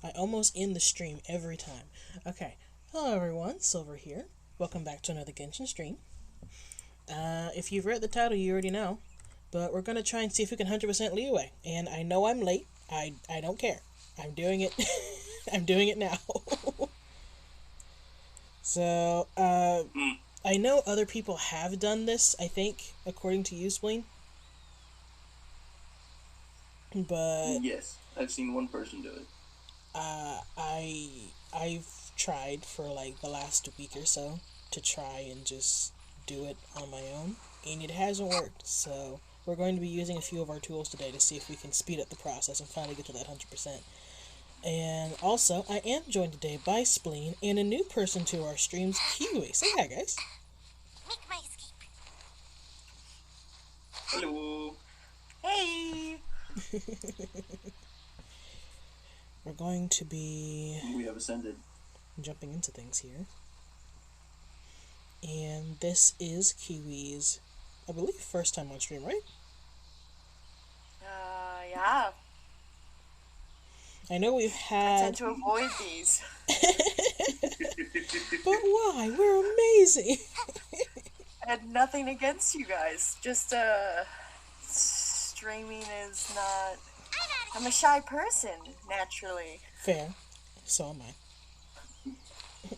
I almost end the stream every time. Okay. Hello everyone, Silver here. Welcome back to another Genshin stream. If you've read the title, you already know. But we're gonna try and see if we can 100% Liyue. And I know I'm late. I don't care. I'm doing it. I'm doing it now. So, I know other people have done this, I think, according to you, Spleen. But yes, I've seen one person do it. I've tried for like the last week or so to try and just do it on my own, and it hasn't worked. So we're going to be using a few of our tools today to see if we can speed up the process and finally get to that 100%. And also, I am joined today by Spleen and a new person to our streams, Kiwi. Say hi, guys. Make my escape. Hello. Hey. We're going to be We have ascended. jumping into things here. And this is Kiwi's, I believe, first time on stream, right? Yeah. I know we've I had... tend to avoid these. But why? We're amazing! I had nothing against you guys. Just, streaming is not... I'm a shy person, naturally. Fair. So am I.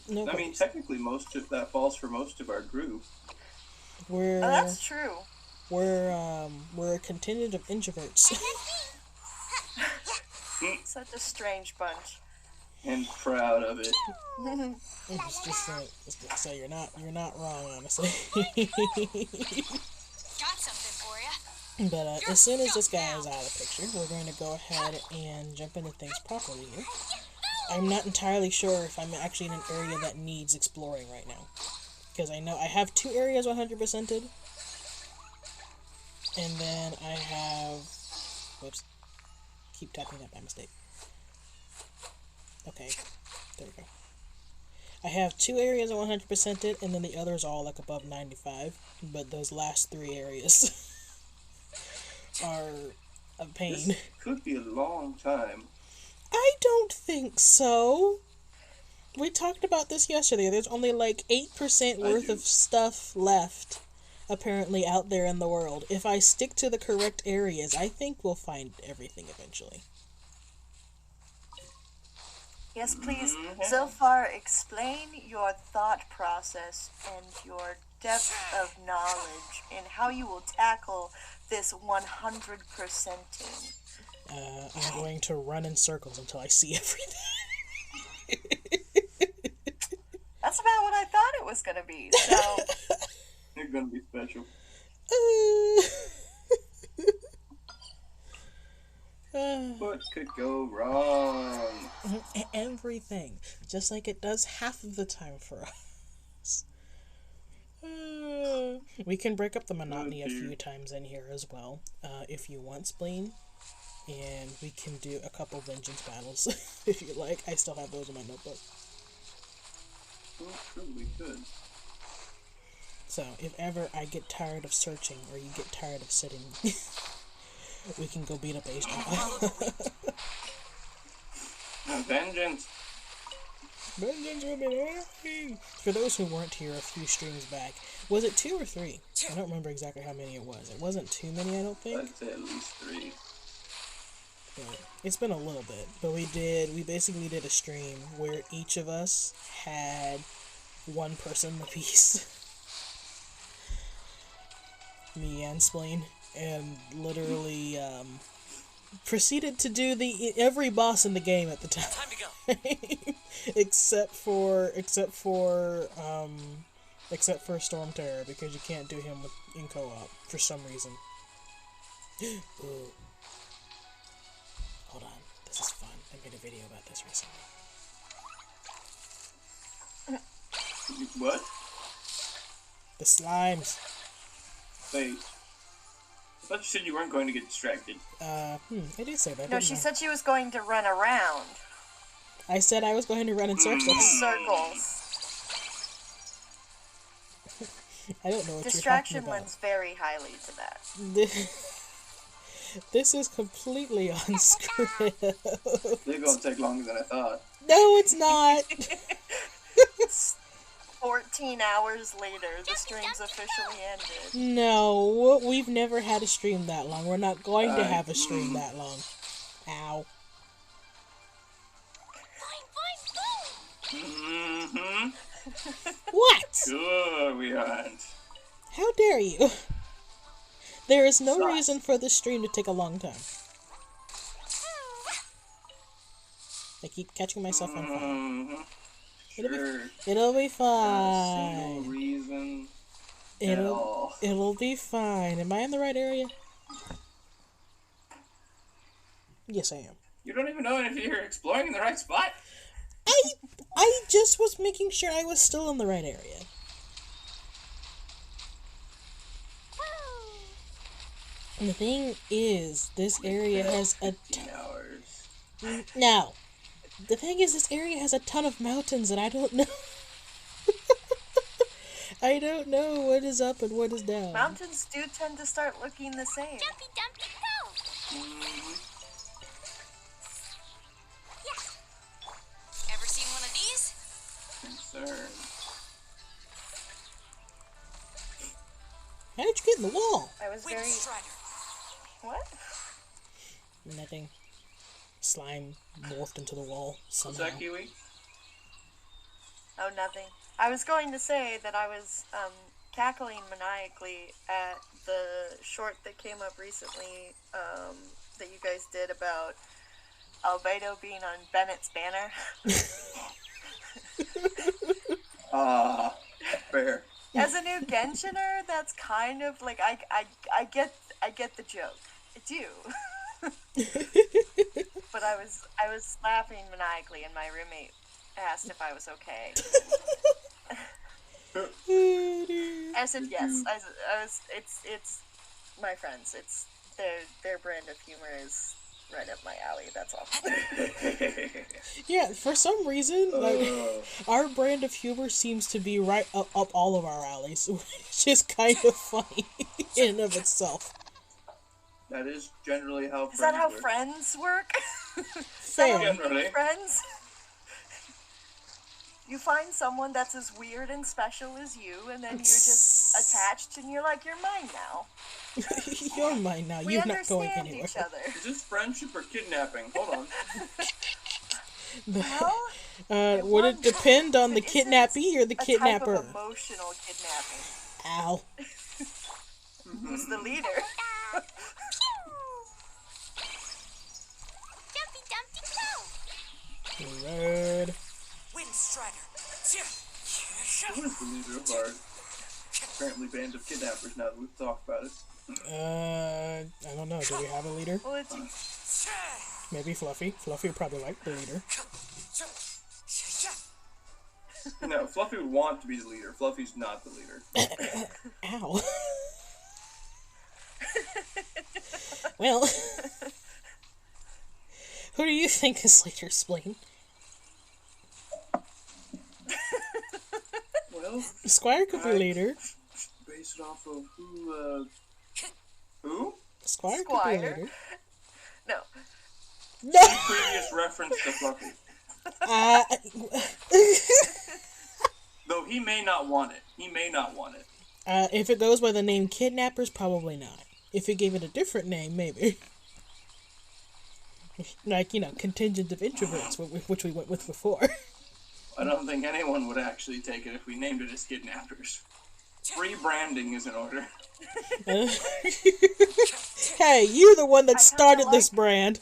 No I mean, technically, most of that falls for most of our group. We're... Oh, that's true. We're a contingent of introverts. Such a strange bunch. And proud of it. It's just like, so you're not wrong, honestly. Got something for ya. But as soon as this guy is out of the picture, we're going to go ahead and jump into things properly here. I'm not entirely sure if I'm actually in an area that needs exploring right now, because I know I have 2 areas 100%ed, and then I have, whoops, keep tapping that by mistake. Okay, there we go. I have 2 areas 100%ed, and then the others all like above 95, but those last 3 areas are a pain. This could be a long time. I don't think so. We talked about this yesterday. There's only like 8% worth of stuff left, apparently, out there in the world. If I stick to the correct areas, I think we'll find everything eventually. Yes, please. So far, explain your thought process and your depth of knowledge and how you will tackle this 100%ing. I'm going to run in circles until I see everything. That's about what I thought it was going to be. So, They're gonna be special. What could go wrong? Everything. Just like it does half of the time for us. We can break up the monotony a few times in here as well, if you want, Spleen. And we can do a couple vengeance battles, if you like. I still have those in my notebook. Well, true, we could. So, if ever I get tired of searching, or you get tired of sitting, we can go beat up Ace. Vengeance! Vengeance will be mine! For those who weren't here a few streams back, was it 2 or 3? I don't remember exactly how many it was. It wasn't too many, I don't think. I'd say at least 3. But it's been a little bit. But we basically did a stream where each of us had one person apiece. Me and Spleen. And literally, proceeded to do every boss in the game at the time. Time to go. except for Storm Terror, because you can't do him in co-op for some reason. Ooh. Hold on, this is fun. I made a video about this recently. What? The slimes. Wait. I thought you said you weren't going to get distracted. I did say that. no, she said she was going to run around. I said I was going to run in circles. Circles. I don't know what Distraction you're talking lends very highly to that. about. This is completely unscripted. They're gonna take longer than I thought. No, it's not. 14 hours later, the stream's officially ended. No, we've never had a stream that long. We're not going to have a stream that long. Ow. Mm-hmm. What? Sure we aren't. How dare you? There is no Sus. reason for this stream to take a long time. I keep catching myself on fire. Mm-hmm. Sure. It'll be Not a single fine. reason at all. It'll be fine. Am I in the right area? Yes, I am. You don't even know if you're exploring in the right spot. I just was making sure I was still in the right area. And the thing is, this area has a 15 hours. No. The thing is, this area has a ton of mountains, and I don't know. I don't know what is up and what is down. Mountains do tend to start looking the same. Mm-hmm. Ever seen one of these? Concern. How did you get in the wall? I was Wind very... Strider. What? Nothing. Slime morphed into the wall What's somehow. that, Kiwi? Oh, nothing. I was going to say that I was cackling maniacally at the short that came up recently that you guys did about Albedo being on Bennett's banner. Fair. As a new Genshiner, that's kind of like I get the joke. I do. But I was laughing maniacally, and my roommate asked if I was okay. I said yes. I was. It's my friends. It's their brand of humor is right up my alley. That's all. Yeah, for some reason, like, our brand of humor seems to be right up all of our alleys, which is kind of funny in and of itself. That is generally how friends Is that how work. friends work? Fair. Generally. Friends? You find someone that's as weird and special as you, and then you're just attached, and you're like, you're mine now. You're mine now. We You're not going understand anywhere. each other. Is this friendship or kidnapping? Hold on. Well, Would it depend on the But isn't kidnappee or the a type kidnapper? of emotional kidnapping. Ow. Who's the leader? Red. Wind Strider. Who is the leader of our apparently band of kidnappers now that we've talked about it? I don't know. Do we have a leader? Well, it's Maybe Fluffy. Fluffy would probably like the leader. No, Fluffy would want to be the leader. Fluffy's not the leader. Ow. Well, who do you think is leader, Spleen? Well, Squire could be leader. based off of who? Squire could be Squire. leader. no. No! Previous reference to Fluffy. Though he may not want it. He may not want it. If it goes by the name Kidnappers, probably not. If it gave it a different name, maybe. Like, Contingent of Introverts, which we went with before. I don't think anyone would actually take it if we named it as Kidnappers. Rebranding is in order. Hey, you're the one that I kinda started this like- brand.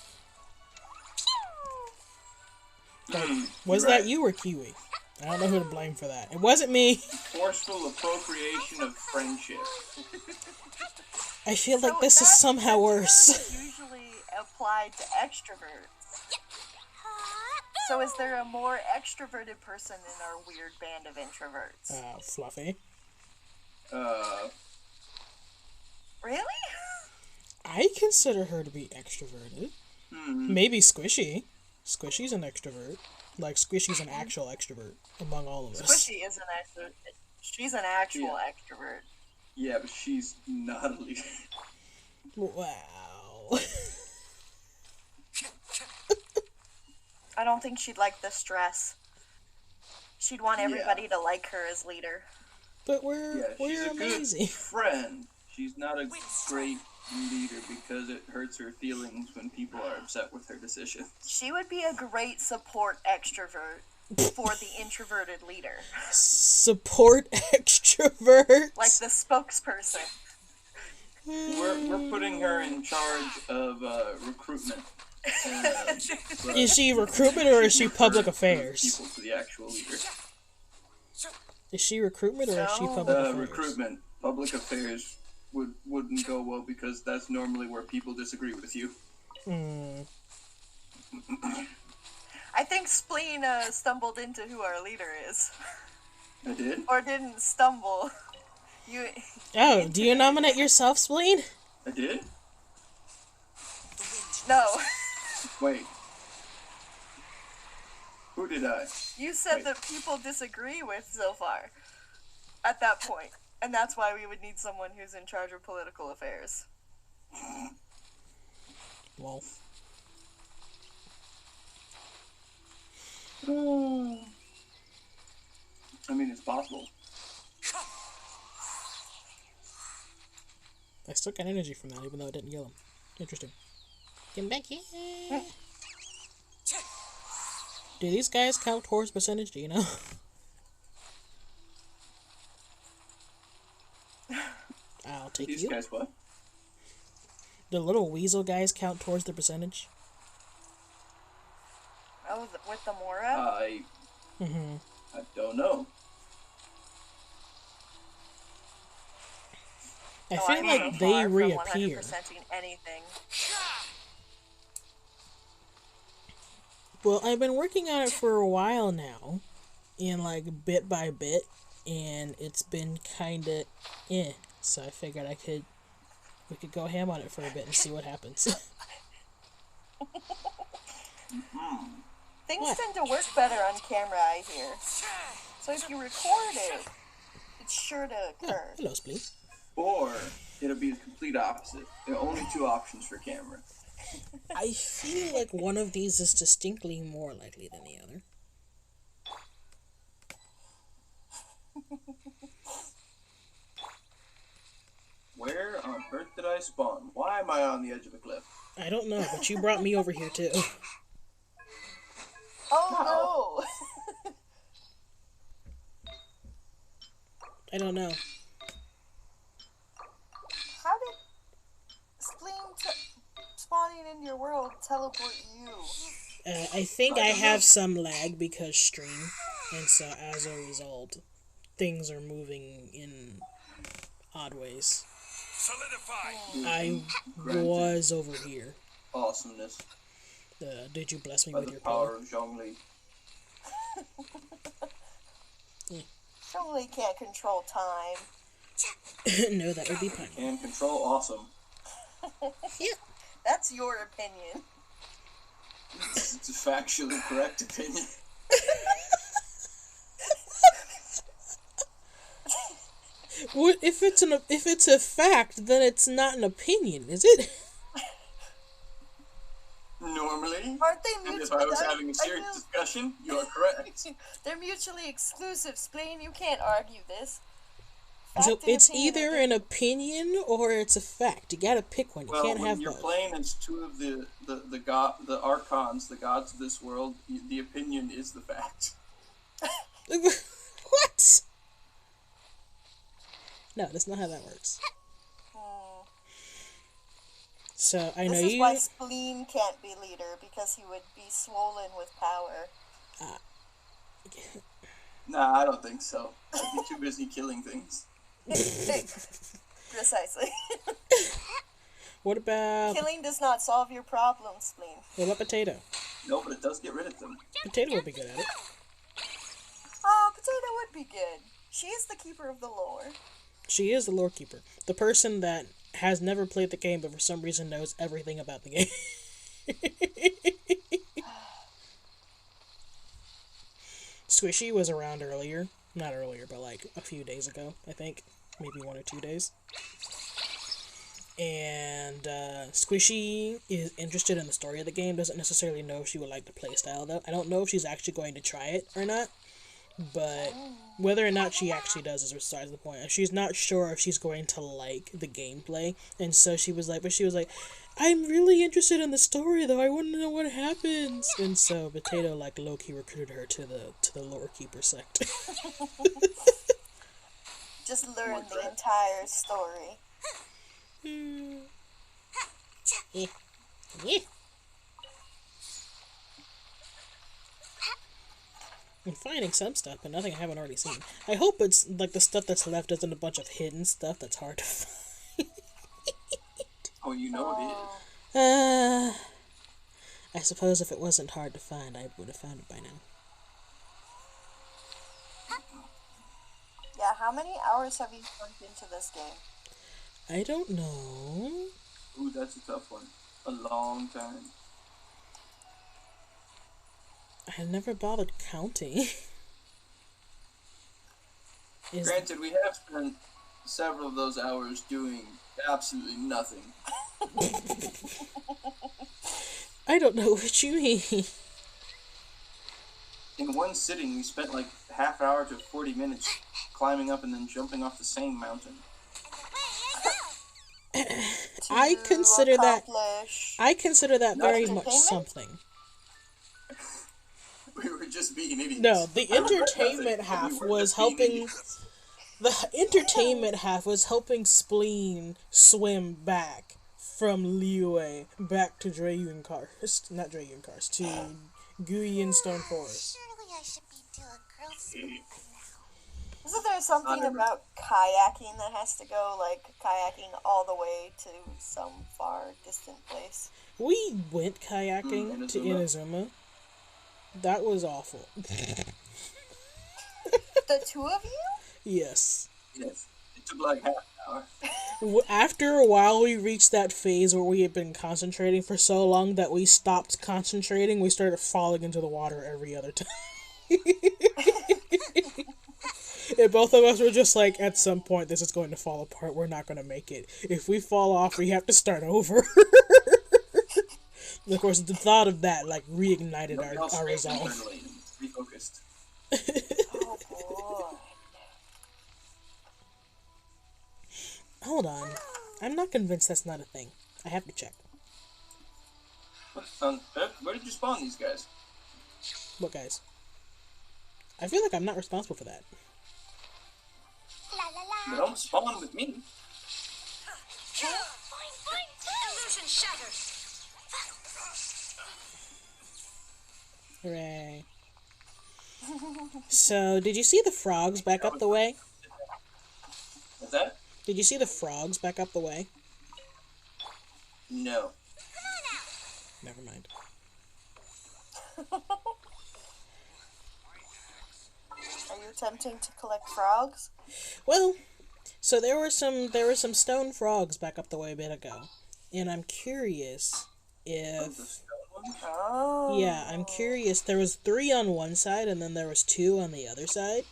Was you're that right. you or Kiwi? I don't know who to blame for that. It wasn't me. Forceful appropriation of friendship. I feel like So this is that- somehow worse. That's usually applied to extroverts. So is there a more extroverted person in our weird band of introverts? Fluffy. Really? I consider her to be extroverted. Maybe Squishy. Squishy's an extrovert. Like, Squishy's an actual extrovert among all of us. Squishy is an extrovert. She's an actual extrovert. Yeah, but she's not a leader. Wow. I don't think she'd like the stress. She'd want everybody to like her as leader. But we're she's a amazing. good friend. She's not a great leader because it hurts her feelings when people are upset with her decisions. She would be a great support extrovert for the introverted leader. Support extrovert? Like the spokesperson. We're putting her in charge of recruitment. Is she recruitment or is she public affairs? People to the actual leader. Is she recruitment or is she public affairs? Recruitment. Public affairs wouldn't go well because that's normally where people disagree with you. I think Spleen stumbled into who our leader is. I did? Or didn't stumble. Oh, do you nominate yourself, Spleen? I did? No. Wait. Who did I? You said that people disagree with Zilfar at that point, and that's why we would need someone who's in charge of political affairs. Well. I mean, it's possible. I still got energy from that, even though I didn't kill him. Interesting. Get back here. Do these guys count towards percentage? Do you know? I'll take These you. guys what? The little weasel guys count towards the percentage? Oh, with the Mora? I don't know. I feel like they reappear. Anything. Well, I've been working on it for a while now, and like bit by bit, and it's been kinda so I figured we could go ham on it for a bit and see what happens. Things tend to work better on camera, I hear. So if you record it, it's sure to occur. Oh, hello, Spleen. Or it'll be the complete opposite. There are only two options for camera. I feel like one of these is distinctly more likely than the other. Where on earth did I spawn? Why am I on the edge of a cliff? I don't know, but you brought me over here too. Oh no! I don't know. How did Spleen spawning in your world teleport you? I think I have some lag because stream, and so as a result, things are moving in odd ways. Solidify. I was over here. Awesomeness. Did you bless me By with the your power power? of Zhongli. Zhongli can't control time. No, that would be fine. And control awesome. Yeah. That's your opinion. It's a factually correct opinion. What if it's a fact? Then it's not an opinion, is it? Normally, Aren't they and if mutually? I was having a serious discussion, you are correct. They're mutually exclusive, Spleen. You can't argue this. So Fact and it's opinion either are an opinion or it's a fact. You gotta pick one. You Well, can't when have you're both. playing as two of the archons, the gods of this world, the opinion is the fact. What? No, that's not how that works. So I know This is you. why Spleen can't be leader, because he would be swollen with power. Nah, I don't think so. I'd be too busy killing things. Precisely. What about Killing does not solve your problems, Spleen. what about Potato? No, but it does get rid of them. Potato would be good at it. Oh, Potato would be good. She is the keeper of the lore. She is the lore keeper, the person that has never played the game but for some reason knows everything about the game. Squishy was around earlier. Not earlier, but like a few days ago, I think. Maybe 1 or 2 days. And Squishy is interested in the story of the game, doesn't necessarily know if she would like the playstyle though. I don't know if she's actually going to try it or not, but whether or not she actually does is besides the point. She's not sure if she's going to like the gameplay, and so she was like, I'm really interested in the story though, I want to know what happens. And so Potato like low-key recruited her to the lore keeper sect. Just learn the entire story. Yeah. I'm finding some stuff, but nothing I haven't already seen. I hope it's like the stuff that's left isn't a bunch of hidden stuff that's hard to find. Oh, you know it is. I suppose if it wasn't hard to find, I would have found it by now. Yeah, how many hours have you sunk into this game? I don't know. Ooh, that's a tough one. A long time. I never bothered counting. Granted, we have spent several of those hours doing absolutely nothing. I don't know what you mean. In one sitting, we spent like half hour to 40 minutes climbing up and then jumping off the same mountain. I consider that very much entertainment? something. We were just being idiots. No, the entertainment half was helping. The entertainment half was helping Spleen swim back from Liyue back to Drayun Karst, not Drayun Karst, to Guyan Stone Forest. Surely I should be doing girl soup by now. Isn't there something about kayaking that has to go, like, kayaking all the way to some far distant place? We went kayaking to Inazuma. That was awful. The two of you? Yes. Yes. It took like half an hour. After a while, we reached that phase where we had been concentrating for so long that we stopped concentrating. We started falling into the water every other time. And both of us were just like, at some point, this is going to fall apart. We're not going to make it. If we fall off, we have to start over. And of course, the thought of that, like, reignited our resolve. Refocused. Oh, boy. Hold on. I'm not convinced that's not a thing. I have to check. Where did you spawn these guys? What guys? I feel like I'm not responsible for that. La la They la. don't spawn with me. Illusion shattered. Hooray. So, did you see the frogs back up the way? What's that? Did you see the frogs back up the way? No. Never mind. Are you attempting to collect frogs? Well, so there were some stone frogs back up the way a bit ago, and I'm curious if Oh. yeah, I'm curious. There was 3 on one side, and then there was 2 on the other side.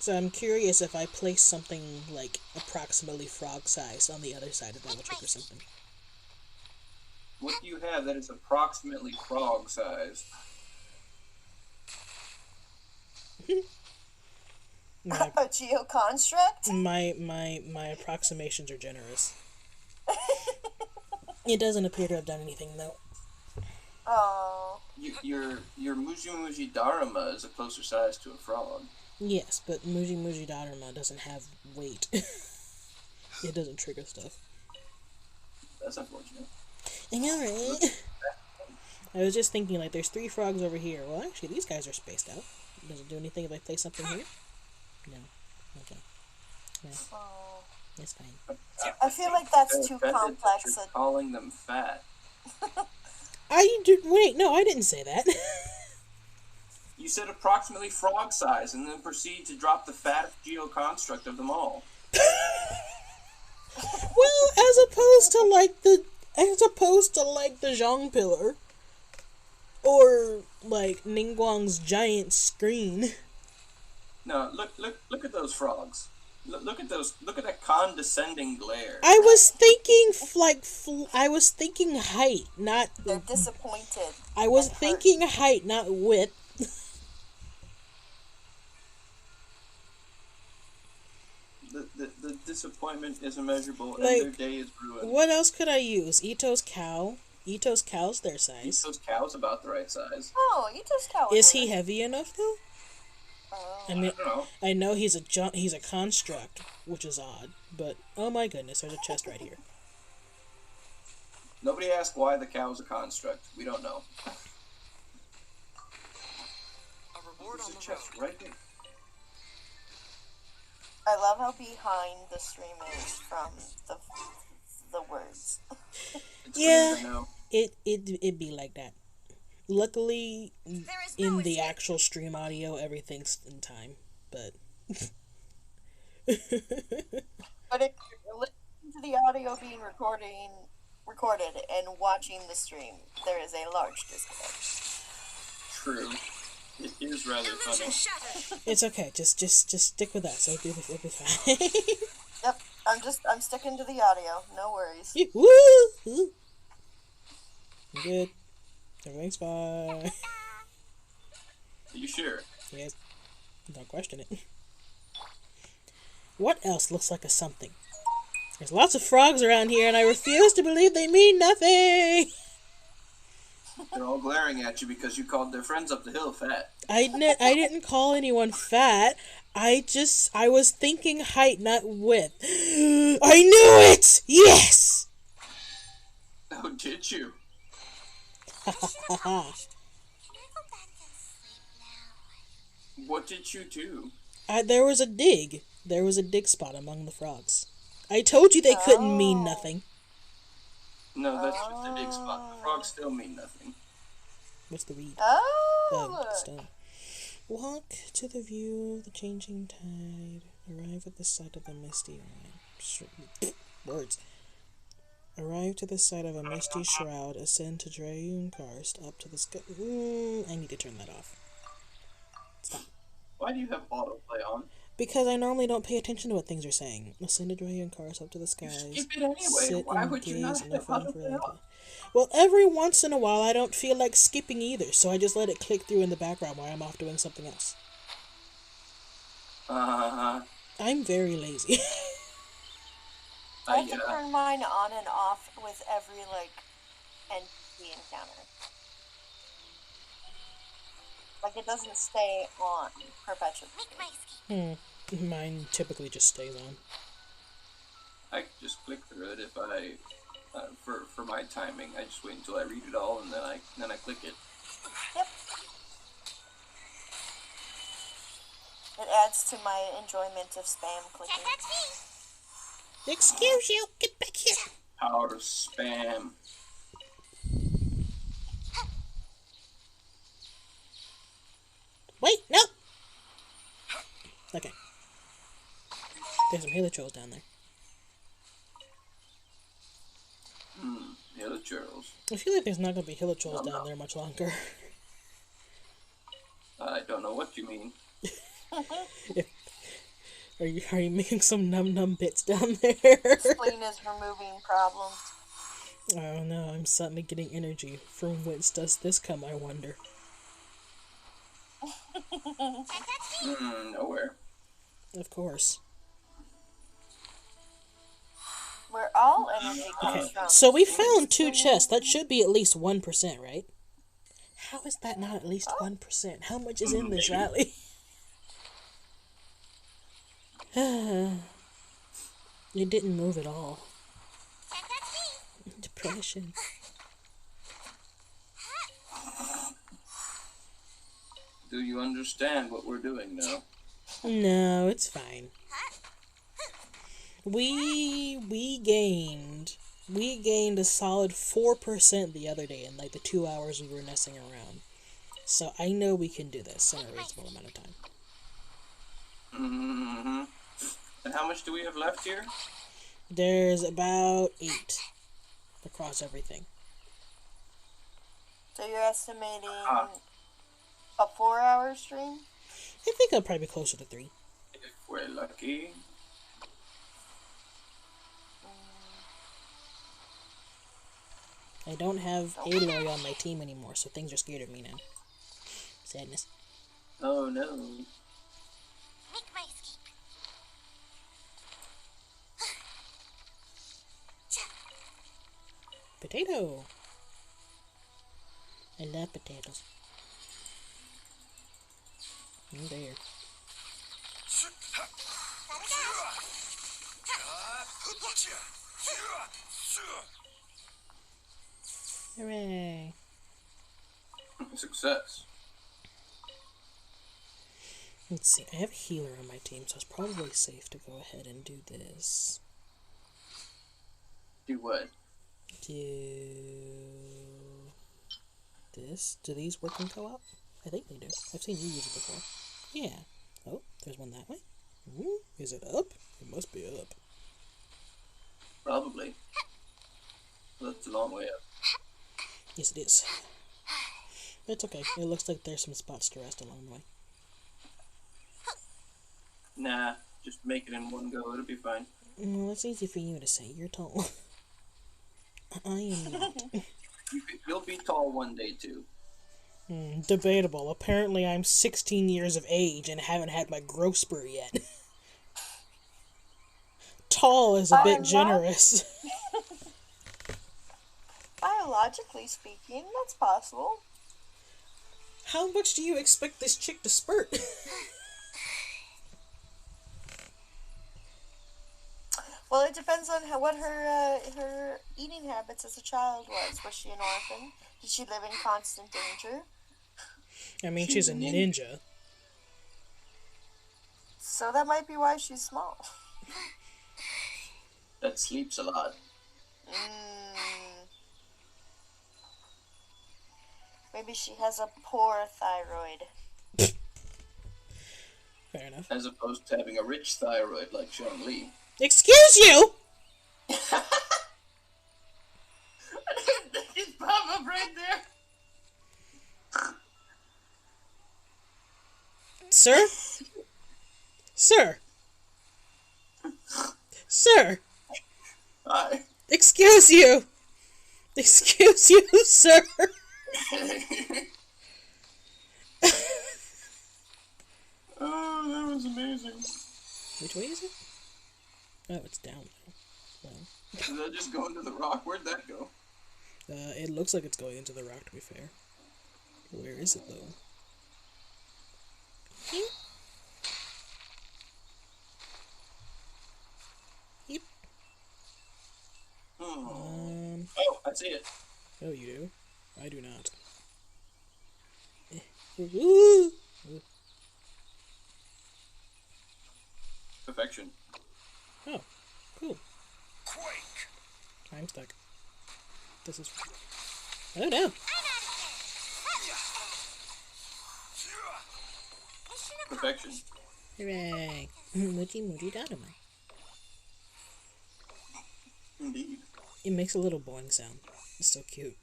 So I'm curious if I place something like approximately frog size on the other side, if that will trigger something. What do you have that is approximately frog sized? My A geoconstruct? my approximations are generous. It doesn't appear to have done anything though. Oh. Your Muji Muji Dharma is a closer size to a frog. Yes, but Muji Muji Dharma doesn't have weight. It doesn't trigger stuff. That's unfortunate. I know, right? I was just thinking, like, there's 3 frogs over here. Well, actually, these guys are spaced out. Does it do anything if I place something here? No. Okay. Yeah, Oh. it's fine. I feel like that's They're too offended that complex. You're calling them fat. Wait, no, I didn't say that. You said approximately frog size, and then proceed to drop the fattest geoconstruct of them all. Well, as opposed to like the Zhong pillar, or like Ningguang's giant screen. No, look at those frogs. Look at those. Look at that condescending glare. I was thinking I was thinking height, not. They're disappointed. I was and hurt. thinking height, not width. The disappointment is immeasurable, and Like, their day is ruined. What else could I use? Ito's cow. Ito's cow's their size. Those cows about the right size. Oh, Ito's cow. Is he heavy enough though? Oh. I mean, I don't know. I know he's a construct, which is odd. But oh my goodness, there's a chest right here. Nobody asked why the cow's a construct. We don't know. A reward There's on a the chest road. right there. I love how behind the stream is from the words. It's Yeah. clear to know. It'd be like that. Luckily, There is no in the escape. actual stream audio, everything's in time. But But if you're listening to the audio being recorded and watching the stream, there is a large disconnect. True. It is rather funny. Illusion shattered. it's okay. Just stick with us. It'll be fine. Yep, I'm sticking to the audio. No worries. Woo! I'm good. Everything's fine. Are you sure? Yes. Don't question it. What else looks like a something? There's lots of frogs around here, and I refuse to believe they mean nothing. They're all glaring at you because you called their friends up the hill fat. I didn't call anyone fat. I was thinking height, not width. I knew it! Yes! Oh, did you? What did you do? There was a dig. There was a dig spot among the frogs. I told you they couldn't mean nothing. No, that's just a dig spot. The frogs still mean nothing. What's the read? Oh, Stone. Walk to the view of the changing tide. Arrive at the site of the misty words. Arrive to the site of a misty shroud. Ascend to Drayun Karst up to the sky. I need to turn that off. Stop. Why do you have autoplay on? Because I normally don't pay attention to what things are saying. Ascend to Drayun Karst up to the skies. Skip it anyway. Sit Why and would you not gaze have in the fun for autoplay on? well, every once in a while I don't feel like skipping either, so I just let it click through in the background while I'm off doing something else. I'm very lazy. I have to turn mine on and off with every NPC encounter. Like it doesn't stay on perpetually. Make my escape. Mine typically just stays on. I can just click through it if I, for my timing. I just wait until I read it all and then I click it. Yep. It adds to my enjoyment of spam clicking. That's me. Excuse you, get back here. Power of spam. Wait, no. Okay. There's some helitrolls down there. Hello, Charles. I feel like there's not gonna be helitrolls down there much longer. I don't know what you mean. Are you making some num bits down there? Spleen is removing problems. Oh no, I'm suddenly getting energy. From whence does this come, I wonder? Nowhere. Of course. Where all energy comes Okay, from. so we found 2 chests. That should be at least 1%, right? How is that not at least 1%? How much is in this rally? It didn't move at all. Depression. Do you understand what we're doing now? No, it's fine. We gained a solid 4% the other day in like the 2 hours we were messing around. So I know we can do this in a reasonable amount of time. Mm-hmm. And how much do we have left here? There's about 8 across everything. So you're estimating a 4-hour stream? I think I'll probably be closer to 3. If we're lucky. I don't have Aloy on my team anymore, so things are scared of me now. Sadness. Oh no. Make my escape. Potato! I love potatoes. Oh, there. Hooray! Success. Let's see, I have a healer on my team, so it's probably safe to go ahead and do this. Do what? Do this? Do these work in co-op? I think they do. I've seen you use it before. Yeah. Oh, there's one that way. Ooh, is it up? It must be up. Probably. That's a long way up. Yes, it is. It's okay. It looks like there's some spots to rest along the way. Nah, just make it in one go. It'll be fine. Well, it's easy for you to say. You're tall. I am not. You'll be tall one day too. Debatable. Apparently I'm 16 years of age and haven't had my growth spurt yet. Tall is a bit generous. Biologically speaking, that's possible. How much do you expect this chick to spurt? Well, it depends on what her eating habits as a child was. Was she an orphan? Did she live in constant danger? I mean, she's a ninja. So that might be why she's small. That sleeps a lot. Maybe she has a poor thyroid. Fair enough. As opposed to having a rich thyroid like Sean Lee. Excuse you! Just pop up right there. Sir? Sir? Sir? Hi. Excuse you! Excuse you, sir! Oh, that was amazing. Which way is it? Oh, it's down now. Well, Did that just go into the rock? Where'd that go? it looks like it's going into the rock, to be fair. Where is it, though? Yep. Oh, I see it. Oh, you do? I do not. Ooh. Perfection. Oh, cool. I'm stuck. This is... Oh no! Perfection. Hooray! Muji Muji Dynamite. Indeed. It makes a little boing sound. It's so cute.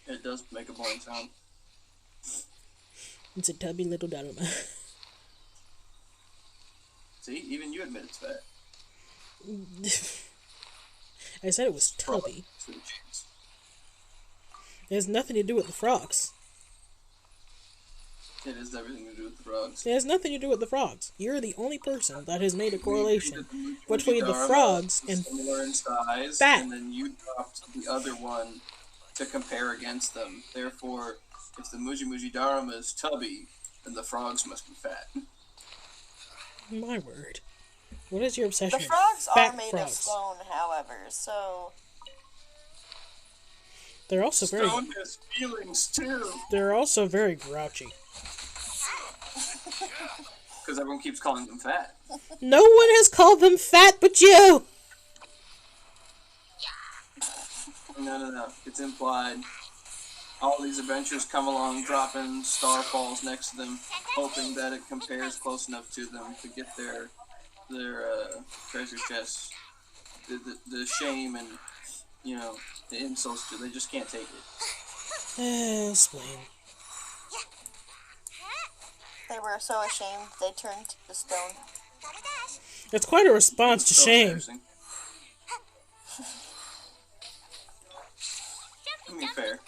It does make a boring sound. It's a tubby little dynamite. See, even you admit it's fat. I said it was tubby. To the chance. It has nothing to do with the frogs. It has everything to do with the frogs. It has nothing to do with the frogs. You're the only person that has made a correlation between the Dharma frogs is and similar in size, fat. and then you dropped the other one to compare against them. Therefore, if the Muji Dharma is tubby, then the frogs must be fat. My word. What is your obsession The with frogs fat are made frogs? of stone, however, so... They're also very... Stone has feelings, too. They're also very grouchy. Because everyone keeps calling them fat. No one has called them fat but you! No. It's implied. All these adventures come along dropping starfalls next to them, hoping that it compares close enough to them to get their treasure chests. The shame and, the insults, they just can't take it. Explain. They were so ashamed they turned to stone. It's quite a response to So shame. embarrassing. me fair.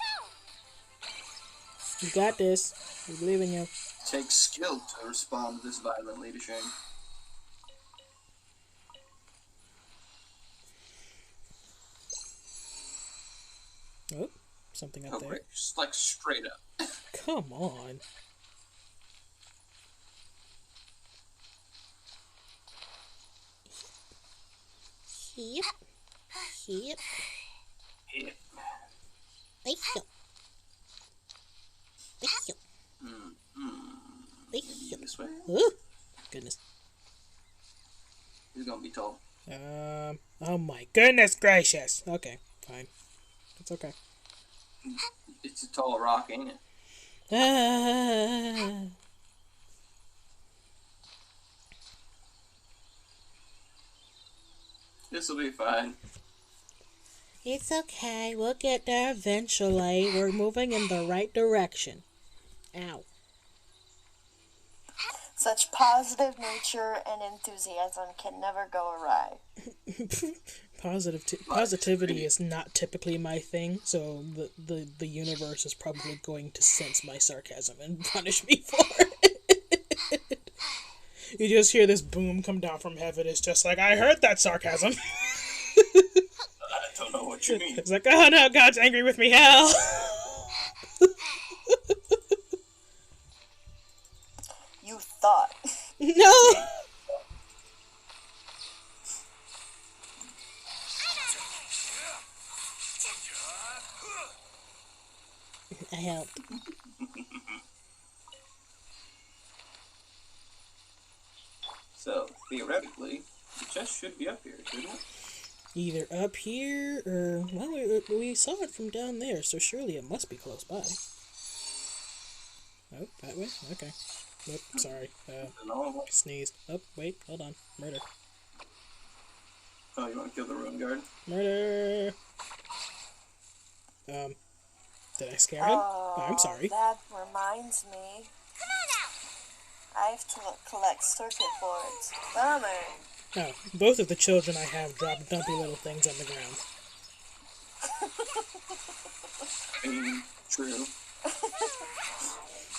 You got this. We believe in you. Takes skill to respond this violently to Shane. Oh, something up Oh, there. right. Just like straight up. Come on. Yep. Yep. Yeah. Thank you. Thank you. Thank you. This way. Ooh, goodness. He's gonna be tall. Oh my goodness gracious. Okay, fine. It's okay. It's a tall rock, ain't it? Ah. This'll be fine. It's okay. We'll get there eventually. We're moving in the right direction. Ow. Such positive nature and enthusiasm can never go awry. Positivity is not typically my thing, so the universe is probably going to sense my sarcasm and punish me for it. You just hear this boom come down from heaven. It's just like, I heard that sarcasm. I don't know what you mean. It's like, oh no, God's angry with me, hell. You thought. No. I helped. So, theoretically, the chest should be up here, shouldn't it? Either up here or, well, we saw it from down there, so surely it must be close by. Oh, that way? Okay. Nope, sorry. No. Sneezed. Oh, wait, hold on. Murder. Oh, you want to kill the ruin guard? Murder! Did I scare him? Oh, I'm sorry. That reminds me. Come on now. I have to collect circuit boards. Bummer. Oh, both of the children I have drop dumpy little things on the ground. I mean, true.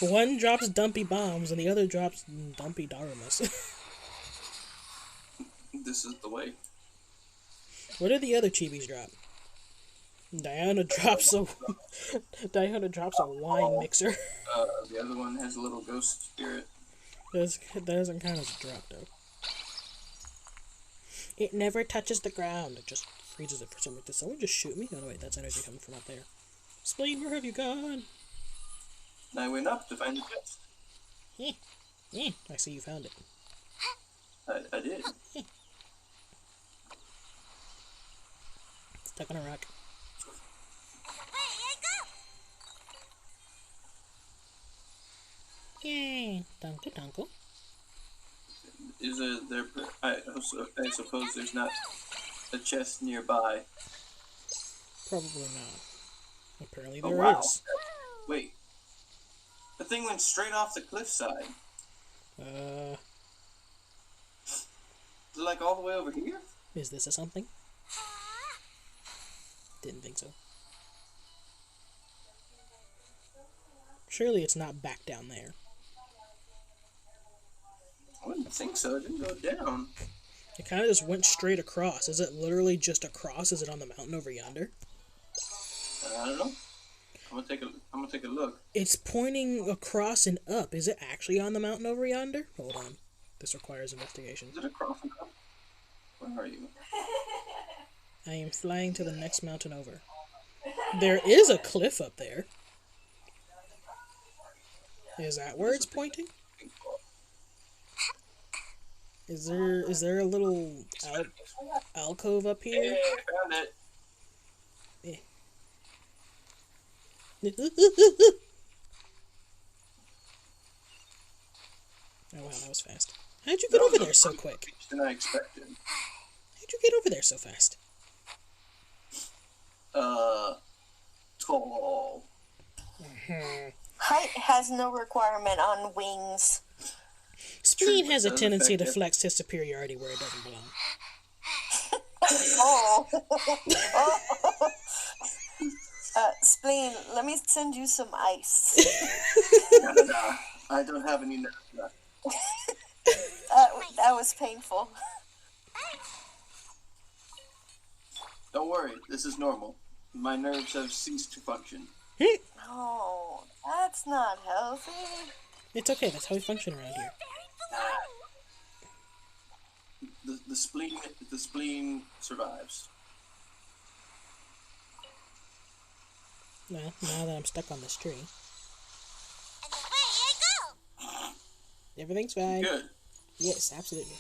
One drops dumpy bombs and the other drops dumpy dharmas. This is the way. What do the other chibis drop? Diana drops a wine mixer. The other one has a little ghost spirit. That doesn't count as a drop, though. It never touches the ground. It just freezes it for some reason. Did someone just shoot me? Oh, no, wait, that's energy coming from up there. Spleen, where have you gone? I went up to find the chest. I see you found it. I did. Stuck on a rock. Yay! Dunkle dunkle. Is there? I suppose there's not a chest nearby. Probably not. Apparently Oh, there wow. is. Wait. The thing went straight off the cliffside. Like all the way over here? Is this a something? Didn't think so. Surely it's not back down there. I wouldn't think so. It didn't go down. It kind of just went straight across. Is it literally just across? Is it on the mountain over yonder? I don't know. I'm gonna take a look. It's pointing across and up. Is it actually on the mountain over yonder? Hold on. This requires investigation. Is it across and up? Where are you? I am flying to the next mountain over. There is a cliff up there. Is that where it's pointing? Is there a little alcove up here? Hey, I found it. Oh wow, that was fast. How'd you get over there so quick? Than I expected. How'd you get over there so fast? Tall. Height has no requirement on wings. Spleen True, has a doesn't tendency to affect it. flex his superiority where it doesn't belong. Oh. Spleen, let me send you some ice. Nah, I don't have any nerves left. That was painful. Don't worry, this is normal. My nerves have ceased to function. No, that's not healthy. It's okay, that's how we function around here. The spleen survives. Well, now that I'm stuck on this tree. And away I go. Everything's fine. Good. Yes, absolutely.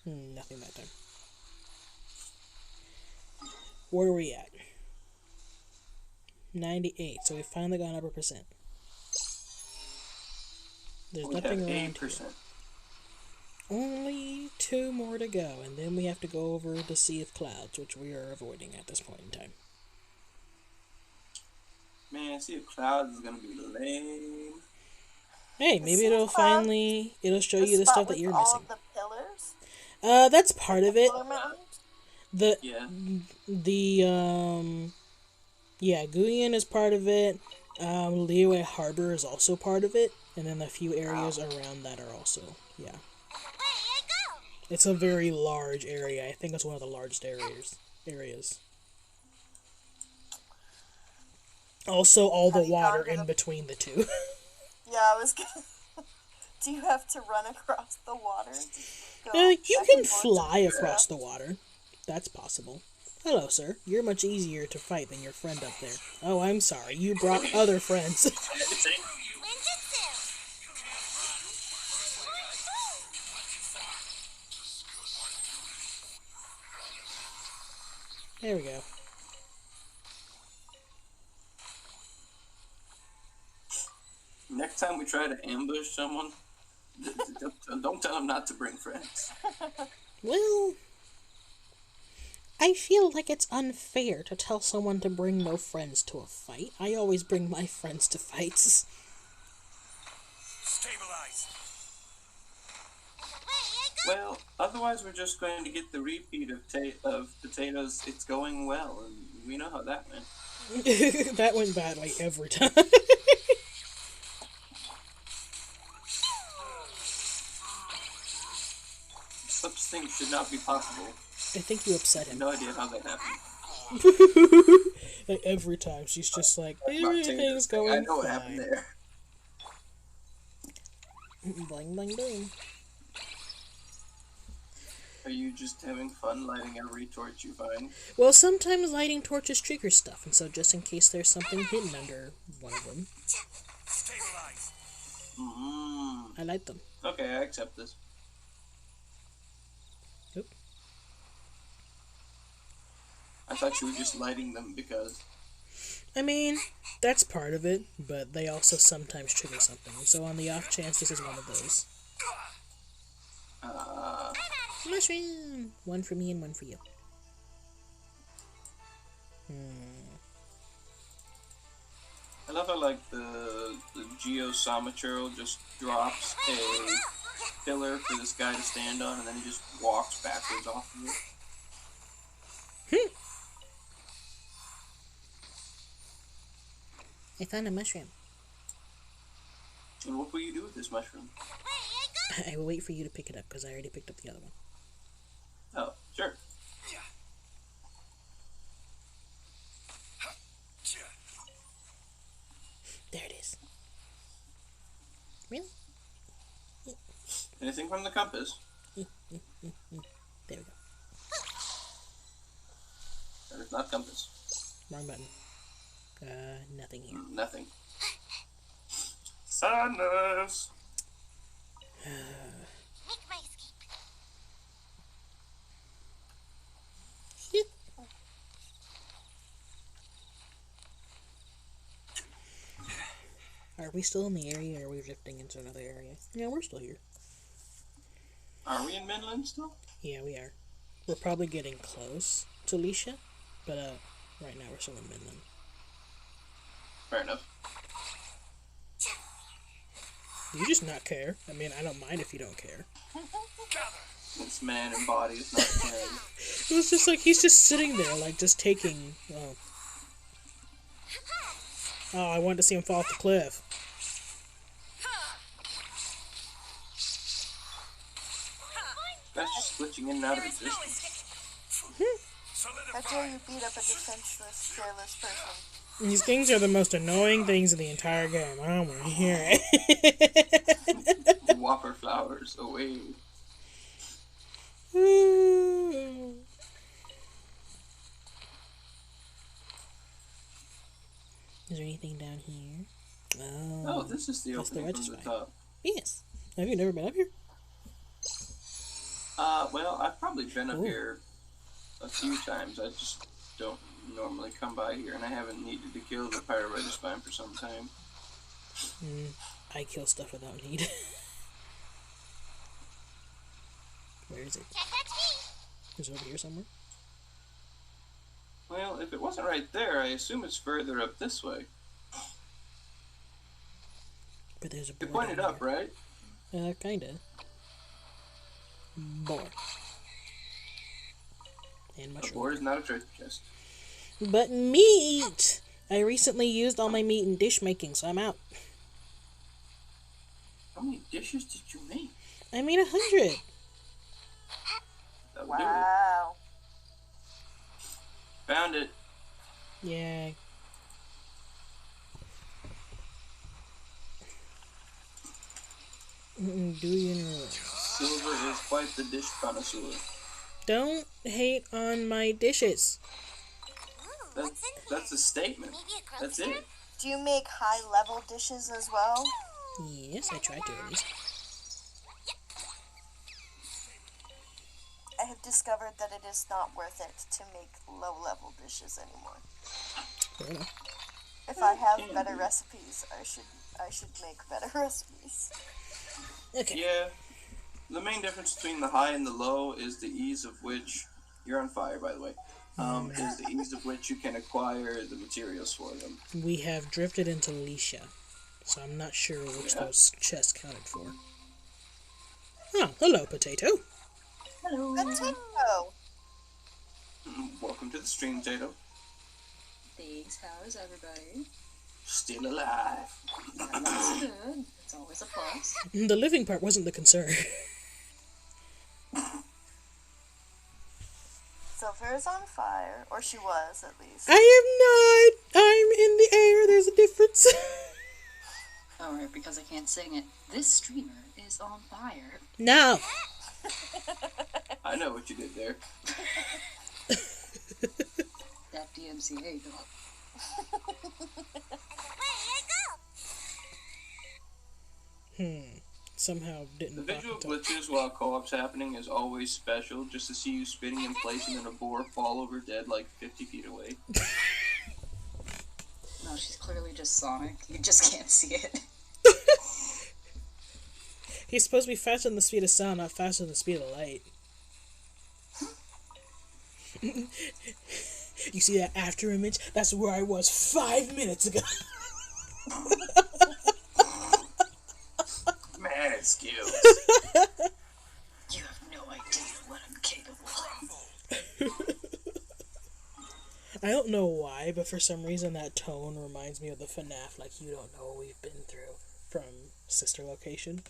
Nothing that time. Where are we at? 98, so we've finally gone up a percent. There's We nothing have around 8%. here. Only 2 more to go, and then we have to go over the Sea of Clouds, which we are avoiding at this point in time. Man, Sea of Clouds is gonna be lame. Hey, maybe it'll finally, it'll show you the spot stuff that with you're all missing. of the pillars. That's part of it. Pillar mountains? Yeah. Yeah, Guyan is part of it. Liyue Harbor is also part of it, and then a few areas around that are also, yeah. Away I go. It's a very large area. I think it's one of the largest areas. Also, all the Have you water gone to in the- between the two. Yeah, I was gonna. Do you have to run across the water? To go You back can and forth to fly the across raft? the water. That's possible. Hello, sir. You're much easier to fight than your friend up there. Oh, I'm sorry. You brought other friends. Ninjutsu. There we go. Next time we try to ambush someone, don't tell them not to bring friends. Well, I feel like it's unfair to tell someone to bring no friends to a fight. I always bring my friends to fights. Stabilize. Well, otherwise we're just going to get the repeat of potatoes. It's going well, and we know how that went. That went badly every time. Such things should not be possible. I think you upset I have him. no idea how that happened. Like every time, she's just like, Not everything's potatoes. going I know what happened fine. there. Bling, bling, bling. Are you just having fun lighting every torch you find? Well, sometimes lighting torches triggers stuff, and so just in case there's something hidden under one of them, Stabilize. Mm-hmm. I light them. Okay, I accept this. Oop. I thought you were just lighting them because... I mean, that's part of it, but they also sometimes trigger something. So on the off chance this is one of those. Mushroom! One for me and one for you. I love how, like, the Geosama just drops a pillar for this guy to stand on, and then he just walks backwards off of it. I found a mushroom. And what will you do with this mushroom? I will wait for you to pick it up, because I already picked up the other one. Oh, sure. There it is. Really? Anything from the compass? There we go. That is not compass. Wrong button. Nothing here. Nothing. Sadness! Make my escape. Are we still in the area, or are we drifting into another area? Yeah, we're still here. Are we in Midland still? Yeah, we are. We're probably getting close to Alicia, but right now we're still in Midland. Fair enough. Do you just not care? I mean, I don't mind if you don't care. This man in body is not caring. It was just like, he's just sitting there, like, just taking, well, Oh, I wanted to see him fall off the cliff. That's just glitching in and out of existence. How dare you beat up a defenseless, fearless person? These things are the most annoying things in the entire game. I don't want to hear it. Whopper flowers away. Is there anything down here? Oh, this is the that's opening from the registry. top. Yes. Have you never been up here? Well, I've probably been up Ooh. here a few times. I just don't normally come by here, and I haven't needed to kill the pyroregister spine for some time. I kill stuff without need. Where is it? Is it over here somewhere? Well, if it wasn't right there, I assume it's further up this way. But there's a You board pointed down up, right? here. Kinda. Board. And A mushroom. board is not a treasure chest. But meat! I recently used all my meat in dish making, so I'm out. How many dishes did you make? I made 100. That'll do it. Wow. Found it. Yay. Do you know? Silver is quite the dish connoisseur. Don't hate on my dishes. Ooh, what's in That's a here? statement. Maybe a That's grilled it. Do you make high-level dishes as well? Yes, I tried to at least. I have discovered that it is not worth it to make low-level dishes anymore. Fair enough. If I have better recipes, I should make better recipes. Okay. Yeah. The main difference between the high and the low is the ease of which you're on fire, by the way. Is the ease of which you can acquire the materials for them. We have drifted into Liyue, so I'm not sure which those chests counted for. Oh, hello, potato. Hello. Potato! Welcome to the stream, Tato. Thanks. How is everybody? Still alive. That's good. It's always a plus. The living part wasn't the concern. Silver is on fire, or she was at least. I am not. I'm in the air. There's a difference. Alright, because I can't sing it. This streamer is on fire. No. I know what you did there. That DMCA though. Somehow The didn't. visual pop into- glitches while co-op's happening is always special, just to see you spinning in place and then a boar fall over dead like 50 feet away. No, she's clearly just Sonic. You just can't see it. He's supposed to be faster than the speed of sound, not faster than the speed of light. You see that after image? That's where I was 5 minutes ago. Mad skills. You have no idea what I'm capable of. I don't know why, but for some reason that tone reminds me of the FNAF, like you don't know what we've been through, from Sister Location.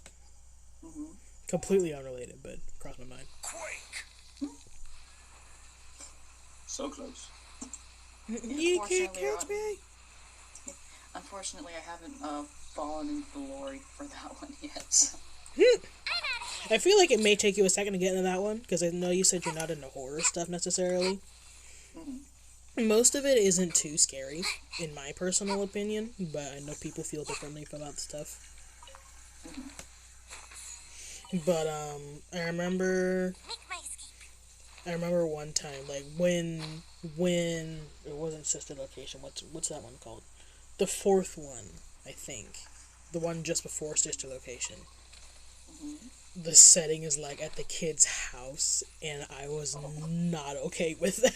Completely unrelated, but crossed my mind. Quake! So close. You can't catch me! Unfortunately, I haven't fallen into the glory for that one yet. So. I feel like it may take you a second to get into that one, because I know you said you're not into horror stuff necessarily. Most of it isn't too scary, in my personal opinion, but I know people feel differently about the stuff. But, I remember one time, like, when it wasn't Sister Location, what's that one called? The fourth one, I think. The one just before Sister Location. The setting is, like, at the kid's house, and I was not okay with that.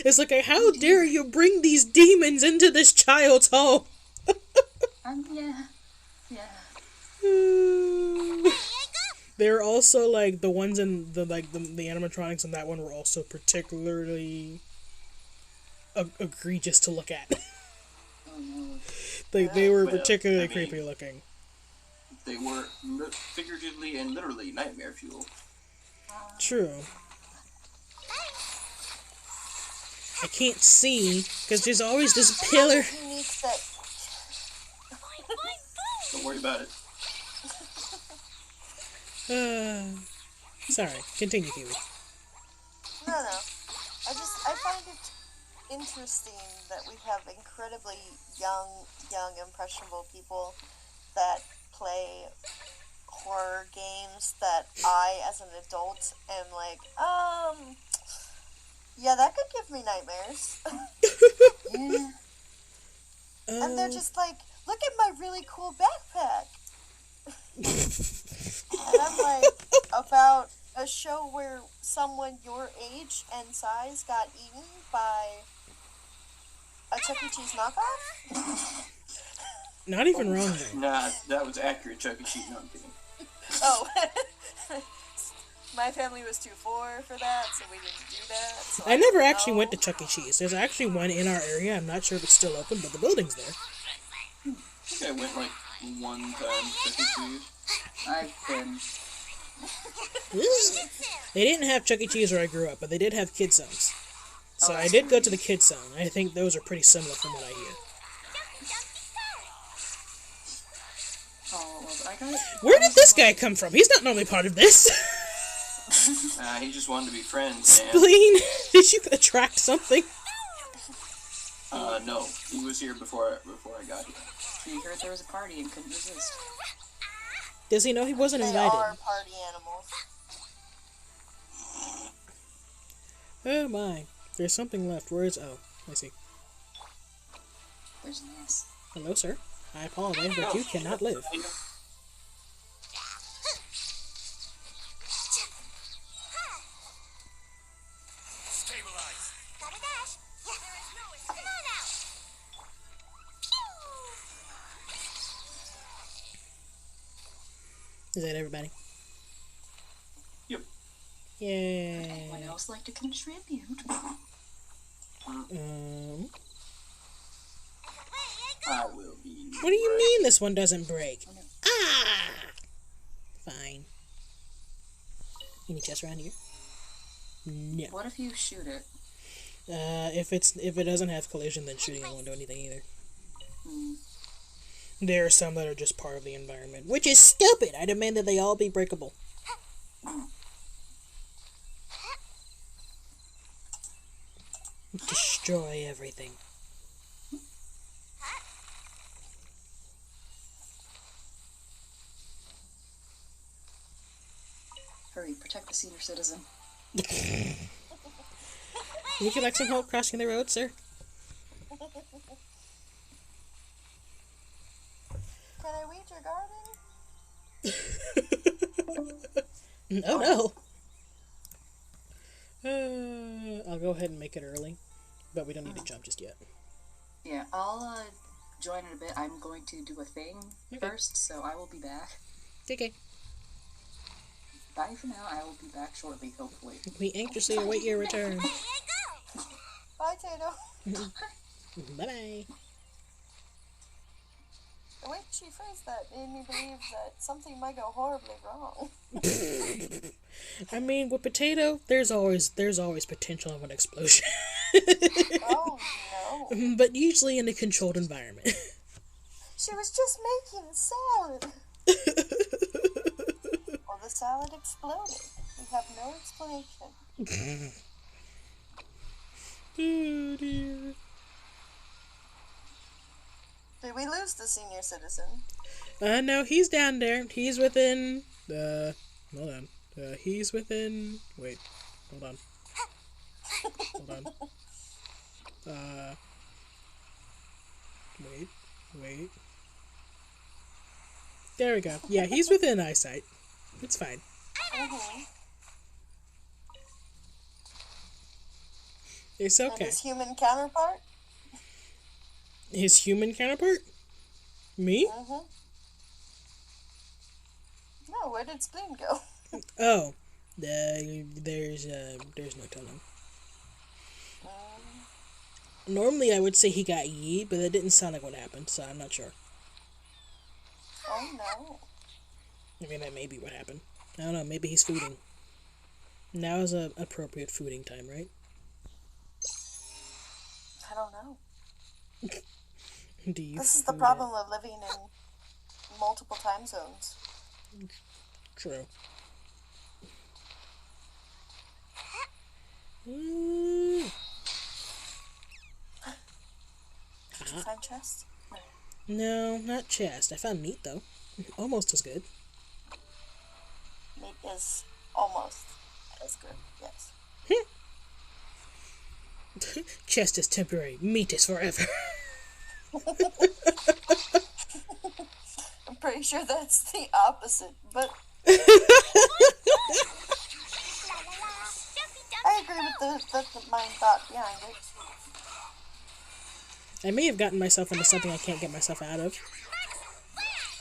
It's like, how dare you bring these demons into this child's home? Yeah. They're also, like, the ones in the animatronics in that one were also particularly egregious to look at. Oh They were Well, particularly I mean, creepy looking. They were figuratively and literally nightmare fuel. True. I can't see because there's always this pillar. Unique that Don't worry about it. Sorry. Continue, Kiwi. no. I find it interesting that we have incredibly young, impressionable people that play horror games that I, as an adult, am like, yeah, that could give me nightmares. Yeah. And they're just like, look at my really cool backpack. And I'm like, about a show where someone your age and size got eaten by a Chuck E. Cheese knockoff? Not even wrong there. Nah, that was accurate, Chuck E. Cheese. No, I'm kidding. Oh. My family was too poor for that, so we didn't do that. So I never don't actually know. went to Chuck E. Cheese. There's actually one in our area. I'm not sure if it's still open, but the building's there. I think I went like one time to Chuck E. Cheese. I've been. They didn't have Chuck E. Cheese where I grew up, but they did have kid zones. So I did go to the kid zone. I think those are pretty similar from what I hear. Oh, well, I got. Where did this guy come from? He's not normally part of this. He just wanted to be friends, man. Spleen, did you attract something? No, he was here before I got here. He heard there was a party and couldn't resist. Does he know he wasn't They invited? are party animals. Oh my. There's something left. Where is... Oh, I see. There's this. Hello, sir. I apologize, but you cannot live. Stabilize. Gotta dash. There is no escape. Come on out. Is that everybody? Yep. Yay. Anyone else like to contribute? I will be. What do you mean this one doesn't break? Ah! Fine. Any chests around here? No. What if you shoot it? If it doesn't have collision, then shooting it won't do anything either. Hmm. There are some that are just part of the environment, which is stupid. I demand that they all be breakable. Destroy everything. Hurry, protect the senior citizen. Would you like some help crossing the road, sir? Can I weed your garden? Oh no. I'll go ahead and make it early, but we don't need to jump just yet. Yeah, I'll join in a bit. I'm going to do a thing first, so I will be back. Okay. Bye for now. I will be back shortly, hopefully. We anxiously await your return. Bye, Tato. Bye bye. The way she phrased that made me believe that something might go horribly wrong. I mean, with potato, there's always potential of an explosion. Oh no. But usually in a controlled environment. She was just making salad. Well, the salad exploded. We have no explanation. Oh dear. Did we lose the senior citizen? No, he's down there. He's within, hold on. He's within, wait, hold on. Hold on. Wait. There we go. Yeah, he's within eyesight. It's fine. Mm-hmm. It's And okay. his human counterpart? His human counterpart? Me? Mm-hmm. No, where did Spleen go? Oh, there's no telling. Normally I would say he got yeet, but that didn't sound like what happened, so I'm not sure. Oh no. I mean, that may be what happened. I don't know, maybe he's fooding. Now is a appropriate fooding time, right? I don't know. Do you This is the food problem of living in multiple time zones. True. Mm. Did you find chest? No, not chest. I found meat, though. Almost as good. Meat is almost as good, yes. Chest is temporary. Meat is forever. I'm pretty sure that's the opposite, but I agree with the mind thought behind it. I may have gotten myself into something I can't get myself out of.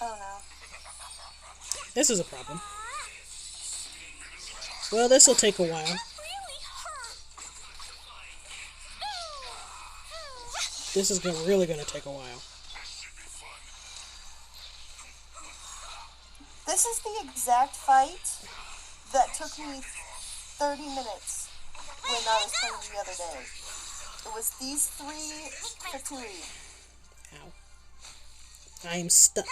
Oh no. This is a problem. Well, this will take a while. This is really going to take a while. This is the exact fight that took me 30 minutes when I was playing the other day. It was these 3 Fatui. Ow. I am stuck.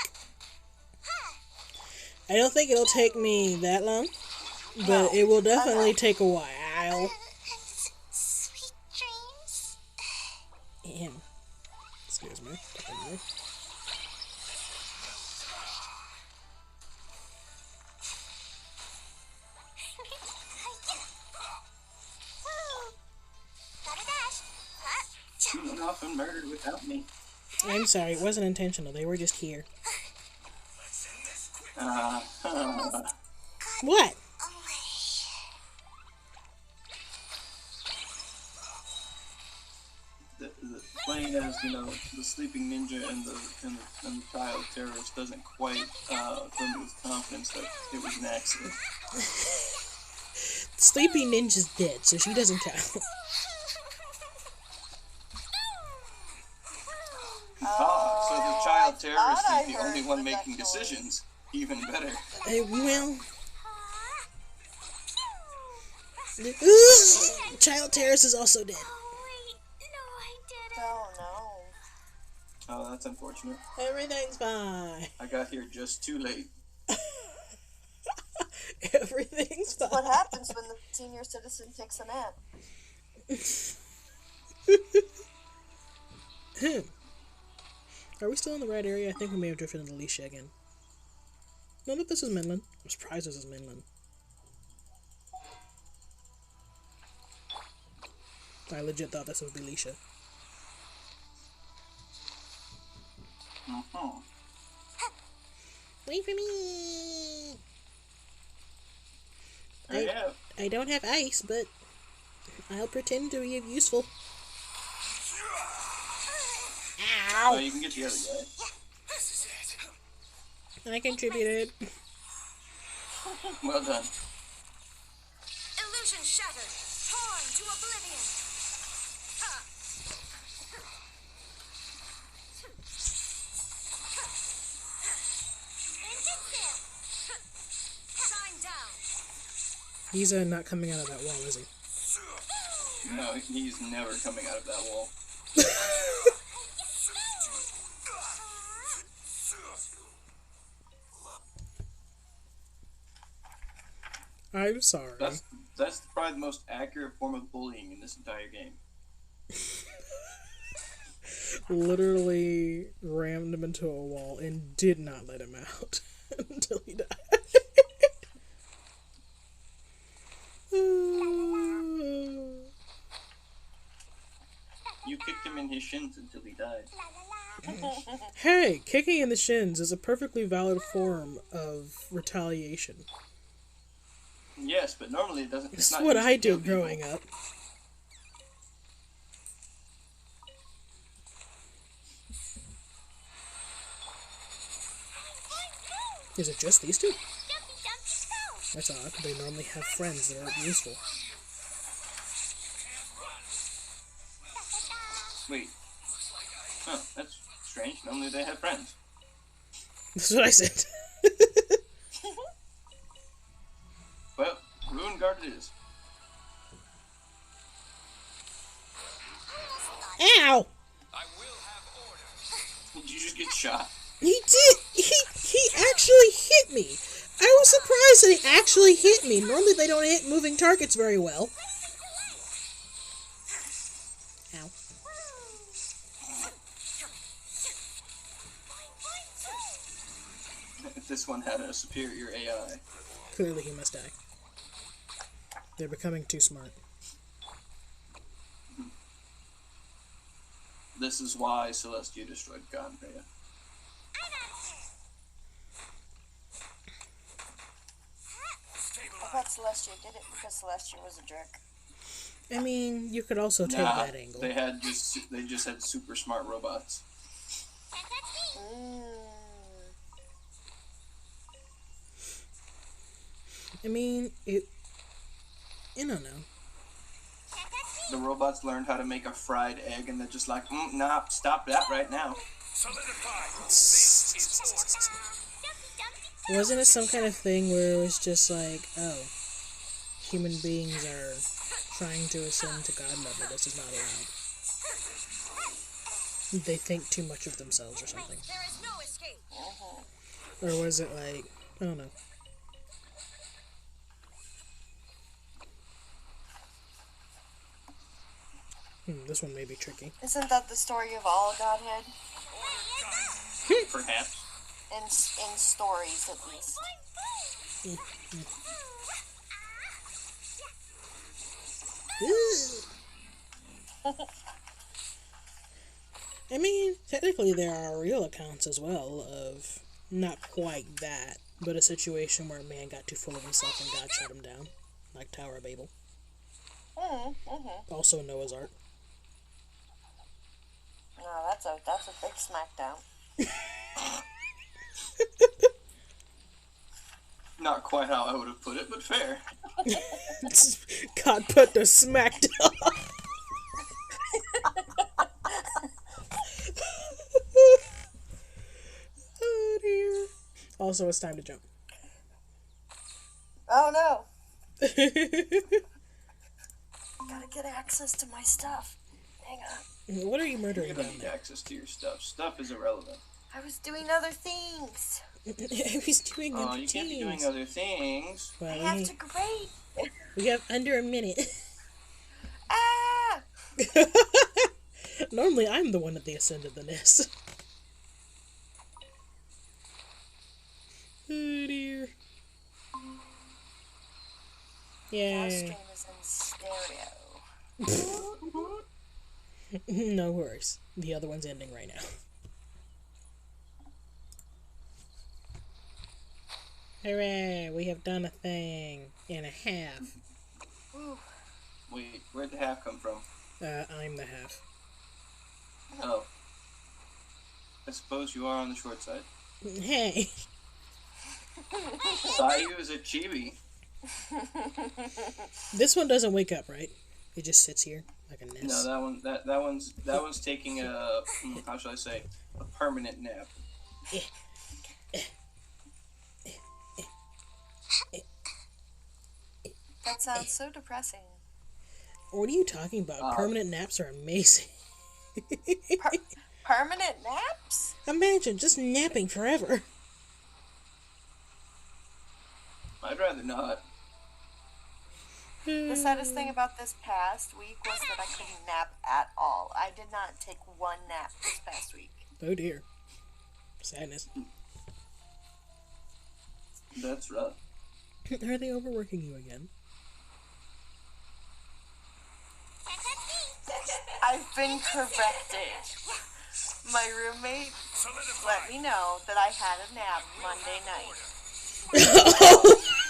I don't think it'll take me that long, but it will definitely take a while. Sweet dreams. Ew. Excuse me. Got a dash. You went off and murdered without me. I'm sorry, it wasn't intentional. They were just here. What? Playing as the sleeping ninja and the child terrorist doesn't quite fill me with confidence that it was an accident. Sleepy Ninja's dead, so she doesn't count. So the child terrorist is the only one making decisions. Even better. Well... Child terrorist is also dead. Oh no. Oh, that's unfortunate. Everything's fine. I got here just too late. Everything's fine. What happens when the senior citizen takes a nap? Are we still in the right area? I think we may have drifted into Liyue again. No, but this is Mainland. I'm surprised this is Mainland. I legit thought this would be Liyue. Uh-huh. Wait for me! I don't have ice, but I'll pretend to be useful. Ow! Oh, you can get the other guy. I contributed. Well done. Illusion shattered. Torn to oblivion. Shine down. He's not coming out of that wall, is he? No, he's never coming out of that wall. I'm sorry. That's probably the most accurate form of bullying in this entire game. Literally rammed him into a wall and did not let him out until he died. You kicked him in his shins until he died. Hey, kicking in the shins is a perfectly valid form of retaliation. Yes, but normally it doesn't. This is what I did growing up. Is it just these two? That's odd. They normally have friends that are useful. Wait. Huh, that's strange. Normally they have friends. That's what I said. Well, Ruin Guard it is. Ow! Did you just get shot? He did. He actually hit me. I was surprised that he actually hit me. Normally they don't hit moving targets very well. Ow. This one had a superior AI. Clearly he must die. They're becoming too smart. This is why Celestia destroyed Ganrei. I thought Celestia did it because Celestia was a jerk. I mean, you could also take that angle. They just had super smart robots. I mean, I don't know. The robots learned how to make a fried egg, and they're just like, nah, stop that right now. Wasn't it some kind of thing where it was just like, oh, human beings are trying to ascend to God level, this is not allowed. They think too much of themselves or something. There is no escape. Or was it like, I don't know. This one may be tricky. Isn't that the story of all Godhead? Perhaps. In stories, at least. I mean, technically there are real accounts as well of not quite that, but a situation where a man got too full of himself and God shut him down, like Tower of Babel. Also Noah's Ark. No, that's a big smackdown. Not quite how I would have put it, but fair. God put the smackdown. Oh dear. Also, it's time to jump. Oh no! Gotta get access to my stuff. Hang on. What are you You murdering don't down need there? access to your stuff. Stuff is irrelevant. I was doing other things. He's doing Oh, other you can't be things. doing other things. I Well, have to grade. we have under a minute. Ah! Normally, I'm the one at the ascended the nest. Oh dear. Our Yay. stream is in stereo. No worries. The other one's ending right now. Hooray! We have done a thing and a half. Wait, where'd the half come from? I'm the half. Oh. I suppose you are on the short side. Hey! Sayu is a chibi. This one doesn't wake up, right? It just sits here like a nest. No, that one's taking a how shall I say, a permanent nap. That sounds so depressing. What are you talking about? Permanent naps are amazing. Permanent naps? Imagine just napping forever. I'd rather not. The saddest thing about this past week was that I couldn't nap at all. I did not take one nap this past week. Oh dear. Sadness. That's rough. Are they overworking you again? I've been corrected. My roommate let me know that I had a nap Monday night.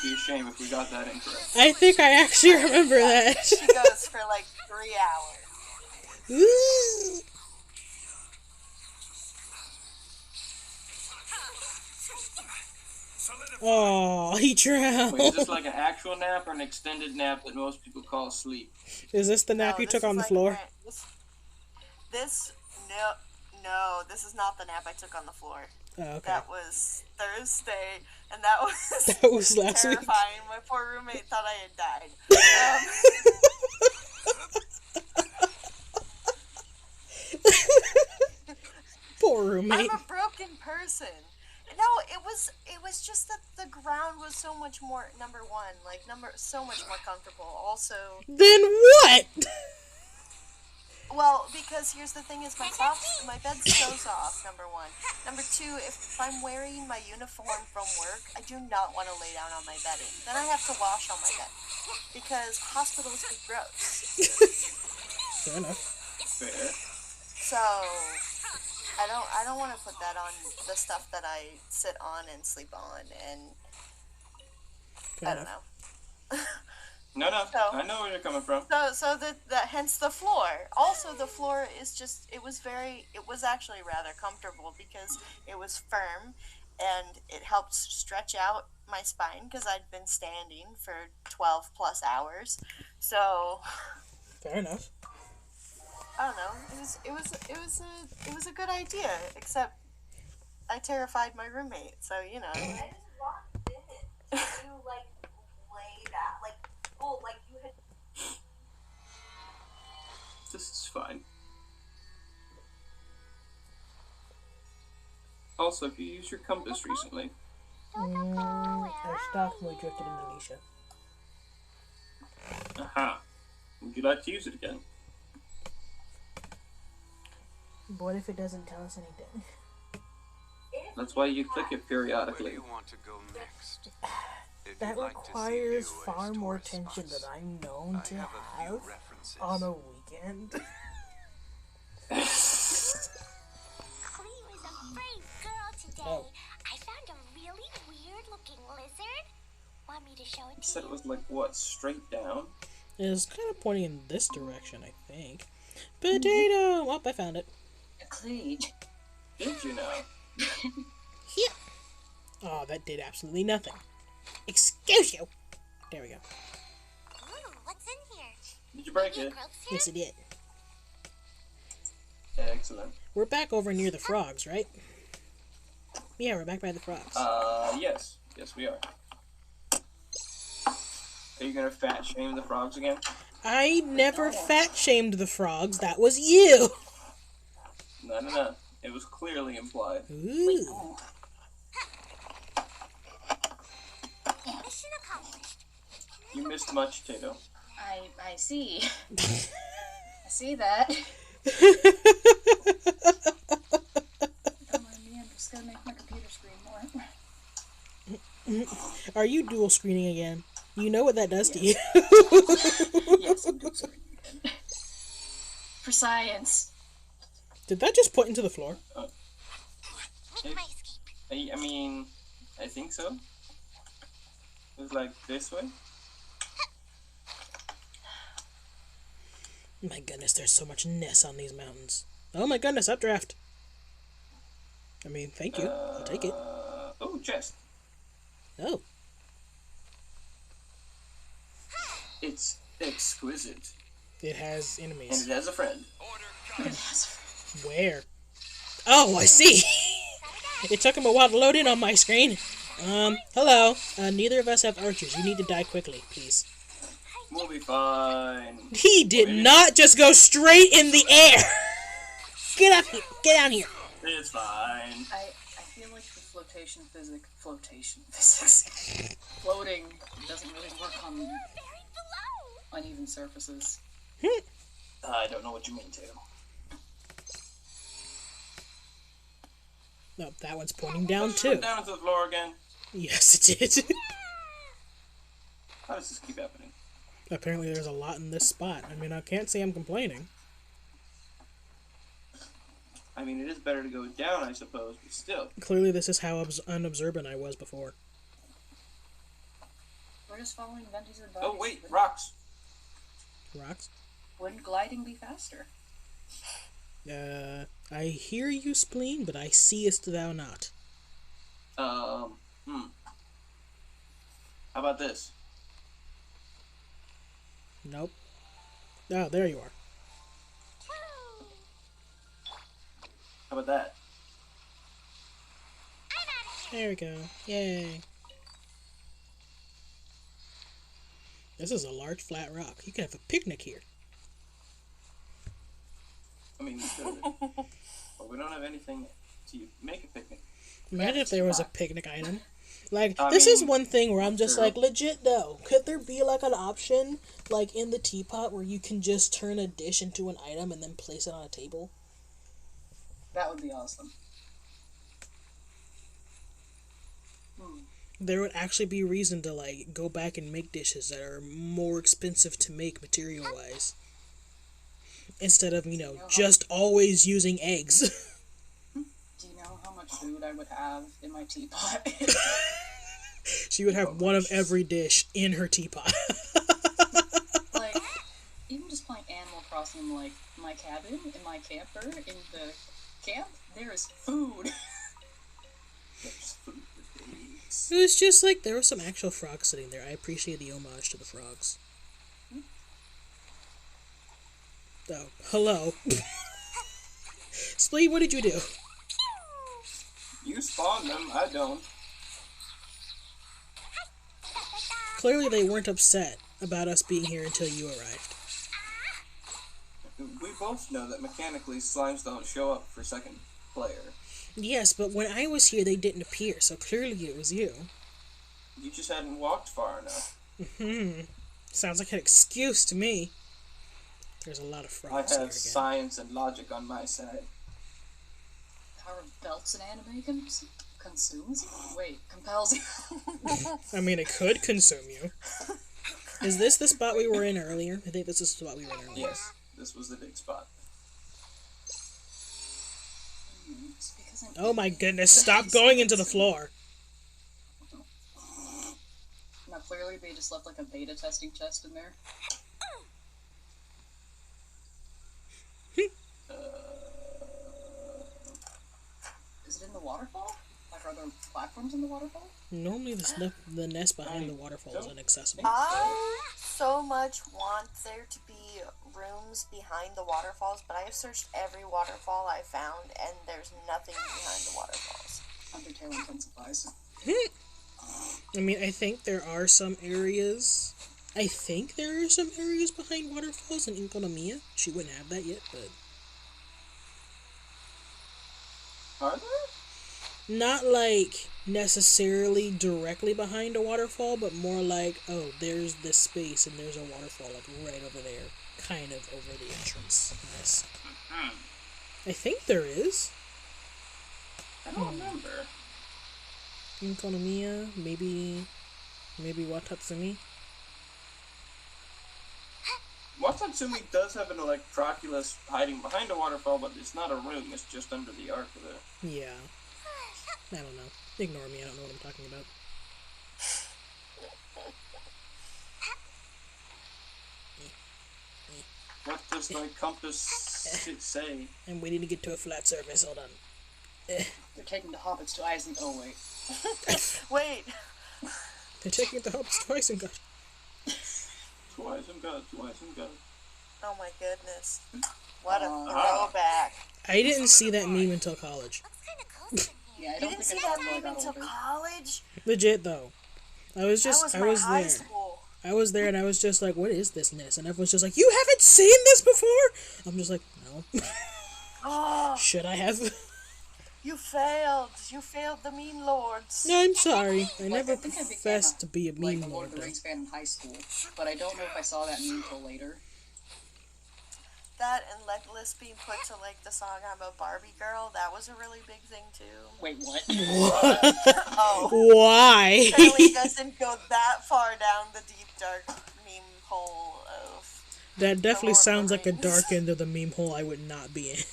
Be a shame if we got that incorrect. I think I actually remember that. She goes for like 3 hours. Ooh. Oh, he drowned. Wait, is this like an actual nap or an extended nap that most people call sleep? Is this the nap No, you this took is on the like floor? this this is not the nap I took on the floor. Oh, okay. That was Thursday, and that was That was last week. terrifying. My poor roommate thought I had died. Poor roommate. I'm a broken person. No, it was just that the ground was so much more so much more comfortable. Also, Then what? well, because here's the thing: is my bed's so soft. Number one. Number two, if I'm wearing my uniform from work, I do not want to lay down on my bedding. Then I have to wash on my bed because hospitals get gross. Fair enough. Fair. So I don't want to put that on the stuff that I sit on and sleep on, and Fair I don't enough. know. No, So- I know where you're coming from. So that hence the floor. Also, the floor is just it was actually rather comfortable because it was firm, and it helped stretch out my spine because I'd been standing for 12 plus hours. So Fair enough. I don't know. It was a good idea, except I terrified my roommate. So you know. I just lost this. You lay that you had. This is fine. Also, if you used your compass recently, Our stock we drifted in Alicia. aha. Would you like to use it again? What if it doesn't tell us anything? That's why you click it Where do periodically. you want to go next? If That you'd like to see requires Liyue far as more tourist attention spots, than I'm known I to have a few have references. on a weekend. Clee was a brave girl today. Oh. I found a really weird-looking lizard. Want me to show it You to said you? it was like, what, straight down? It's kind of pointing in this direction, I think. Potato! Oh, I found it. Cleat. Did you know? Here. Oh, that did absolutely nothing. Excuse you. There we go. Ooh, what's in here? Did you break Any it? growths here? Yes, it did. Excellent. We're back over near the frogs, right? Yeah, we're back by the frogs. Yes. Yes, we are. Are you gonna fat shame the frogs again? I never fat shamed the frogs. That was you. No. It was clearly implied. Ooh. Mission accomplished. You missed much, Tato. I see. I see that. Don't mind me, I'm just gonna make my computer screen more. Are you dual screening again? You know what that does to you. Yes, I'm doing screen again. For science. Did that just put into the floor? Make my escape. I mean, I think so. It was like this way. My goodness, there's so much ness on these mountains. Oh my goodness, updraft. I mean, thank you. I'll take it. Oh, chest. Oh. It's exquisite. It has And enemies. it has a friend. Where? Oh, I see. It took him a while to load in on my screen. Hello. Neither of us have archers. You need to die quickly, please. We'll be fine. He did not just go straight in the air. Get up here. Get down here. It's fine. I feel like the flotation physics, floating doesn't really work on uneven surfaces. I don't know what you mean, Tato. No, that one's pointing down too. Down to the floor again. Yes, it did. How does this keep happening? Apparently there's a lot in this spot. I mean, I can't say I'm complaining. I mean, it is better to go down, I suppose, but still. Clearly this is how unobservant I was before. We're just following Venti's advice. Oh, wait, rocks. Rocks? Wouldn't gliding be faster? I hear you, Spleen, but I seest thou not. How about this? Nope. Oh, there you are. How about that? There we go. Yay. This is a large flat rock. You can have a picnic here. I mean, we could. But we don't have anything to make a picnic. Imagine if there was a picnic item. Like, I this is mean, one thing where I'm just true. like, legit though, could there be like an option, like in the teapot, where you can just turn a dish into an item and then place it on a table? That would be awesome. There would actually be reason to, like, go back and make dishes that are more expensive to make material-wise. Instead of, you know, just always using eggs. Do you know how much food I would have in my teapot? She would have one of every dish in her teapot. Like, even just playing Animal Crossing, like, my cabin, in my camper, in the camp, there is food. There's food for days. It was just like, there were some actual frogs sitting there. I appreciate the homage to the frogs. Oh, hello. Splee, what did you do? You spawned them, I don't. Clearly they weren't upset about us being here until you arrived. We both know that mechanically slimes don't show up for second player. Yes, but when I was here they didn't appear, so clearly it was you. You just hadn't walked far enough. Sounds like an excuse to me. There's a lot of I frogs here have again. science and logic on my side. Power of belts in anime consumes you? Wait, compels you. I mean, it could consume you. Is this the spot we were in earlier? I think this is the spot we were in earlier. Yes, this was the big spot. It's because I'm Oh my goodness, stop going into the floor. Now, clearly they just left like a beta testing chest in there. Is it in the waterfall? Like, are there platforms in the waterfall? Normally the nest behind the waterfall is inaccessible. I so much want there to be rooms behind the waterfalls, but I have searched every waterfall I found, and there's nothing behind the waterfalls. Undertale intensifies. I mean, I think there are some areas... I think there are some areas behind waterfalls in Inkonomiya. She wouldn't have that yet, but... Are there? Not, like, necessarily directly behind a waterfall, but more like, oh, there's this space and there's a waterfall, like, right over there. Kind of over the entrance. Yes. I think there is. I don't remember. Inkonomiya, maybe Watatsumi. Watatsumi does have an Electroculus hiding behind a waterfall, but it's not a room, it's just under the arc of it. Yeah. I don't know. Ignore me, I don't know what I'm talking about. What does the compass say? I'm waiting to get to a flat surface, hold on. They're taking the hobbits to Isengard. Oh, wait. Wait, They're taking the hobbits twice and got... Twice and God. oh my goodness. What a Ah. throwback. I didn't see that meme until college. Looks kind of cold in here. Yeah, I You don't didn't think see I that saw it meme got until older. college? Legit, though. I was That was I my was high there. school. I was there and I was just like, what is this nest? And everyone's just like, you haven't seen this before? I'm just like, no. Oh, Should I have? you failed. You failed the meme lords. No, I'm sorry. I Like, never I think I became professed to be a Like, meme a Lord lord, of the though. Rings fan in high school, but I don't know if I saw that meme till later. That and Legolas being put to like the song "I'm a Barbie Girl." That was a really big thing too. Wait, what? Oh, Why? apparently doesn't go that far down the deep dark meme hole of. That definitely Lord of the sounds like a Rings. dark end of the meme hole I would not be in.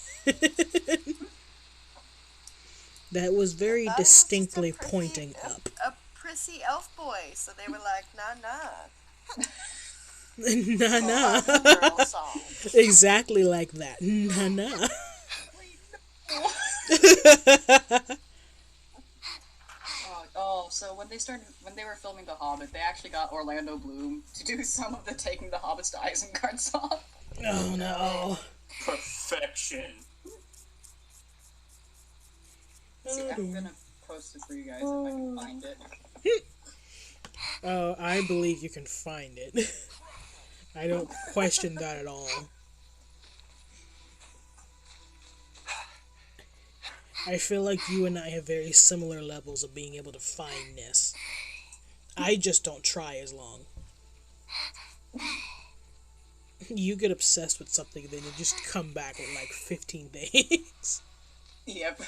That was very That was just a distinctly pretty- pointing up. A prissy elf boy, so they were like, nah. Nah. Girl song. Exactly like that. Nah. Oh, so when they were filming The Hobbit, they actually got Orlando Bloom to do some of the taking the hobbits to Isengard. Isengard. 'Cause, like, I think I became, like, Oh no. Perfection. Perfection. What does the compass say? And we need to get to a flat surface, hold on. Oh, so when they were filming The Hobbit, they actually got Orlando Bloom to do some of the Taking the Hobbits to Isengard song. See, I'm gonna post it for you guys if I can find it. Oh, I believe you can find it. I don't question that at all. I feel like you and I have very similar levels of being able to find this. I just don't try as long. You get obsessed with something, then you just come back in like 15 days. Yep.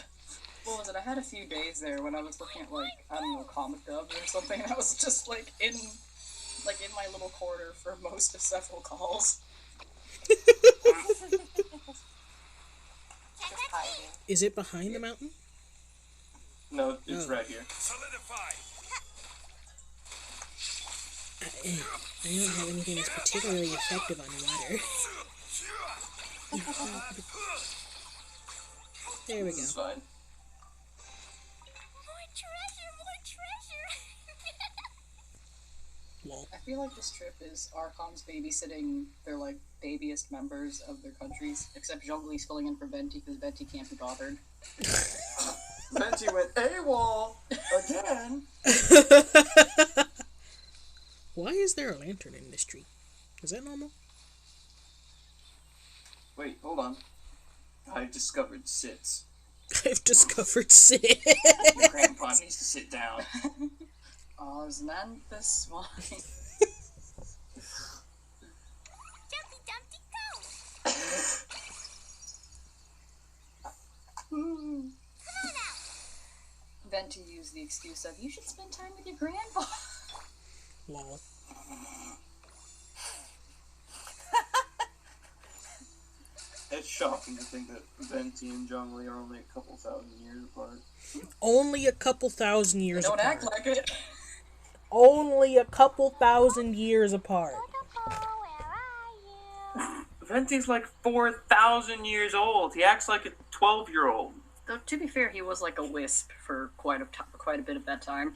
What was it? I had a few days there when I was looking at, like, I don't know, comic dubs or something, and I was just, like, in my little corner for most of several calls. Just hiding. Is it behind the mountain? No, it's Oh. right here. I don't have anything that's particularly effective on water. There we This is go. fine. More treasure! Lol. I feel like this trip is Archon's babysitting their, like, babiest members of their countries, except Zhongli's filling in for Venti because Venti can't be bothered. Venti went AWOL again. Why is there a lantern in this tree? Is that normal? Wait, hold on. I discovered sits. I've discovered Sid. Your grandpa needs to sit down. Osmanthus wine. Dumpty Dumpty go! Venti used the excuse of, you should spend time with your grandpa. Lol. It's shocking to think that Venti and Zhongli are only a couple thousand years apart. Only a couple thousand years Don't apart. act like it. Only a couple thousand years apart. Where are you? Venti's like 4,000 years old. He acts like a 12-year-old. Though, to be fair, he was like a wisp for quite a bit of that time.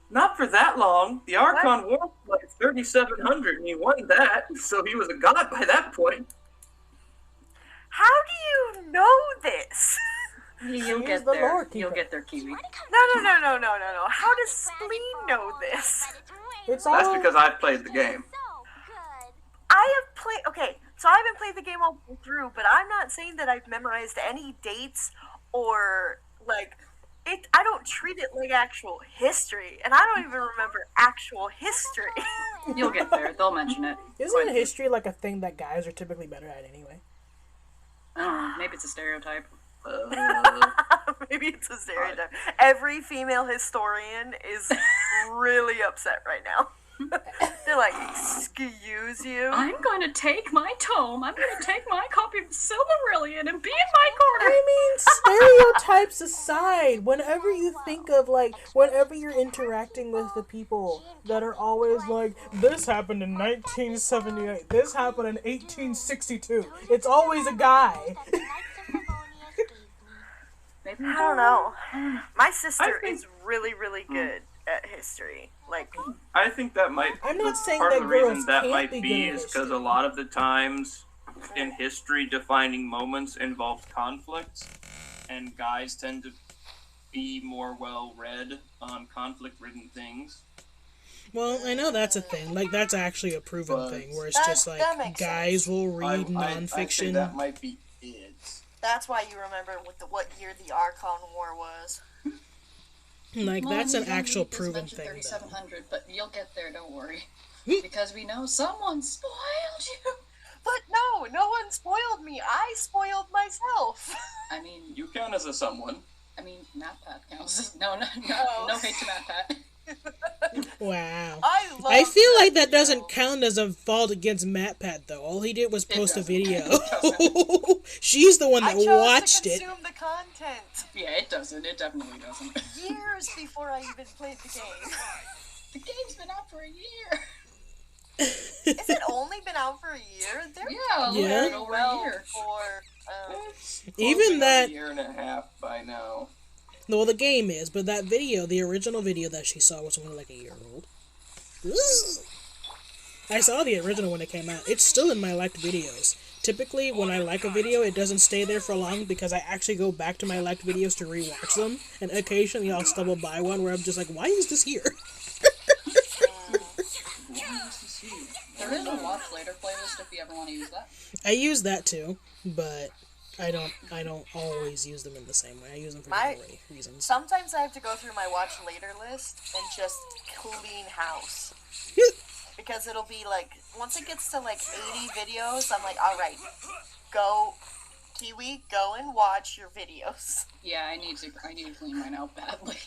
Not for that long. The Archon War was like 3,700 and he won that, so he was a god by that point. How do you know this? You'll He's get the there. lore keeper. You'll get there, Kiwi. No. How does Spleen know this? It's That's all because I've played the game. So good. I have played. Okay, so I haven't played the game all the way through, but I'm not saying that I've memorized any dates or like it. I don't treat it like actual history, and I don't even remember actual history. You'll get there. They'll mention it. Isn't history like a thing that guys are typically better at anyway? I don't know. Maybe it's a stereotype. Maybe it's a stereotype. Every female historian is really upset right now. They're like, excuse you? I'm going to take my tome. I'm going to take my copy of the Silmarillion and be in my corner. I mean, stereotypes aside, whenever you think of, like, whenever you're interacting with the people that are always like, this happened in 1978, this happened in 1862, it's always a guy. Maybe I don't know. My sister I think- is really, really good at history. Like, I think that might I'm not saying part that of the reason girls that can't might be be good at is because history. a lot of the times in history defining moments involve conflicts, and guys tend to be more well read on conflict ridden things. Well, I know that's a thing. Like, that's actually a proven But- thing, where it's That- just that like, makes guys sense. will read I'd say nonfiction. that might be it. that's why you remember what year the Archon War was. Like, that's an Mom, you actual don't need this proven much of thing, though. 3700, but you'll get there, don't worry. Because we know someone spoiled you. But no one spoiled me. I spoiled myself. I mean, You count as a someone. MatPat counts. No Oh. hate to MatPat. Wow. I I feel like that doesn't count as a fault against MatPat, though. All he did was post a doesn't. video. It She's the one I that chose watched to it. consume the content Yeah, it doesn't. It definitely doesn't. years before I even played the game. The game's been out for a year. Has it only been out for a year? They're Yeah, doing Yeah. very over well a year. for. It's Even closing on that- a year and a half by now. Well, the game is, but that video, the original video that she saw was only like a year old. Ugh. I saw the original when it came out. It's still in my liked videos. typically when I like a video, it doesn't stay there for long because I actually go back to my liked videos to rewatch them, and occasionally I'll stumble by one where I'm just like, why is this here? There is a watch later playlist if you ever want to use that. I use that too, but I don't always use them in the same way. I use them for different reasons. Sometimes I have to go through my watch later list and just clean house. Because it'll be like, once it gets to like 80 videos, I'm like, alright, go, Kiwi, go and watch your videos. Yeah, I need to clean mine out badly.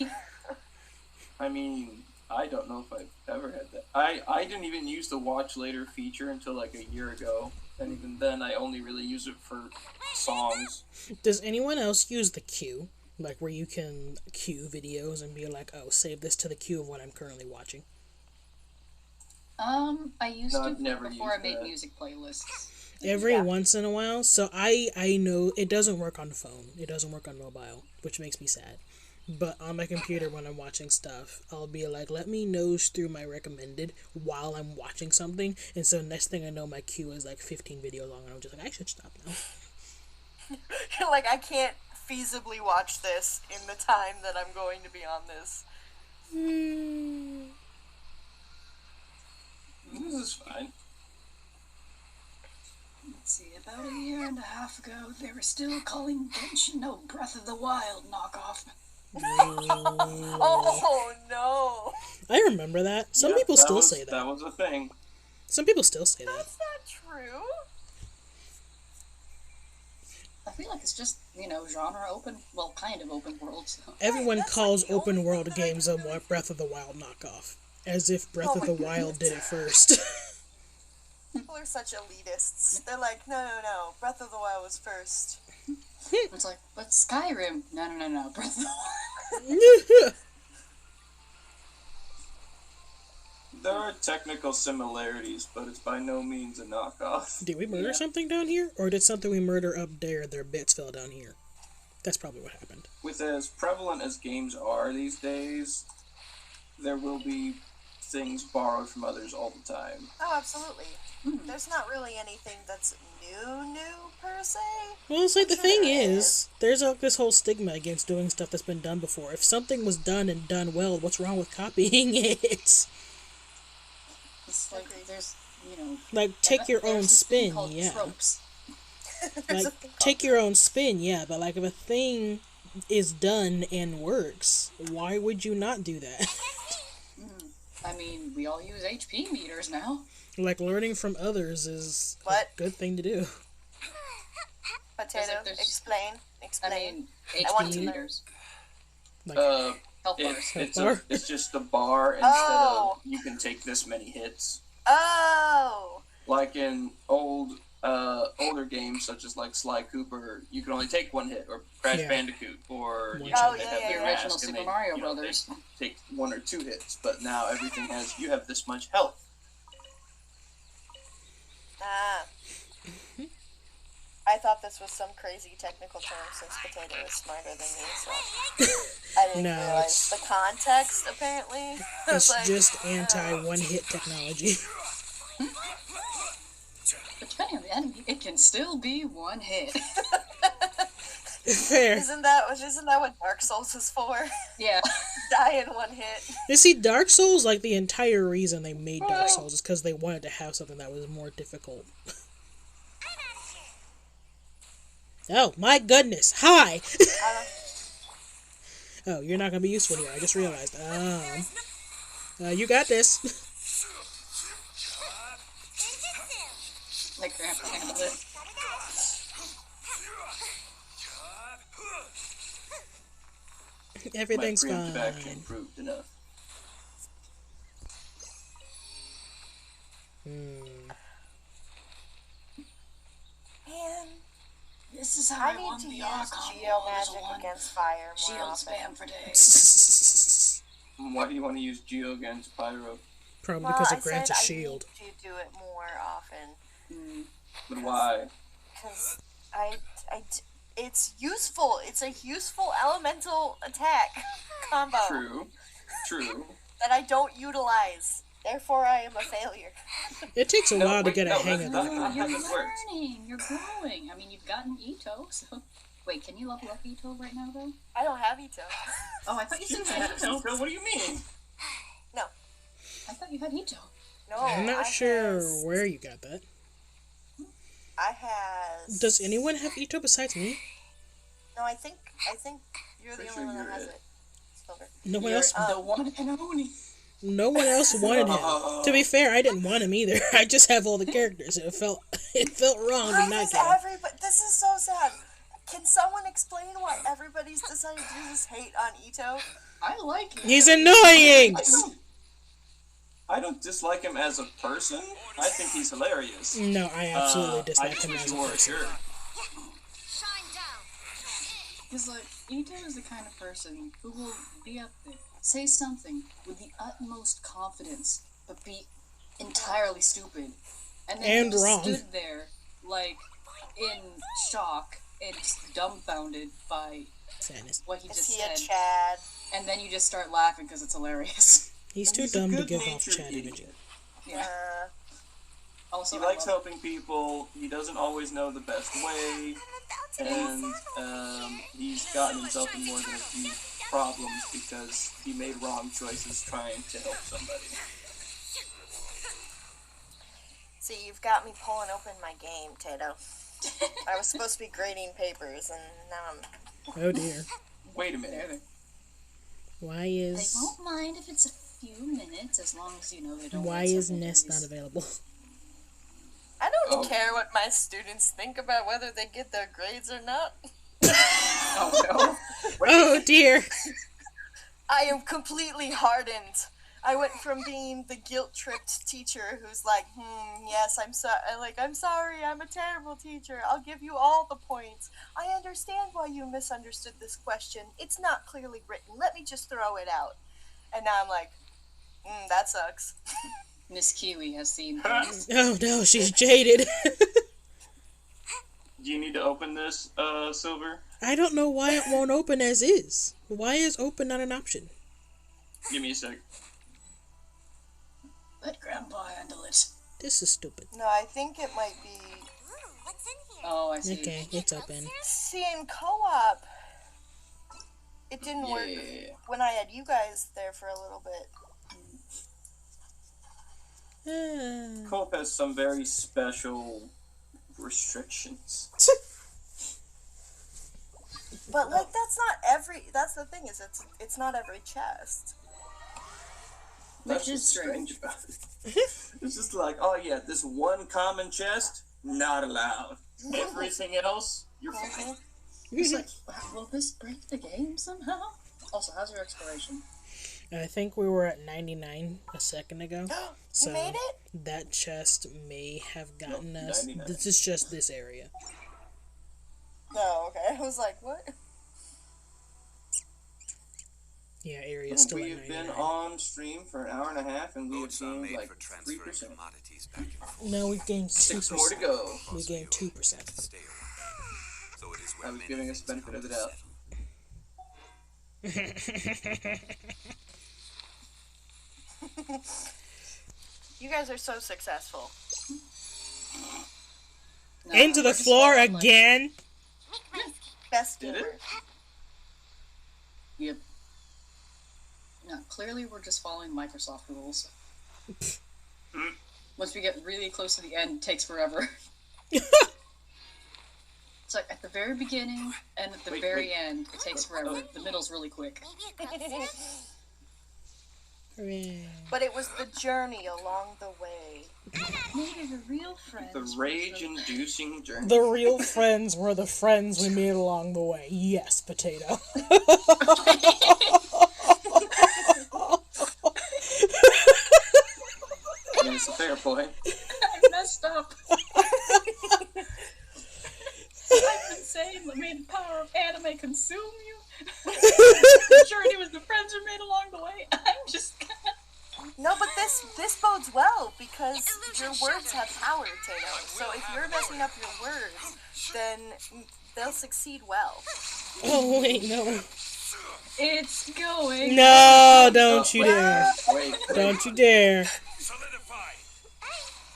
I mean, I don't know if I've ever had that. I didn't even use the watch later feature until like a year ago. And even then, I only really use it for songs. Does anyone else use the queue? Like where you can queue videos and be like, oh, save this to the queue of what I'm currently watching? I used to never before I used made that. music playlists. Every once in a while. So I know it doesn't work on phone. It doesn't work on mobile, which makes me sad. But on my computer when I'm watching stuff, I'll be like, let me nose through my recommended while I'm watching something. And so next thing I know, my queue is like 15 videos long, and I'm just like, I should stop now. You're like, I can't feasibly watch this in the time that I'm going to be on this. This is fine. Let's see, about a year and a half ago, they were still calling Genshin no Breath of the Wild knockoff. Oh no! I remember that. Some people still say that. That was a thing. Some people still say that. That's not true. I feel like it's just, genre open, well, kind of open world. So. Everyone calls open world games a Breath of the Wild knockoff. As if Breath of the Wild did it first. People are such elitists. They're like, no, Breath of the Wild was first. It's like, but Skyrim. No, Breath of the Wild. There are technical similarities, but it's by no means a knockoff. Did we murder something down here? Or did something we murder up there, their bits fell down here? That's probably what happened. With as prevalent as games are these days, there will be things borrowed from others all the time. Oh, absolutely. There's not really anything that's new per se. Well, it's like the thing is, there's this whole stigma against doing stuff that's been done before. If something was done and done well, what's wrong with copying it? It's like, there's, Like, take your own spin, yeah. Tropes. Like, take your own spin, yeah, but like, if a thing is done and works, why would you not do that? I mean, we all use HP meters now. Like, learning from others is What? a good thing to do. Potato, explain. I mean, I want HP to meters. Like, Health bars. It's just a bar instead of you can take this many hits. Oh! Like in older games such as like Sly Cooper, you can only take one hit, or Crash Bandicoot, or One you know, shot. they Oh, have yeah, the yeah, The original mask and Super they, Mario you know, Brothers. they take 1 or 2 hits, but now everything has, you have this much health. Ah. I thought this was some crazy technical term since Potato is smarter than me, so I didn't No, realize the context, apparently. It's like, just anti-one-hit technology. But depending on the enemy, it can still be one hit. Fair. Isn't that what Dark Souls is for? Yeah. Die in one hit. You see, Dark Souls, like, the entire reason they made Dark Souls is because they wanted to have something that was more difficult. Oh, my goodness. Hi! Oh, you're not going to be useful here. I just realized. You got this. Like Grandpa handled it. Everything's My preemptive action fine. proved enough. Man, This is how I I need won to the use Archon Geo War Level Magic 1. against fire more Shield often. spam for days. Why do you want to use Geo against Pyro? Probably Well, because I it grants a said shield. I need to do it more often. But why? Because it's useful. It's a useful elemental attack combo True. that I don't utilize. Therefore, I am a failure. It takes a No, while to wait, get a no, hang of that's that. not You're how this works. learning. You're growing. I mean, you've gotten Ito, so... Wait, can you level up Ito right now, though? I don't have Ito. Oh, I thought you said You you had have Ito. Ito? What do you mean? No. I thought you had Ito. No, I'm not I sure has- where you got that. I has... Does anyone have Ito besides me? No, I think you're the Pretty only one sure that you're has it. it. Silver. No one You're else. the one and only. No one else wanted him. To be fair, I didn't want him either. I just have all the characters. It felt wrong to Why not does get him. everybody... This is so sad. Can someone explain why everybody's decided to do this hate on Ito? I like it. He's annoying. I don't dislike him as a person. I think he's hilarious. No, I absolutely I dislike just him wish as he a wore a person. shirt. Shine down. Because, like, Ito is the kind of person who will be up there, say something with the utmost confidence, but be entirely stupid. And then And he just wrong. stood there, like, in shock and just dumbfounded by Sadness. what he Is just he a said. Chad? And then you just start laughing because it's hilarious. He's too He's a dumb to give off good-natured Chad idiot. energy. Yeah. Also, He I likes love- helping people. He doesn't always know the best way, and he's gotten himself in more than a few problems because he made wrong choices trying to help somebody. See, you've got me pulling open my game, Tato. I was supposed to be grading papers, and now I'm... Oh dear. Wait a minute. Why They is won't mind if it's a few minutes, as long as you know they don't. why wait is several Nest days. not available? I don't Oh. care what my students think about whether they get their grades or not. Oh no! Oh dear. I am completely hardened. I went from being the guilt-tripped teacher who's like, yes, I'm sorry, I'm a terrible teacher. I'll give you all the points. I understand why you misunderstood this question. It's not clearly written. Let me just throw it out. And now I'm like, that sucks. Miss Kiwi has seen things. Oh no, she's jaded. Do you need to open this, Silver? I don't know why it won't open as is. Why is open not an option? Give me a sec. Let Grandpa handle it. This is stupid. No, I think it might be... Ooh, what's in here? Oh, I see. Okay, it's open. See, in co-op, it didn't work Yeah. when I had you guys there for a little bit. Co-op has some very special restrictions. But like that's the thing is it's not every chest. That's Which is what's strange. about it. It's just like, oh yeah, this one common chest, not allowed. Everything else, you're fine. It's like, will this break the game somehow? Also, how's your exploration? I think we were at 99 a second ago. So You made it? that chest may have gotten No, us. 99. This is just this area. No, okay. I was like, what? Yeah, area's still We at have 99. been on stream for an hour and a half, and we have Boats are gained made like for transferring 3%. commodities back and forth. No, we gained 2%. 6 more to go. We gained 2%. Stay away. So it is where I was many giving us things benefit of come the to doubt. You guys are so successful. No, Into the we're just floor following, like- again. Best Did gamer. it? Yep. No, clearly we're just following Microsoft rules. Once we get really close to the end, it takes forever. It's like at the very beginning and at the Wait, very wait. end, it takes forever. The middle's really quick. Maybe a cup syrup? Hooray. But it was the journey along the way. Maybe the real friends. The rage-inducing journey. The real friends were the friends we made along the way. Yes, potato. I mean, it's a fair point. I messed up. I've been saying that made the power of anime consume you. Majority was the friends we made along the way. I'm just No, but this bodes well because your words have power, Tato. So if you're messing up your words, then they'll succeed well. Oh, wait, no. It's going. No, don't you dare. Wait. Don't you dare.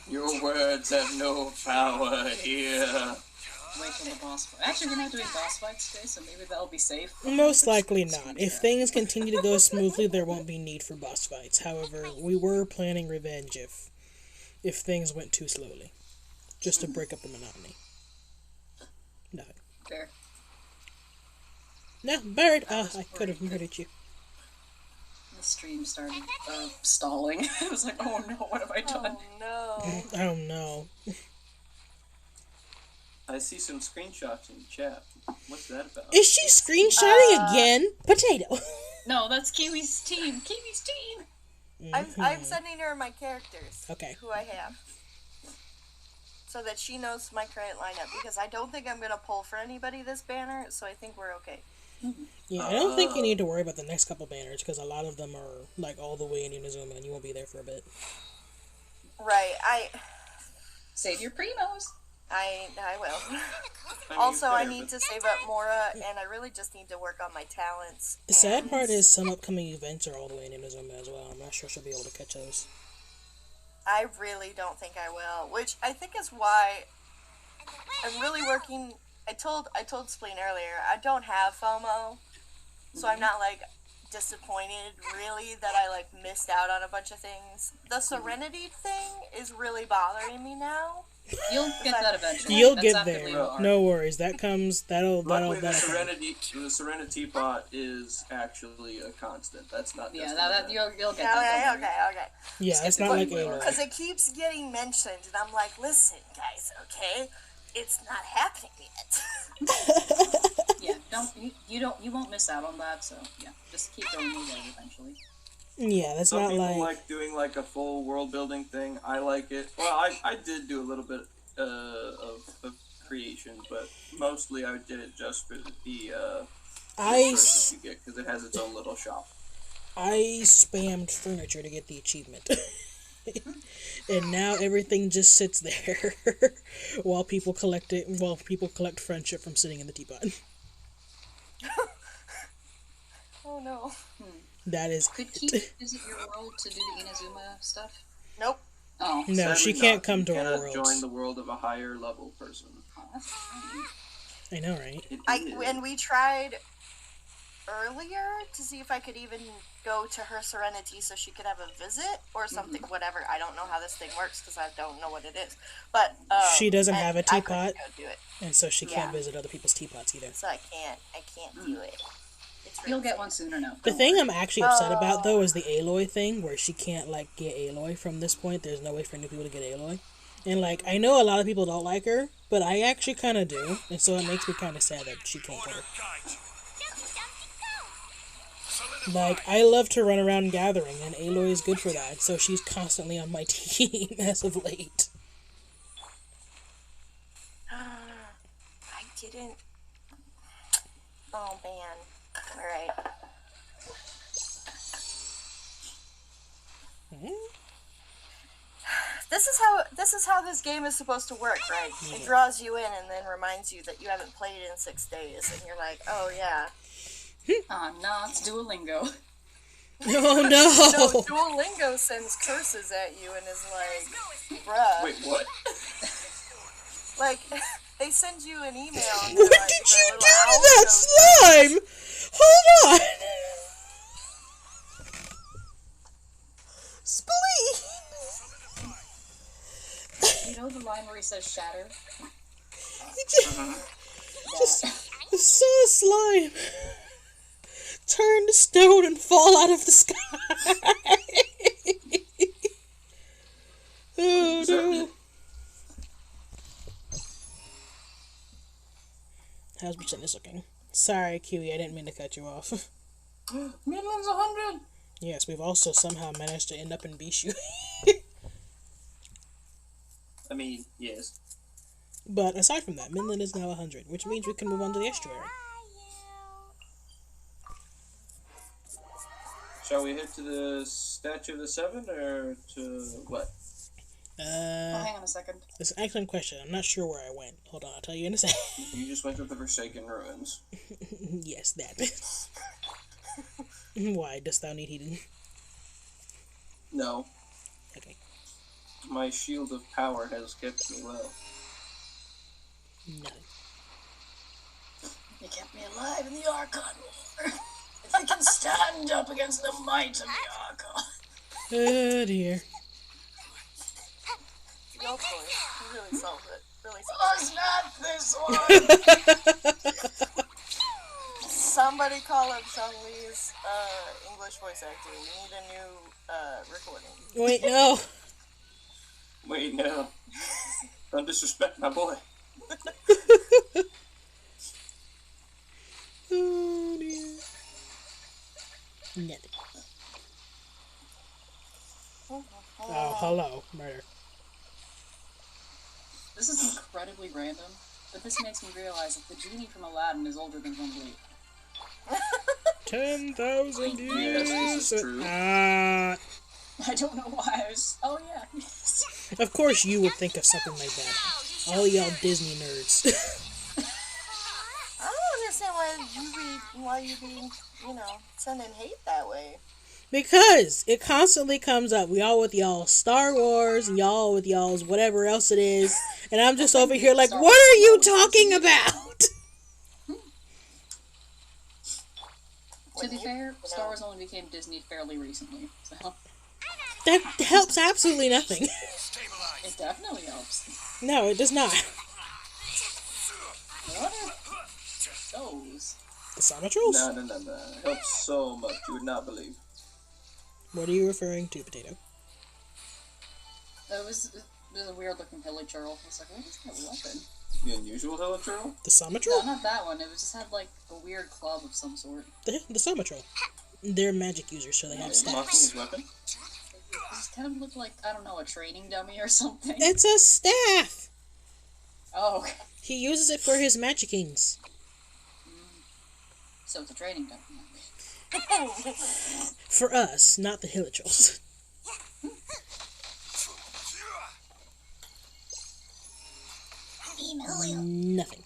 Your words have no power here. Wait till the boss fight. Actually, we're not doing boss fights today, so maybe that'll be safe. Most likely not. If things continue to go smoothly, there won't be need for boss fights. However, we were planning revenge if things went too slowly. Just to break up the monotony. No. Fair. No, bird! I could have murdered you. The stream started stalling. I was like, oh no, what have I done? Oh no. Oh no. I see some screenshots in the chat. What's that about? Is she screenshotting again? Potato! No, that's Kiwi's team. Kiwi's team! I'm sending her my characters. Okay. Who I have. So that she knows my current lineup. Because I don't think I'm going to pull for anybody this banner, so I think we're okay. Yeah, I don't think you need to worry about the next couple banners, because a lot of them are, like, all the way in Inazuma, and you won't be there for a bit. Right, Save your primos. I will. I mean, Also, I fair, need but- to save up Mora, and I really just need to work on my talents. The sad and- part is some upcoming events are all the way in Inazuma as well. I'm not sure she'll be able to catch those. I really don't think I will, which I think is why I'm really working. I told Spleen earlier, I don't have FOMO, so I'm not like disappointed really that I like missed out on a bunch of things. The Serenity thing is really bothering me now. You'll get that eventually. You'll That's get after there. Liyue. No worries. That comes. That'll. Luckily, the come. Serenity pot is actually a constant. That's not. Yeah, just that an you'll event. get that. Okay. Yeah, it's not like Aloy. Because it keeps getting mentioned, and I'm like, listen, guys, okay, it's not happening yet. Yeah, you won't miss out on that. So yeah, just keep going your way eventually. Yeah, that's Some not people like. like doing like a full world building thing. I like it. Well, I did do a little bit of creation, but mostly I did it just for the resources you get because it has its own little shop. I spammed furniture to get the achievement. And now everything just sits there while people collect friendship from sitting in the teapot. Oh no. That is Could Keith visit your world to do the Inazuma stuff? Nope. Oh, no, Sadly she can't not. come You to our cannot worlds. join the world of a higher level person. that's fine. I know, right? And we tried earlier to see if I could even go to her Serenity so she could have a visit or something, whatever. I don't know how this thing works because I don't know what it is. But She doesn't and have a I couldn't teapot, go do it. and so she can't Yeah. visit other people's teapots either. So I can't do it. It's really You'll get one soon enough. The don't thing worry. I'm actually upset about, though, is the Aloy thing, where she can't, like, get Aloy from this point. There's no way for new people to get Aloy. And, like, I know a lot of people don't like her, but I actually kind of do, and so it makes me kind of sad that she can't get her. Like, I love to run around gathering, and Aloy is good for that, so she's constantly on my team as of late. I didn't. Oh man. Alright. This is how this game is supposed to work, right? It draws you in and then reminds you that you haven't played in 6 days, and you're like, oh yeah. No, it's Duolingo. Oh, No, no! Duolingo sends curses at you and is like, bruh. Wait, what? Like, they send you an email and What they're like, did the you little do to owl that goes, slime? Hold on! Spleen! You know the line where he says shatter? Just saw a slime turn to stone and fall out of the sky. Oh no. How's Business looking? Sorry, Kiwi, I didn't mean to cut you off. Midland's 100. Yes, we've also somehow managed to end up in Bishu. I mean, yes. But aside from that, Midland is now 100, which means we can move on to the estuary. Shall we head to the Statue of the Seven, or to what? Hang on a second. That's an excellent question. I'm not sure where I went. Hold on, I'll tell you in a second. You just went to the Forsaken Ruins. Yes, that. Why? Dost thou need heating? No. Okay. My shield of power has kept me well. No. You kept me alive in the Archon War. If I can stand up against the might of the Archon. Oh dear. Your choice. You really solved it. Really Was solved not this one! it. Somebody call up Chun-Li's English voice actor. We need a new recording. Wait, no. Wait, no. Don't disrespect my boy. Oh dear. Nothing. Oh, hello, murder. This is incredibly random, but this makes me realize that the genie from Aladdin is older than Von Bleak. 10,000 years. Yes, this is true. I don't know why I was. Oh yeah. Of course you would think of something like that. All y'all Disney nerds. I don't understand why you be, sending hate that way. Because it constantly comes up. We all with y'all Star Wars, and y'all with y'all's whatever else it is. And I'm just over here like, what are you talking about? To be fair, Star Wars only became Disney fairly recently, so That helps absolutely nothing. it definitely helps. No, it does not. What are those? The Samatrals? No. It helps so much, you would not believe. What are you referring to, Potato? It was a weird looking hilichurl. I was like, what is that weapon? The unusual hilichurl? The Samatrol? No, not that one. It was just had like a weird club of some sort. The Samatrol. They're magic users, so they have Mocking staffs. his weapon? It just kind of looked like, I don't know, a training dummy or something. It's a staff! Oh, He uses it for his magicings. so it's a training dummy. For us, not the Hilichurls. Nothing.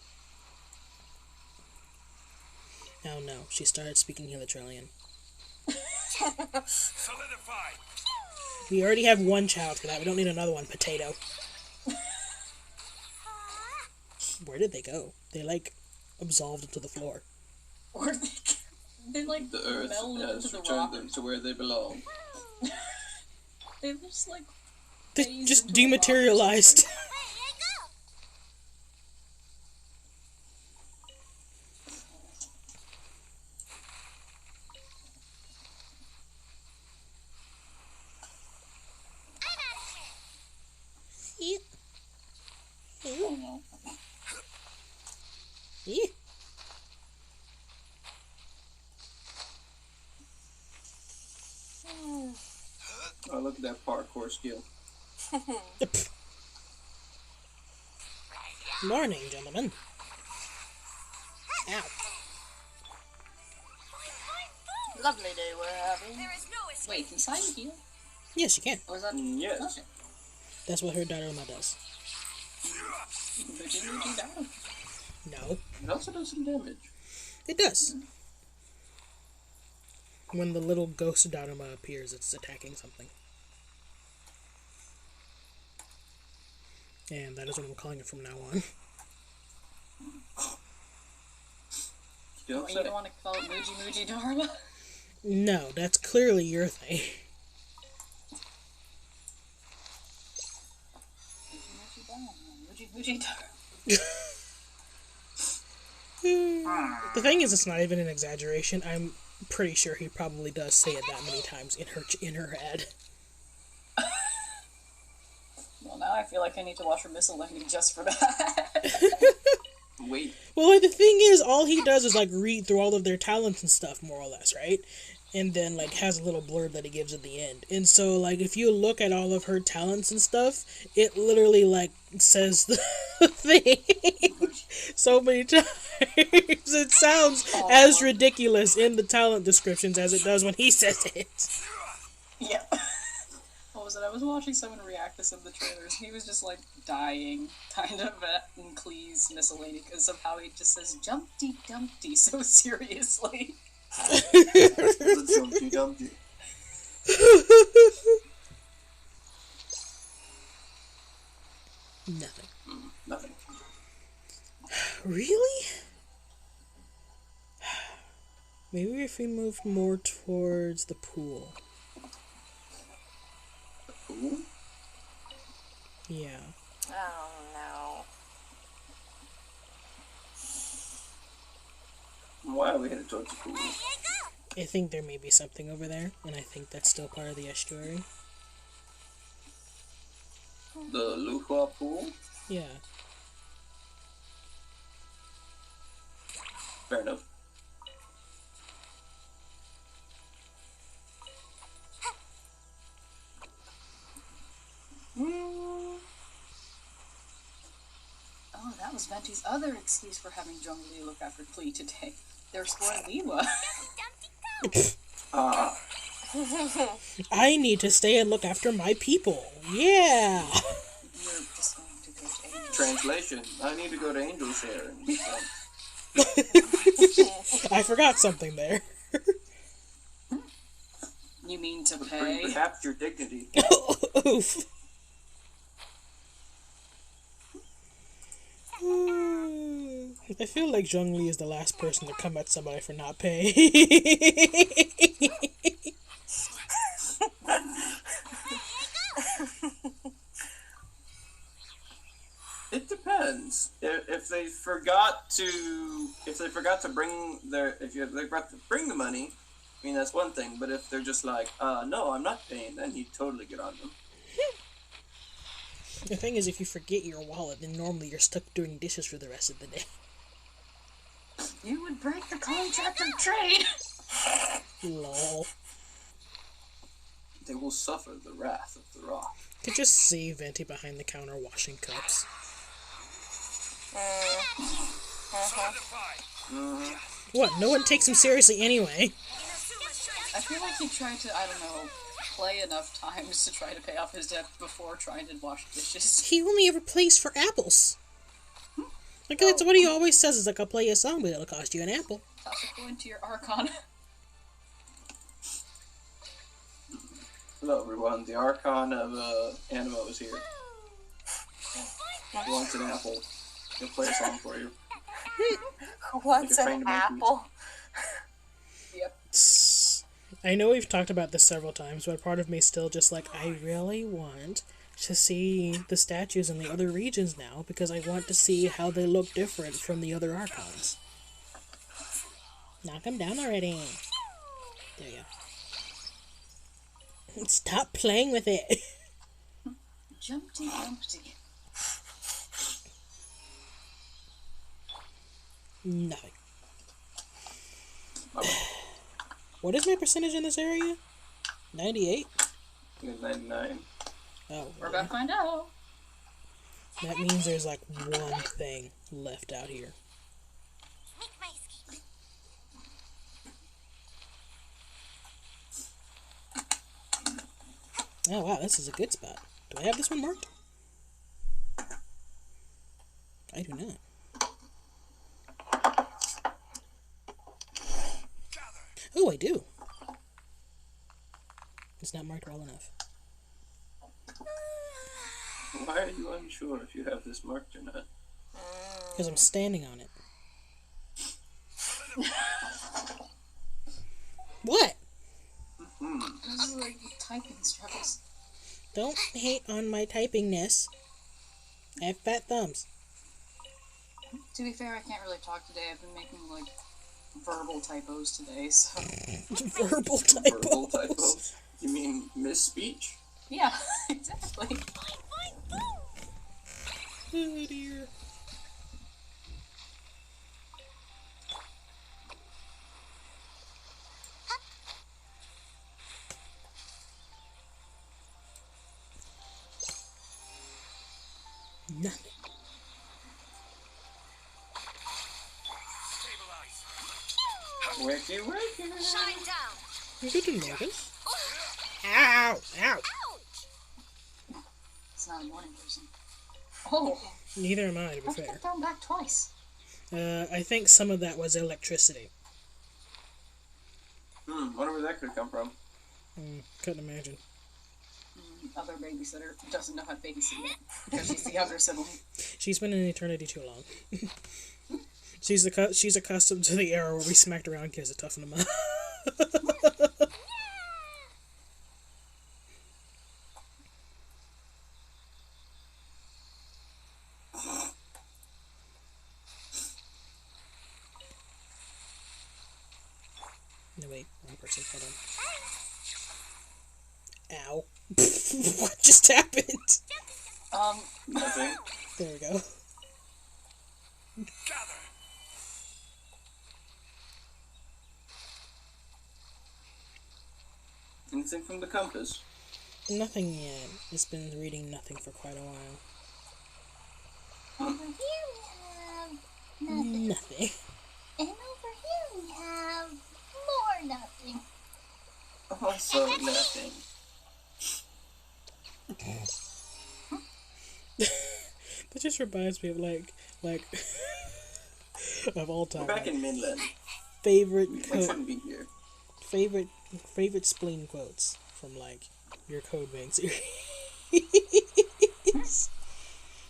Oh no, she started speaking Hilichurlian. Solidified. We already have one child for that. We don't need another one, Potato. Where did they go? They, like, absolved into the floor. Or they like The earth melded has into the returned rock. them to where they belong. They just like They phased just into a rock or dematerialized. something. Yeah. Oh, Yeah. Oh, look at that parkour skill. Morning, gentlemen. Ow. Lovely day we're having. There is no escape. wait, can Simon heal? Yes, you can. Or is that Yes. Okay. That's what her daughter-in-law does. Muji down. No, It also does some damage. it does. When the little ghost daughter-in-law appears, it's attacking something. And that is what I'm calling it from now on. You don't Oh, you say. don't want to call it Muji Dharma? No, that's clearly your thing. Muji Dharma. The thing is, it's not even an exaggeration. I'm pretty sure he probably does say it that many times in her head. Well, now I feel like I need to watch her miscellany just for that. Wait. Well, like, the thing is, all he does is, like, read through all of their talents and stuff, more or less, right? And then, like, has a little blurb that he gives at the end. And so, like, if you look at all of her talents and stuff, it literally, like, says the thing so many times. It sounds as ridiculous in the talent descriptions as it does when he says it. Yeah. What was it? I was watching someone react to some of the trailers. He was just like dying, kind of, in Clee's miscellany because of how he just says Jumpty Dumpty so seriously. The Dumpty Dumpty. Maybe if we moved more towards the pool. Ooh. Yeah. Oh no. Why are we headed towards the pool? I think there may be something over there, and I think that's still part of the estuary. The Liyue pool? Yeah. Fair enough. Oh, that was Venti's other excuse for having Zhongli look after Klee today. They're exploring Liyue. Ah, I need to stay and look after my people. Yeah! You're just going to go to Angel. translation. I need to go to Angel Share. And, I forgot something there. You mean to bring pay? perhaps your dignity. Oof. I feel like Zhongli is the last person to come at somebody for not paying. It depends. If they forgot to bring they forgot to bring the money, I mean that's one thing. But if they're just like, no, I'm not paying, then he'd totally get on them. The thing is, if you forget your wallet, then normally you're stuck doing dishes for the rest of the day. You would break the contract of trade. Lol. They will suffer the wrath of the rock. Could just see Venti behind the counter washing cups. What? No one takes him seriously anyway. I feel like he tried to, I don't know, play enough times to try to pay off his debt before trying to wash dishes. He only ever plays for apples. Like, that's what he always says, is like, I'll play you a song, but it'll cost you an apple. Toss a coin to your Archon. Hello everyone, the Archon of Animo is here. He wants an apple. He'll play a song for you. Who wants Like a an train to make apple? Yep. I know we've talked about this several times, but part of me is still just like, I really want to see the statues in the other regions now, because I want to see how they look different from the other Archons. Knock them down already. There you go. Stop playing with it. Jumpty Dumpty. Nothing. Okay. What is my percentage in this area? 98? He has 99. Oh, We're about to find out. that means there's like one thing left out here. Make my escape. Oh wow, this is a good spot. Do I have this one marked? I do not. Oh, I do. It's not marked well enough. Why are you unsure if you have this marked or not? Because I'm standing on it. What? This is like typing struggles. Don't hate on my typingness. I have fat thumbs. To be fair, I can't really talk today. I've been making, like, verbal typos today, so... Verbal typos. Verbal typos? You mean misspeech? Yeah, exactly. Oh dear. Nothing. Wakey, wakey. Shine down. Good to know this. Ow! Ow! It's not a morning person. Oh, Neither am I, to be how'd you fair. get thrown back twice? I think some of that was electricity. Wonder where that could come from. Couldn't imagine. Other babysitter doesn't know how to babysit yet, because she's the other sibling. She's been in eternity too long. She's accustomed to the era where we smacked around kids to toughen them up. No, wait, wrong person. Hold on. Ow. What just happened? Nothing. There we go. Anything from the compass? Nothing yet. It's been reading nothing for quite a while. Over here we have nothing. Nothing. And over here we have more nothing. Also nothing. That just reminds me of like of all time. We're back in Midland. Favorite We quote, shouldn't be here. favorite spleen quotes from like your Code Vein series.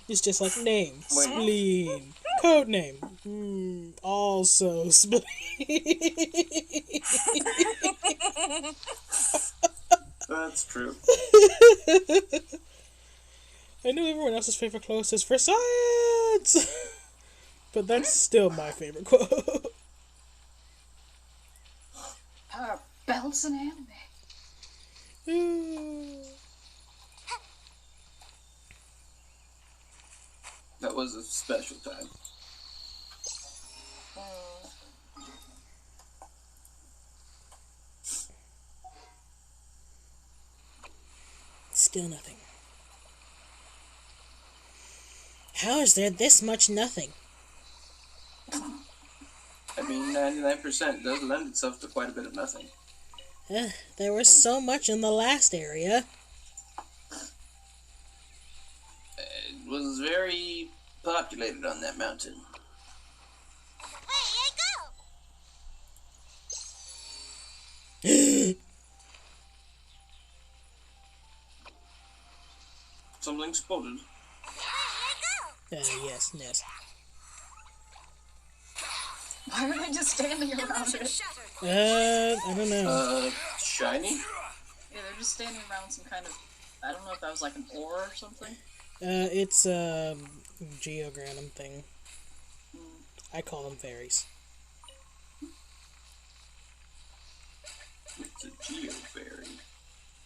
It's just like name, Wait. spleen, code name, also spleen. That's true. I know everyone else's favorite quote is for science, but that's still my favorite quote. Bells and anime. That was a special time. Still nothing. How is there this much nothing? I mean, 99% does lend itself to quite a bit of nothing. There was so much in the last area. It was very populated on that mountain. Something exploded. Yes. Why are they just standing around it? I don't know. Shiny? Yeah, they're just standing around some kind of... I don't know if that was like an ore or something. It's a geogranum thing. I call them fairies. It's a geoberry.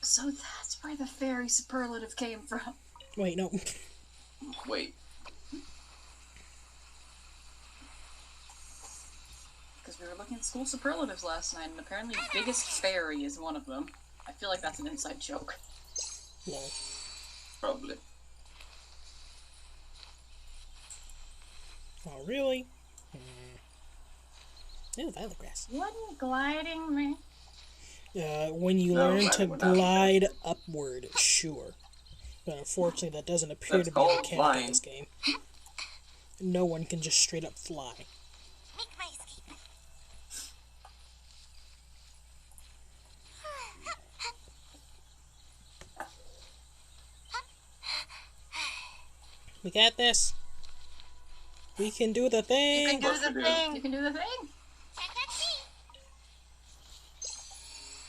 So that's where the fairy superlative came from. Wait, no. Wait. Because we were looking at school superlatives last night, and apparently biggest fairy is one of them. I feel like that's an inside joke. No. Probably. Oh, really? Ooh, violet grass. Wouldn't gliding me? When you No, learn to gliding would not be glide upward, sure. But unfortunately, that doesn't appear That's to be a called mechanic in flying. this game. No one can just straight up fly. We got this. We can do the thing. You can do Yes, the we do. thing. You can do the thing.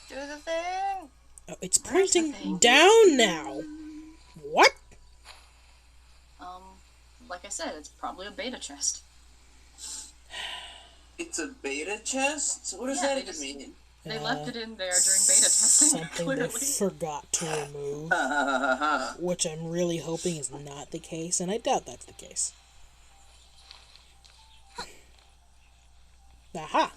Do the thing. Oh, it's Where's the pointing thing? down now. What? Like I said, it's probably a beta chest. It's a beta chest? What does Yeah, that they even just- mean? They left it in there during beta testing, Something clearly. they forgot to remove, Ha ha ha ha ha. which I'm really hoping is not the case, and I doubt that's the case. Aha!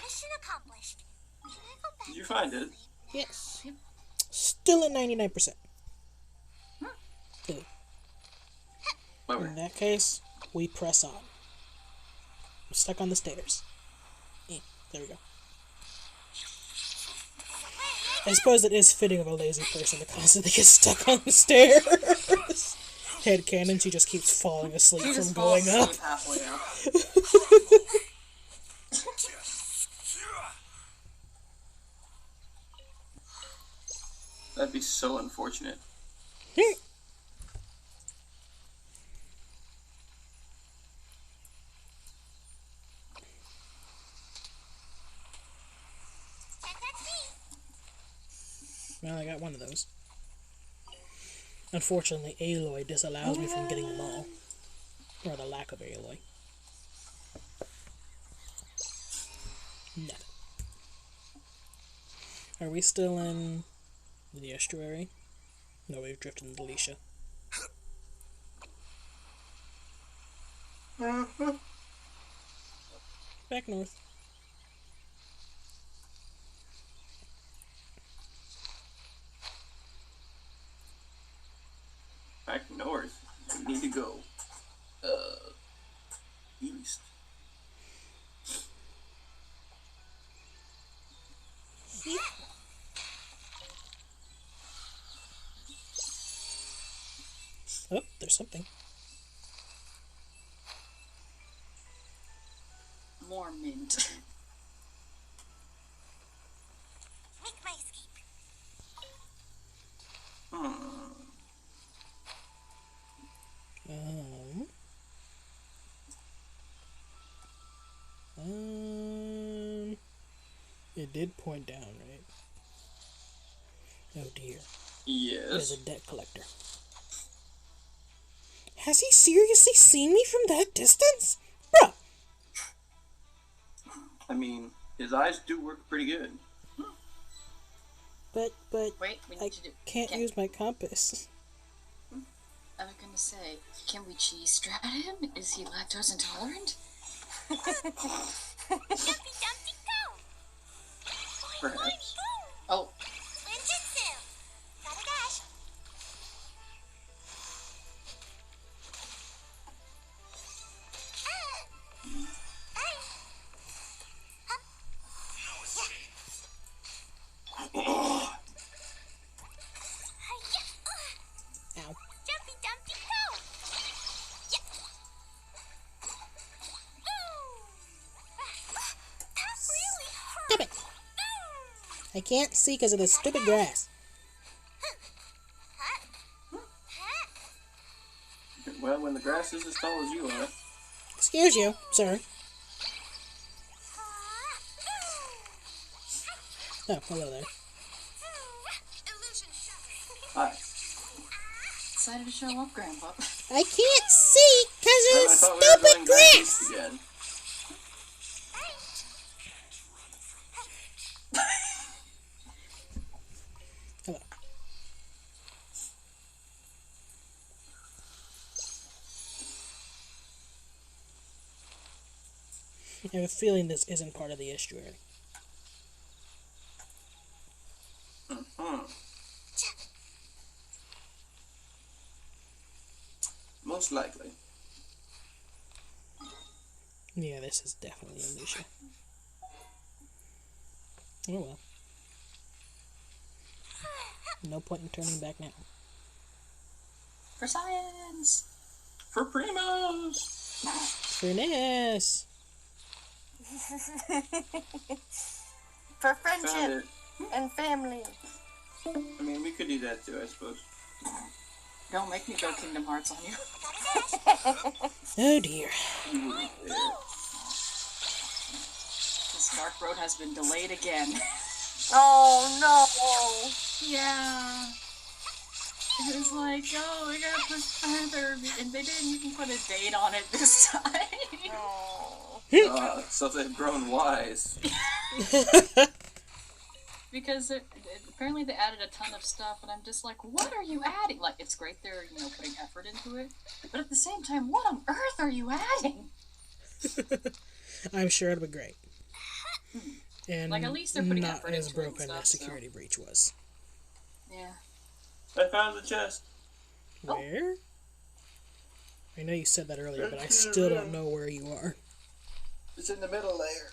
Mission accomplished. Did you find it? Yes. Still at 99%. Good. Bummer. In that case, we press on. I'm stuck on the stairs. There we go. I suppose it is fitting of a lazy person to constantly get stuck on the stairs. Headcanon, she just keeps falling asleep You from just fall going up. asleep halfway up. That'd be so unfortunate. Well, I got one of those. Unfortunately, Aloy disallows me from getting them all. Or the lack of Aloy. Nothing. Are we still in the estuary? No, we've drifted into Liyue. Back north. Back north. We need to go east. Oh, there's something. More mint. Make my escape. It did point down, right? Oh dear. Yes. There's a debt collector. Has he seriously seen me from that distance? Bruh! I mean, his eyes do work pretty good. But Wait, we I need to do. can't use my compass. I was gonna say, can we cheese strat him? Is he lactose intolerant? Jumpy Dumpty go! Perhaps. Oh, Ninjutsu! Gotta dash! Ow. Jumpy Dumpty go! Yeah. That really hurt! Stop it! I can't see because of this stupid grass. Well, when the grass is as tall as you are. Excuse you, sir. Oh, hello there. Illusion shattered. Hi. decided to show up, Grandpa. I can't see because of I this thought we were stupid going back east grass. again. Hello. I have a feeling this isn't part of the estuary. Most likely. Yeah, this is definitely Alicia. Oh well. No point in turning back now. For science! For primos! Furnace! For Found friendship it. and family. I mean, we could do that too, I suppose. Don't make me go Kingdom Hearts on you. Oh dear. You wouldn't dare. This Dark Road has been delayed again. Oh no. Yeah. It was like, oh, we gotta push further, and they didn't even put a date on it this time. Oh. So they've grown wise. Because apparently they added a ton of stuff, and I'm just like, what are you adding? Like, it's great they're, putting effort into it, but at the same time, what on earth are you adding? I'm sure it'll be great. And Like, at least they're putting not effort as into it and broken stuff, as Security Breach was. Yeah. I found the chest. Where? I know you said that earlier, but I still don't know where you are. It's in the middle layer.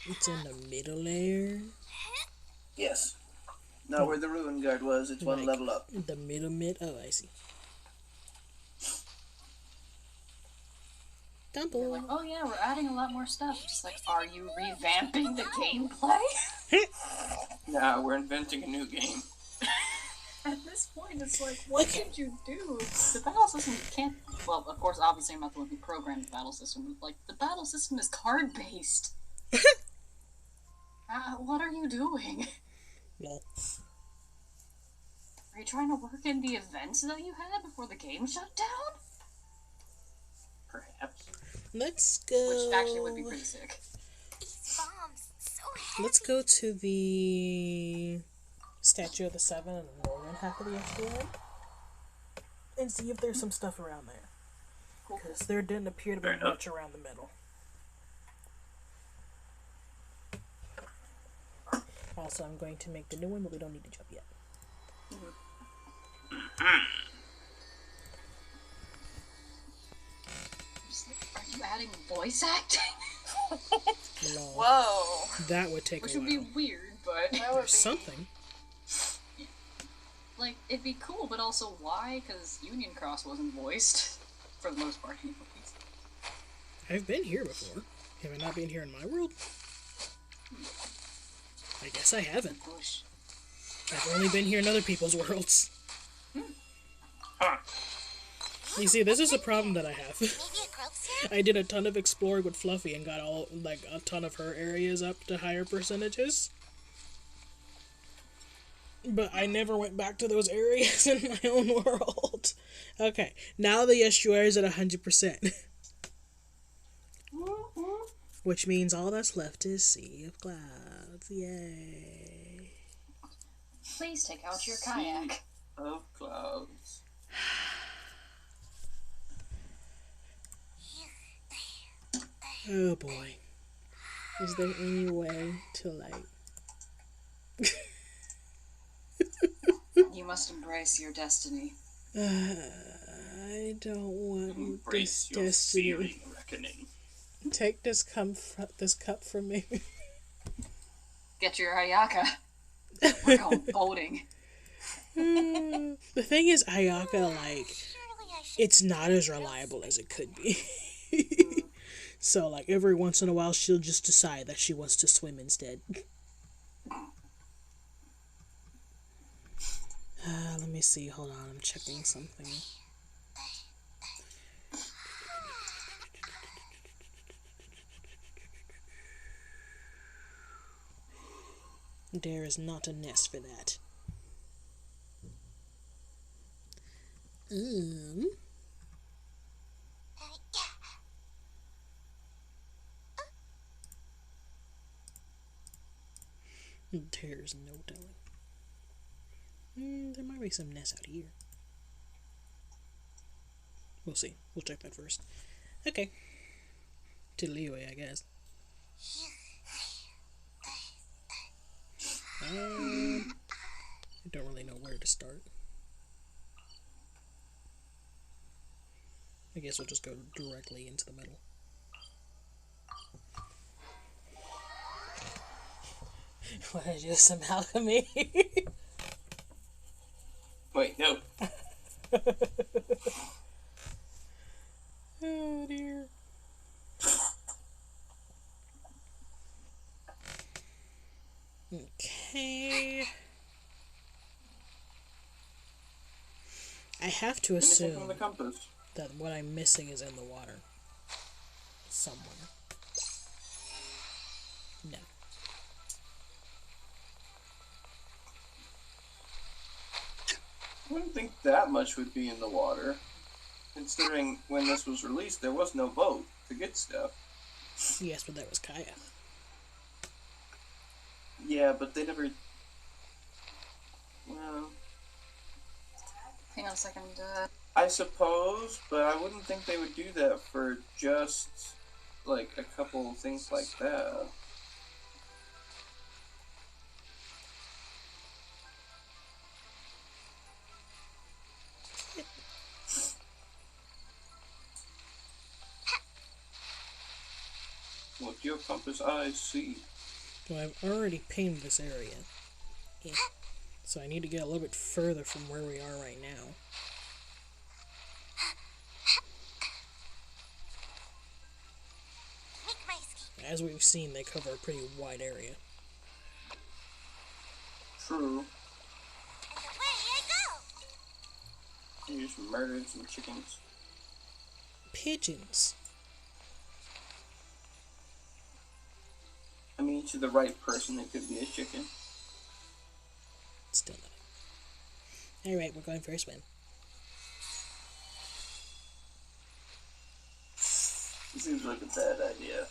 It's in the middle layer? Yes. Not where the ruin guard was, it's one Like, level up. The mid? Oh, I see. They're Dumble. like, oh yeah, we're adding a lot more stuff. Just like, are you revamping the gameplay? Nah, we're inventing a new game. At this point, it's like, what did you do? The battle system can't... Well, of course, obviously I'm not the one who programmed the battle system, but, like, the battle system is card-based. What are you doing? Lol. Are you trying to work in the events that you had before the game shut down? Perhaps. Let's go. Which actually would be pretty sick. These bombs so heavy. Let's go to the Statue of the Seven in the northern half of the estuary and see if there's some stuff around there. Cool. Because there didn't appear to be Fair enough. much around the middle. Also, I'm going to make the new one, but we don't need to jump yet. Are you adding voice acting? Lol. Whoa. That would take Which a would while. be weird, but That would There's something. like it'd be cool, but also why? Because Union Cross wasn't voiced for the most part, anyways. I've been here before. Have I not been here in my world? I guess I haven't. Push. I've only been here in other people's worlds. Huh. You see, this is a problem that I have. Maybe a growth serum? I did a ton of exploring with Fluffy and got a ton of her areas up to higher percentages. But I never went back to those areas in my own world. Okay, now the estuary is at 100%. Which means all that's left is Sea of Clouds. Yay. Please take out your kayak. Of clouds. Oh boy. Is there any way to, like... You must embrace your destiny. I don't want Embrace this your destiny. feeling reckoning. Take this cup from me. Get your Ayaka. We're going boating. The thing is, Ayaka, like, Surely I should. it's not as reliable as it could be. So, like, every once in a while, she'll just decide that she wants to swim instead. Let me see. Hold on. I'm checking something. There is not a nest for that. There's no telling. There might be some nests out here. We'll see. We'll check that first. Okay. To Liyue, I guess. I don't really know where to start. I guess we'll just go directly into the middle. Want to do some alchemy? Wait, no. Oh dear. Okay. I have to Anything assume from the compass? that what I'm missing is in the water. Somewhere. No. I wouldn't think that much would be in the water. Considering when this was released, there was no boat to get stuff. Yes, but that was Kaya. Yeah, but they never... Well, Hang on a second. I suppose, but I wouldn't think they would do that for just, like, a couple things like that. What your compass eyes see. Well, I've already pinged this area. Yeah. So I need to get a little bit further from where we are right now. Make my escape. As we've seen, they cover a pretty wide area. True. And away I go. You just murdered some chickens. Pigeons. I mean, to the right person, it could be a chicken. Still Alright, we're going for a swim. It seems like a bad idea.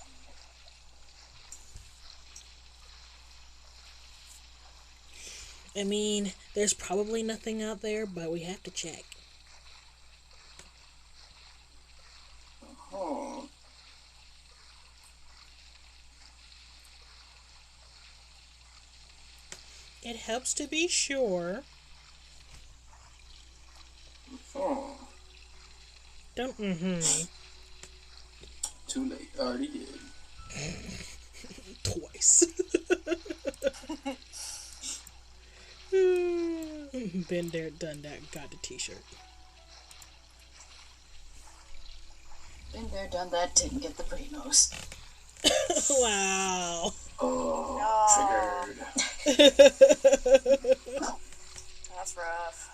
I mean, there's probably nothing out there, but we have to check. Oh. It helps to be sure. Oh. Don't Too late. Already did. twice. Been there, done that, got the t-shirt. Been there, done that, didn't get the primos. Wow. Oh, triggered. That's rough.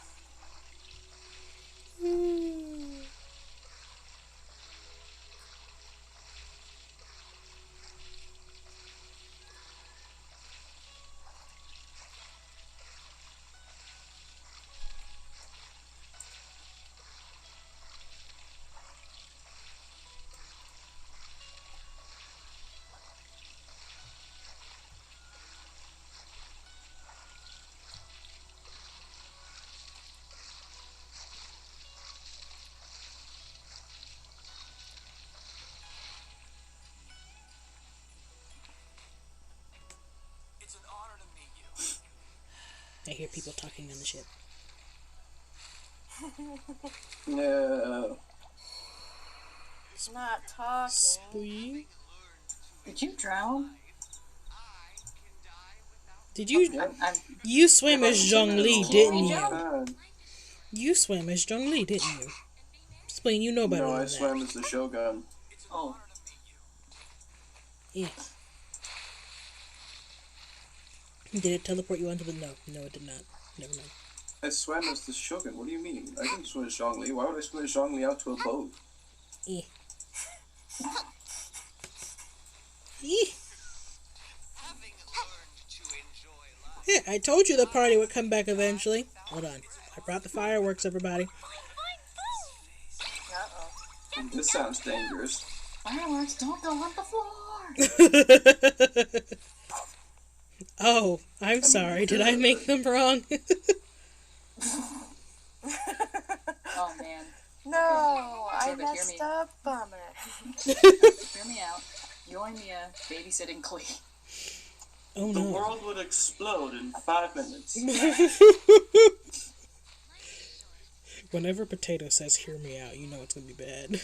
It's an honor to meet you. I hear people talking on the ship. No. It's not talking. Sweet. Did you drown? Did you? I'm You swam as Zhongli, didn't you? God. You swam as Zhongli, didn't you? Explain, you know better No, than I that. swam as the Shogun. oh. Yeah. Did it teleport you onto the... No, it did not. Never mind. I swam as the Shogun. What do you mean? I didn't swim as Zhongli. Why would I swim as Zhongli out to a boat? Eh. Having learned to enjoy life. Yeah, I told you the party would come back eventually. Hold on. I brought the fireworks, everybody. Uh-oh. This sounds dangerous. Fireworks don't go on the floor! Oh, I'm sorry. Did I make them wrong? Oh man. No, I David, hear messed me. up on it. Hear me out. You and me babysitting Clee. Oh The no. world would explode in 5 minutes. Whenever Potato says hear me out, you know it's gonna be bad.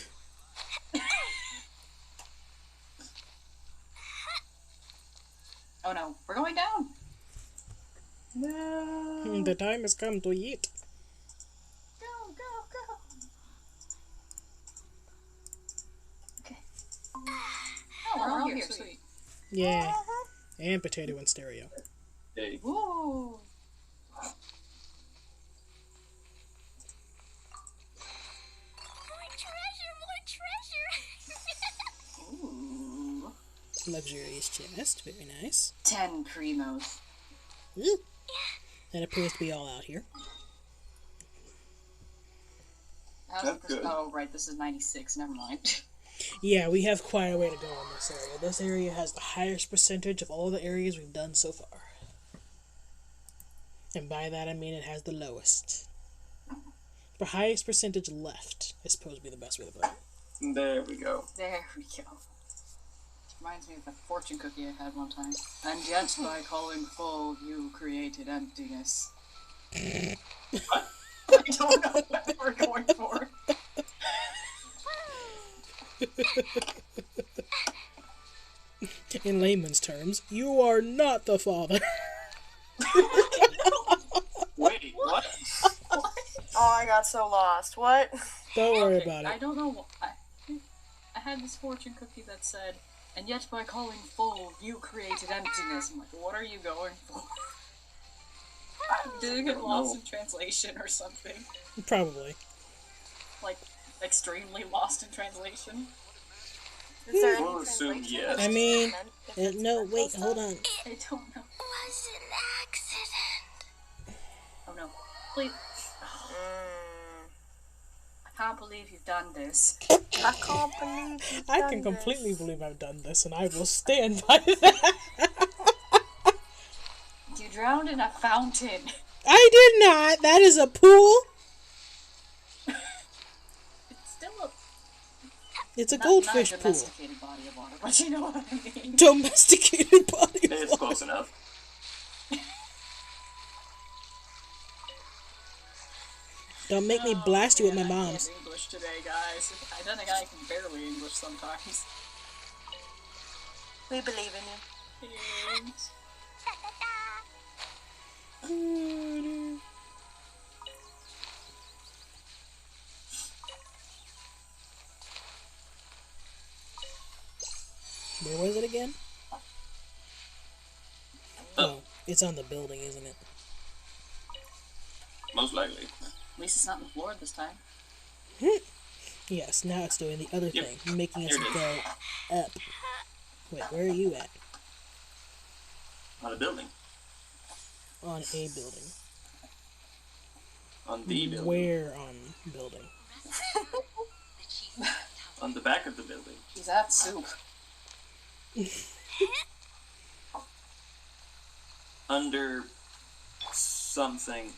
Oh no, we're going down! No. The time has come to eat. Go, go, go! Okay. Oh, we're all here, sweet. Yeah. And Potato in stereo. Hey. Woo! Ooh. Luxurious chest. Very nice. 10 primos. Ooh. That appears to be all out here. That's good. Oh, right, this is 96, never mind. Yeah, we have quite a way to go in this area. This area has the highest percentage of all the areas we've done so far. And by that I mean it has the lowest. The highest percentage left is supposed to be the best way to put it. There we go. There we go. Reminds me of the fortune cookie I had one time. And yet, by calling full, you created emptiness. I don't know what they were going for. In layman's terms, you are not the father. Wait, what? Oh, I got so lost. What? Don't worry Okay, about I it. don't know. I had this fortune cookie that said, and yet by calling full, you created emptiness. I'm like, what are you going for? Did it get lost in translation or something? Probably. Like, extremely lost in translation? Is there We'll any assume translation? yes. I mean, If it's no, mental wait, stuff? hold on. I don't know. Was an accident. Oh no. Please. can't believe you've done this. I can't believe you've I done can completely this. believe I've done this, and I will stand by that. You drowned in a fountain. I did not. That is a pool. It's still a It's a not goldfish pool. domesticated body of water, but you know what I mean. Domesticated body. It's close enough. Don't make me blast you with my I bombs. can't English today, guys. Then again, I can barely English sometimes. We believe in you. Thanks. Where was it again? Oh, it's on the building, isn't it? Most likely. At least it's not on the floor this time. Yes, now it's doing the other Yep. thing, making us Here it is. go up. Wait, where are you at? On a building. On a building. On the building. Where on building? On the back of the building. He's at soup. Under something.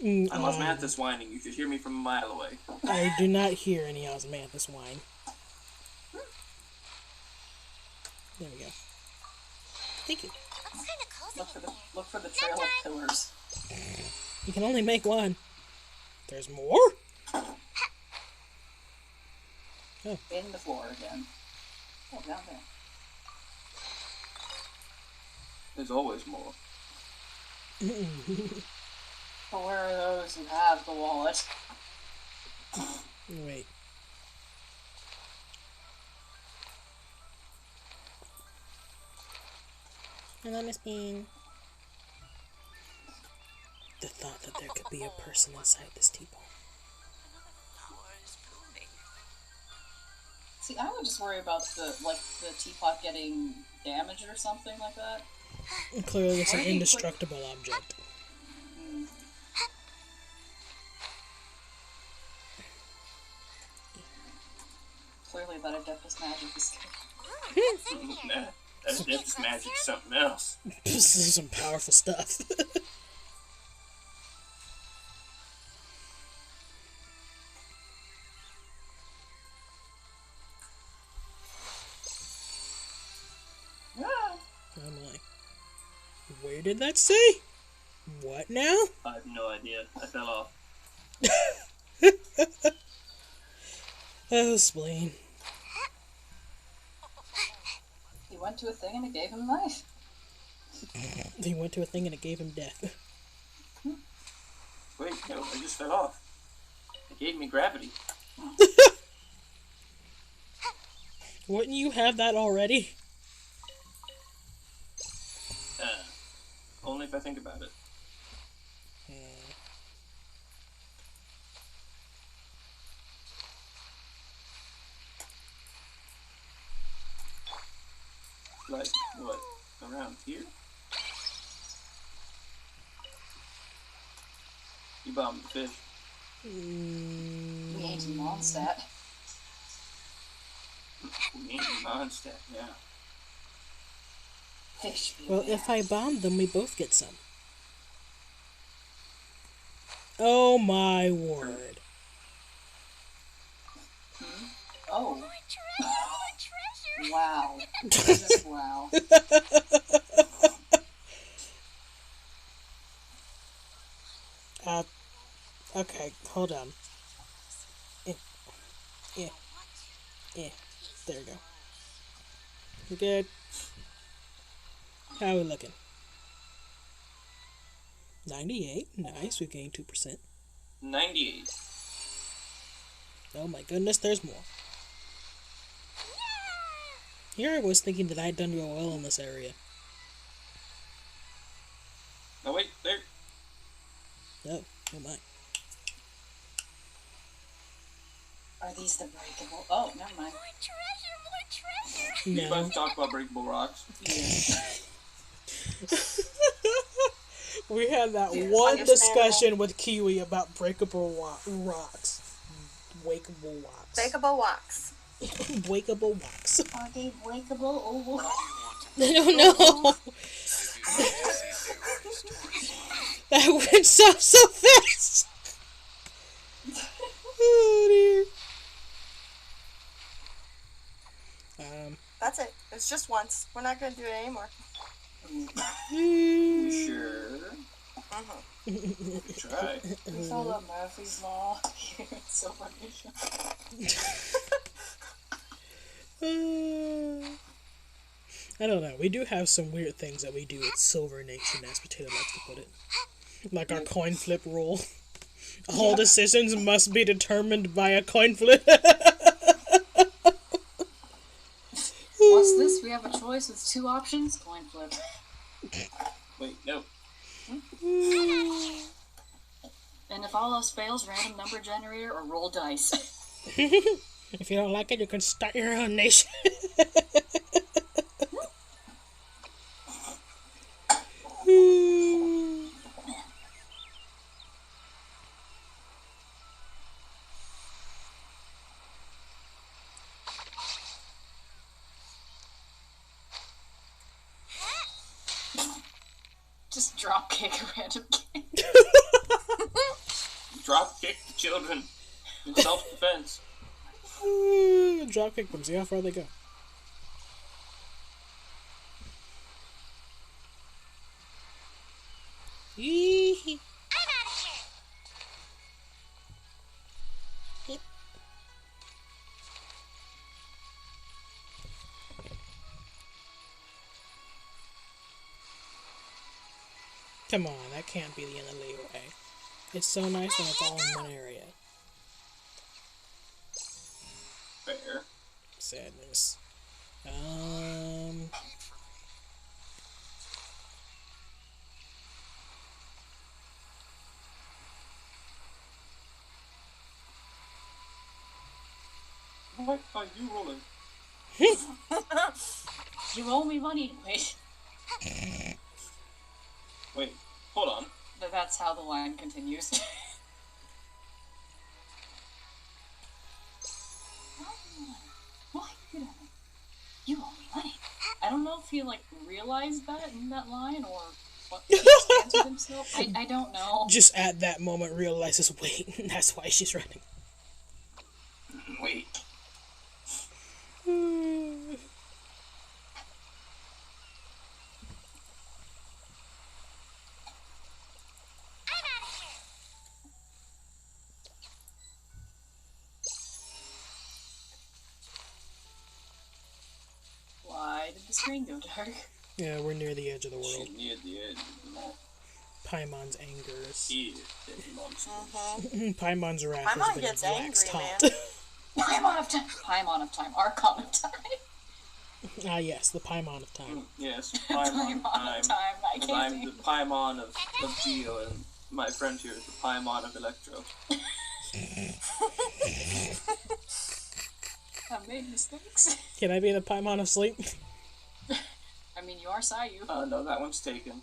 I'm osmanthus whining. You could hear me from a mile away. I do not hear any osmanthus whine. There we go. Thank you. Looks kind of cozy in here. Look for the trail of pillars. You can only make one. There's more? In the floor again. Oh, down there. There's always more. But where are those who have the wallet? Wait. Hello, Miss Bean. The thought that there could be a person inside this teapot. See, I would just worry about the teapot getting damaged or something like that. Clearly, it's an Why do you put- indestructible object. Clearly, that Adeptus magic is good. What's in here? Nah, that depth magic's something else. This is some powerful stuff. I'm like, where did that say? What now? I have no idea. I fell off. Oh, spleen. He went to a thing and it gave him life. He went to a thing and it gave him death. Wait, no, I just fell off. It gave me gravity. Wouldn't you have that already? Only if I think about it. Like, what? Around here? You bombed the fish. We ain't in Mondstadt. We ain't in Mondstadt now. Fish. Well, if I bomb them, we both get some. Oh my word. Oh, More treasure! wow. Just wow. Okay, hold on. There we go. We good? How are we looking? 98. Nice, we gained 2%. 98. Oh my goodness, there's more. Here I was thinking that I'd done real well in this area. Oh, wait, there. Oh my. Are these the breakable? Oh, never mind. More treasure! You about No. to talk about breakable rocks? Yeah. We had that Yes, one understandable. discussion with Kiwi about breakable rocks. Wakeable rocks. Bakeable wax. Wakeable rocks. Are they breakable? Oh, You want to I don't know. That went so fast. Oh dear. That's it. It's just once. We're not gonna do it anymore. You sure? Mm-hmm. We could try. we follow Murphy's Law here in Silver Nation. I don't know. We do have some weird things that we do at Silver Nation, as Potato likes to put it. Like our coin flip rule. All decisions must be determined by a coin flip. What's this? We have a choice with 2 options. Coin flip. Wait, no. And if all else fails, random number generator or roll dice. If you don't like it, you can start your own nation. Just drop kick a random kid. Drop kick the children in self-defense. Drop kick them. See how far they go. Yee-hee. I'm out of here. Yep. Come on, that can't be the end of Liyue. It's so nice when it's all in one area. Fair. Sadness. What are you rolling? You owe me money. Wait. Wait, hold on. But that's how the line continues. Why? You owe me money. I don't know if he like realized that in that line or what he stands with himself. I don't know. Just at that moment realizes, wait, that's why she's running. Wait. I'm out of here. Why did the screen go dark? Yeah, we're near the edge of the world. She's near the edge of the mall. Paimon's angers. He is dead monster. Paimon's wrath Paimon has been gets waxed angry, hot. man. Paimon of time. Paimon of time. Archon of time. Ah, yes, the Paimon of time. Yes, Paimon Paimon of time. I can't I'm see. the Paimon of Geo, and my friend here is the Paimon of Electro. I've made mistakes. Can I be the Paimon of sleep? I mean, you are Sayu. No, that one's taken.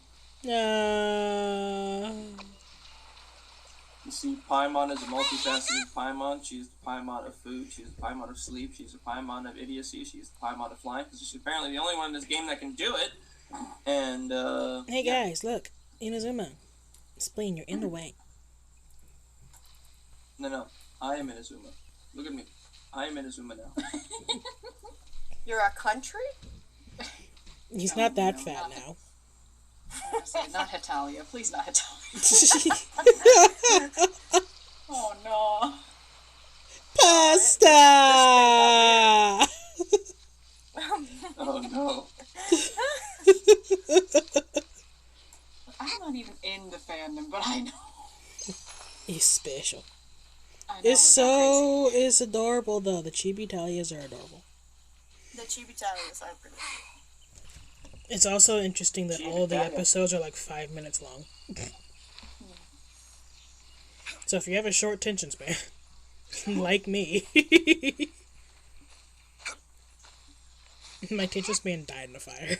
You see, Paimon is a multifaceted Paimon. She's the Paimon of food. She's the Paimon of sleep. She's the Paimon of idiocy. She's the Paimon of flying. Because she's apparently the only one in this game that can do it. And, Hey guys, look. Inazuma. Spleen, you're in the way. No. I am Inazuma. Look at me. I am Inazuma now. You're a country? He's not that no, fat not- now. Not Hitalia. Please not Hitalia. Oh no. Pasta! Oh no. I'm not even in the fandom, but I know. He's special. I know It's adorable though. The Chibi Talias are adorable. The Chibitalians are pretty. It's also interesting that all the Chibitalia. episodes are like 5 minutes long. So if you have a short attention span, like me, my attention span died in a fire.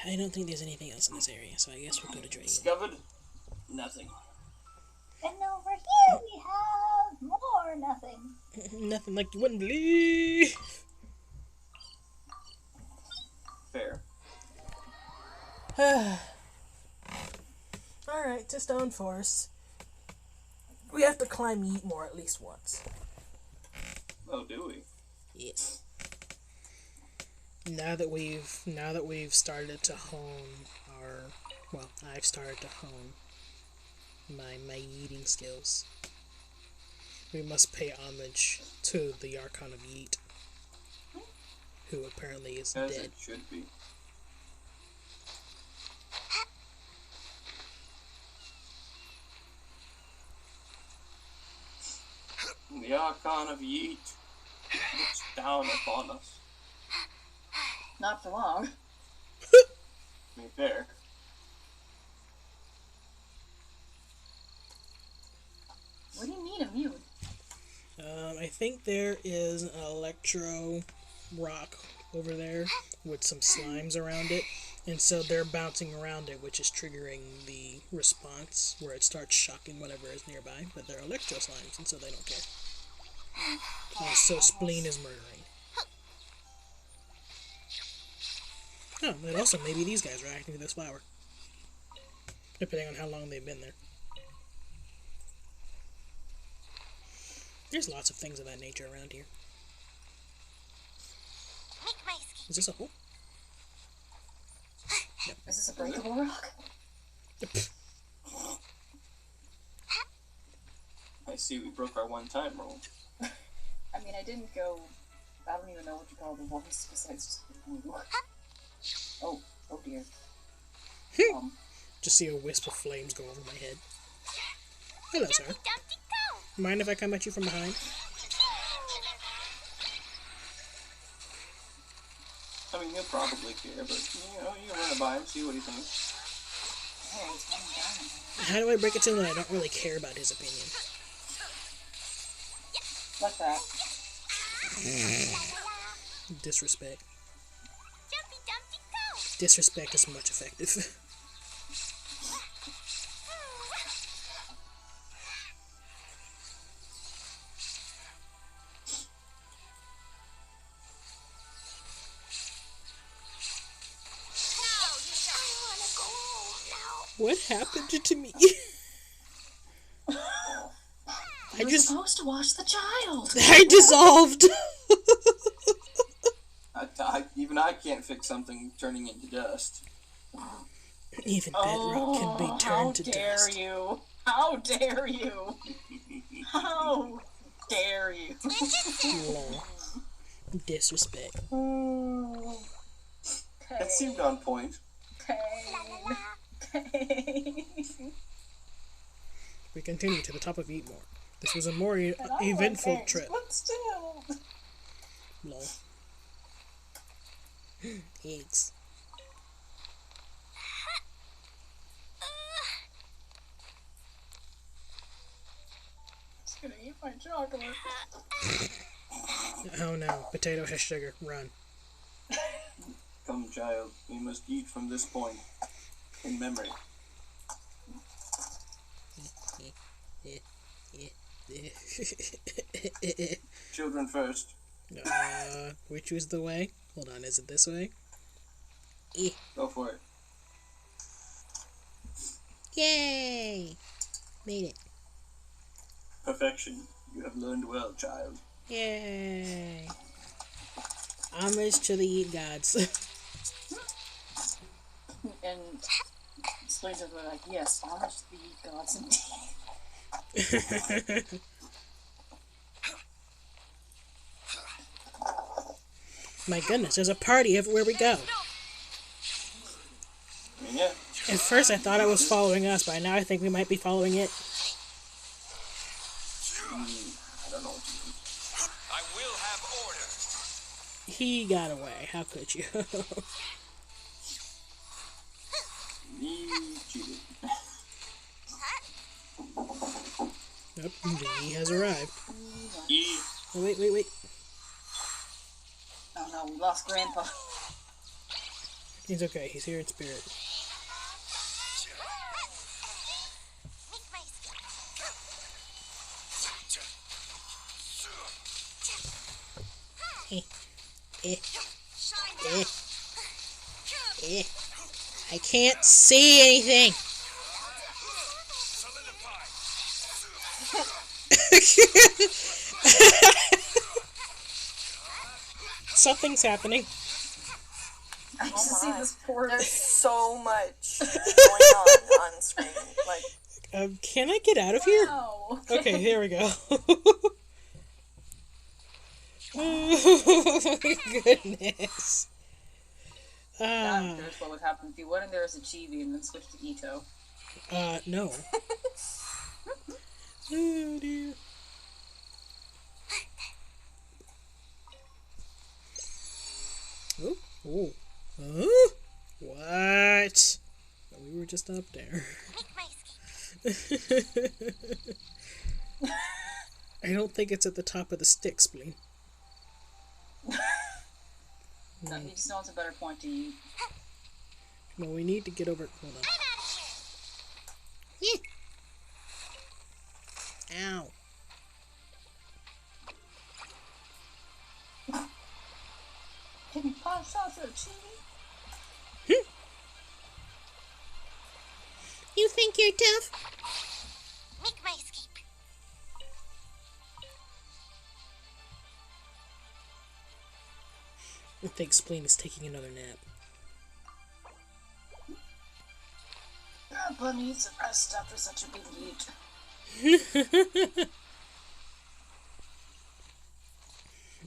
I don't think there's anything else in this area, so I guess we'll go to Dragon. Discovered nothing. And over here we have more nothing. Nothing like you wouldn't believe. Fair. Alright, to Stone Forest. We have to climb Yeetmore at least once. Oh, do we? Yes. Now that we've started to hone I've started to hone my yeeting skills. We must pay homage to the Archon of Yeet, who apparently is As dead. it should be. The Archon of Yeet looks down upon us. Not for long. To be fair. What do you mean immune? I think there is an electro rock over there with some slimes around it, and so they're bouncing around it, which is triggering the response where it starts shocking whatever is nearby, but they're electro slimes, and so they don't care. And so Spleen is murdering. Oh, and also maybe these guys are acting to this flower, depending on how long they've been there. There's lots of things of that nature around here. Make my skin. Is this a hole? Is this a breakable rock? I see we broke our one-time rule. I mean, I didn't go. I don't even know what you call the voice besides just blue. Oh dear. Just see a wisp of flames go over my head. Hello, sir. Dumpty go. Mind if I come at you from behind? I mean, he'll probably care, but, you know, you can run it by him, see what he thinks. Oh, it's going down. How do I break it to him that I don't really care about his opinion? Like that. Disrespect. Jumpy Dumpty go. Disrespect is much effective. What happened to me? You're supposed to watch the child. I dissolved. Even I can't fix something turning into dust. Even bedrock can be turned to dare dust. you? How dare you? How dare you? Lol. Disrespect. That seemed on point. We continue to the top of Eatmore. This was a more eventful trip. But still. Lol. Eggs. Just gonna eat my chocolate. Oh no, potato has sugar. Run. Come, child, we must eat from this point. In memory. Children first. We choose the way. Hold on, is it this way? Go for it. Yay! Made it. Perfection. You have learned well, child. Yay! Homage to the Eat Gods. And Splinters were like, yes, homage to the gods indeed. My goodness, there's a party everywhere we go. I mean, yeah. At first I thought it was following us, but now I think we might be following it. I don't know what you mean. I will have order. He got away. How could you? He cheated. Nope, Lee has arrived. He... Oh, wait. Oh no, we lost Grandpa. He's okay. He's here in spirit. Make my escape. Eh, eh. I can't see anything. Something's happening. I just see my. this poor. There's so much going on screen. Like, Can I get out of here? Wow. Okay, there we go. Oh my goodness. Now I'm curious what would happen if you went in there as a chibi and then switched to Ito. No. Oh dear. Oh, oh. Huh? What? We were just up there. Make my escape. I don't think it's at the top of the stick, Spleen. No, he just wants a better point to you. Well, we need to get over. Hold on. I'm out of here. Yeah. Ow. Can you pass out for a chibi? You think you're tough? Make my escape. I think Spleen is taking another nap. Grandpa needs a rest after such a big eat.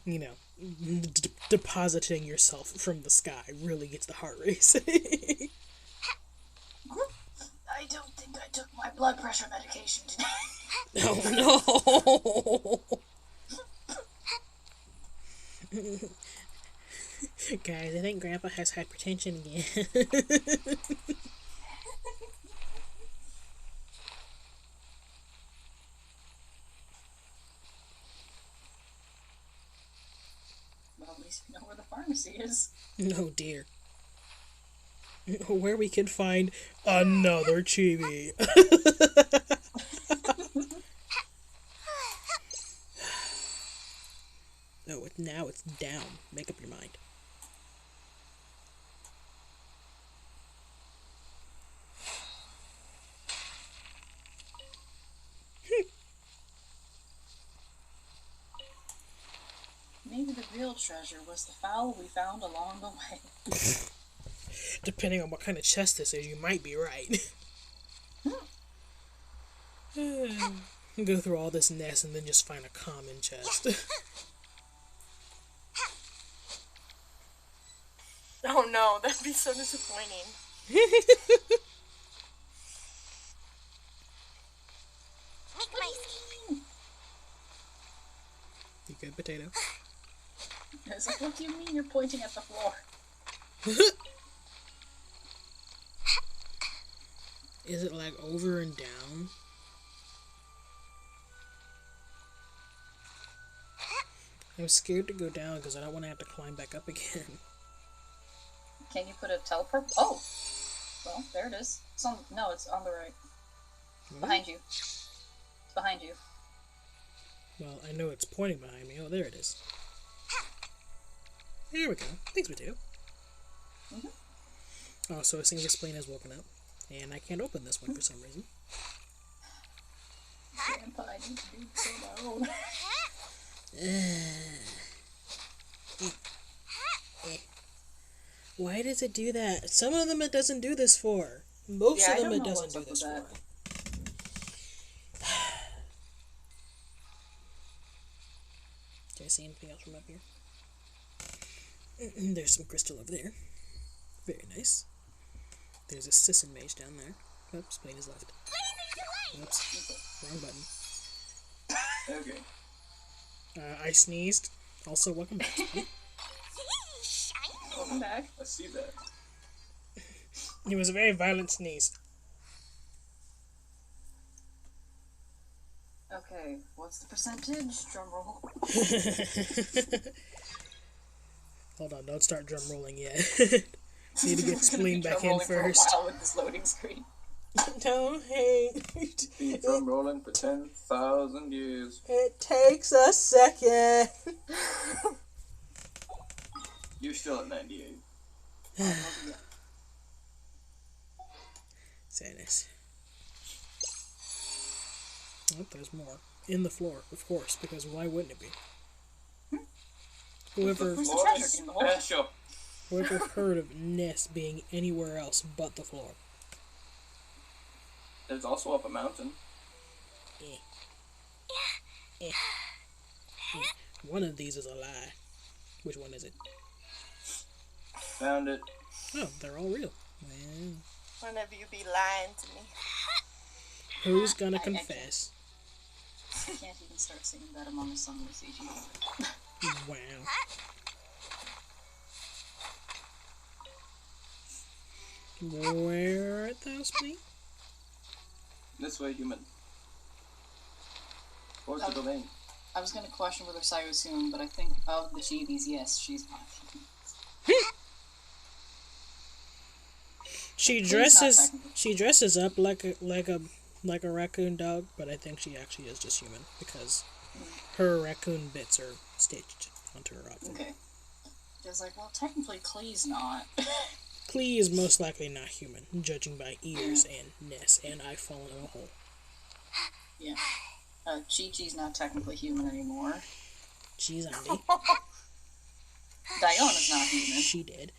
You know, depositing yourself from the sky really gets the heart racing. I don't think I took my blood pressure medication today. Oh no! Guys, I think Grandpa has hypertension again. Well, at least we know where the pharmacy is. Oh dear. Where we can find another chibi. Oh, now it's down. Make up your mind. Maybe the real treasure was the fowl we found along the way. Depending on what kind of chest this is, you might be right. Go through all this nest and then just find a common chest. oh no, that'd be so disappointing. Make my escape. You good, Potato? I was like, what do you mean you're pointing at the floor? Is it like over and down? I'm scared to go down because I don't want to have to climb back up again. Can you put a teleport? Oh! Well, there it is. It's on. No, it's on the right. Behind you. It's behind you. Well, I know it's pointing behind me. Oh, there it is. There we go. Thanks, Potato. Oh, so it seems Explain has woken up. And I can't open this one for some reason. Grandpa, I need to do this on my own. Why does it do that? Some of them it doesn't do this for. Most of them it doesn't do this for. Do I see anything else from up here? There's some crystal over there. Very nice. There's a Sisson mage down there. Oops, Spleen is left. Oops, wrong button. Okay. I sneezed. Also, welcome back. Welcome back. I see that. It was a very violent sneeze. Okay, what's the percentage? Drum roll. Hold on, don't start drum rolling yet. Need to get spleen back in Rolling first. for a while with this loading screen. Don't hate. Been drum rolling for 10,000 years. It takes a second. You're still at 98. Sadness. Oh, there's more. In the floor, of course, because why wouldn't it be? Whoever Where's the Floor treasure is in the hole? special. whoever heard of Ness being anywhere else but the floor? There's also up a mountain. One of these is a lie. Which one is it? Found it. Oh, they're all real. Well, Whenever you be lying to me. who's gonna confess? I can't even start singing that Among Us song with CG. Wow. Where art thou, Spleen? This way, human. What's the domain? I was gonna question whether Sayo was human, but I think of the Chibi's, yes, she's not human. She dresses up like a raccoon dog, but I think she actually is just human because her raccoon bits are stitched onto her outfit. Okay. Just like, well, technically Klee's not. Klee is most likely not human, judging by ears and Ness, and I've fallen in a hole. Yeah. Chi-Chi's not technically human anymore. She's Andy. Diona's not human. She did.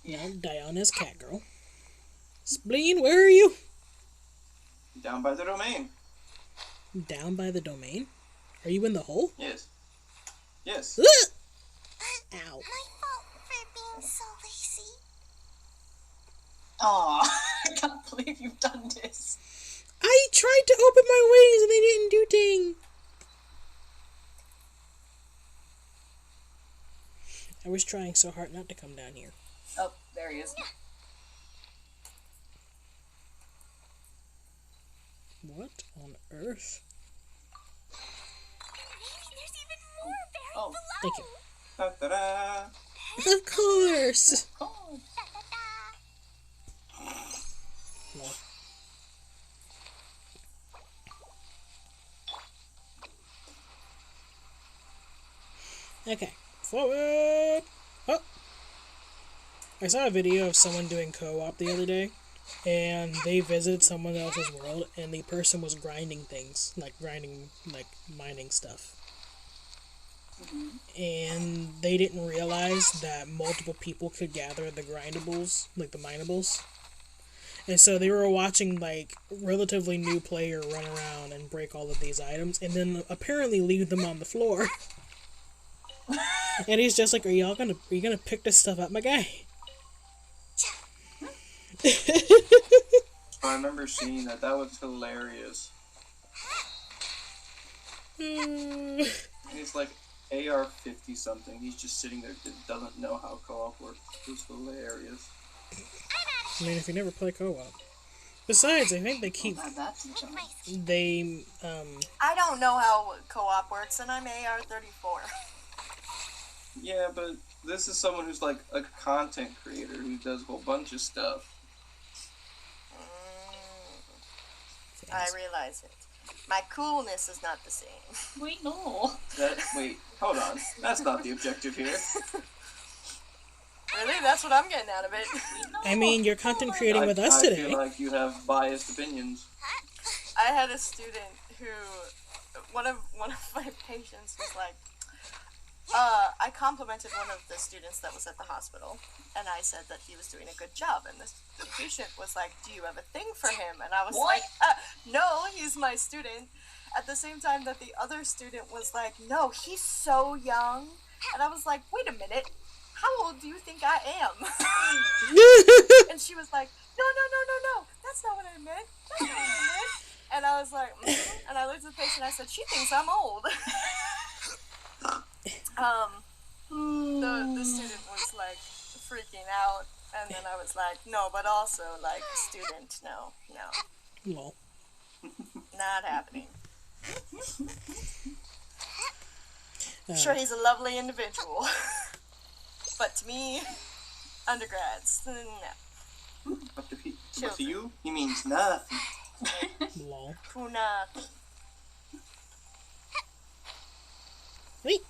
Yeah. Now Diana's Catgirl. Spleen, where are you? Down by the domain. Down by the domain? Are you in the hole? Yes. Yes. Ugh! Ow. My fault for being so lazy. Aw, I can't believe you've done this. I tried to open my wings and they didn't do ding. I was trying so hard not to come down here. Oh, there he is. What on earth? Maybe there's even more buried Oh, Thank you. Da-da-da. Of course. oh. Well, okay. Forward. Oh. I saw a video of someone doing co-op the other day, and they visited someone else's world, and the person was grinding things, like mining stuff. And they didn't realize that multiple people could gather the grindables, like the minables. And so they were watching, like, relatively new player run around and break all of these items, and then apparently leave them on the floor. And he's just like, are you gonna pick this stuff up, my guy? I remember seeing that. That was hilarious. He's like AR-50 something. He's just sitting there, doesn't know how co-op works. It was hilarious. I mean, if you never play co-op. Besides, I think they keep, That's they, I don't know how co-op works, and I'm AR-34. Yeah, but this is someone who's like a content creator who does a whole bunch of stuff. I realize it. My coolness is not the same. Wait, no. Wait, hold on. That's not the objective here. Really? That's what I'm getting out of it. I mean, you're content creating with us I today. feel like you have biased opinions. I had a student who, one of my patients was like, I complimented one of the students that was at the hospital, and I said that he was doing a good job, and the patient was like, do you have a thing for him? And I was What? like, no, he's my student. At the same time that the other student was like, no, he's so young. And I was like, wait a minute, how old do you think I am? And she was like, no, that's not what I meant. That's not what I meant. And I was like, and I looked at the patient and I said, she thinks I'm old. The student was like freaking out, and then I was like, no, but also like student, no, Lol. not happening. Sure, he's a lovely individual, but to me, undergrads. No. But to Children. you, he means nothing. Lol. Puna. Wait.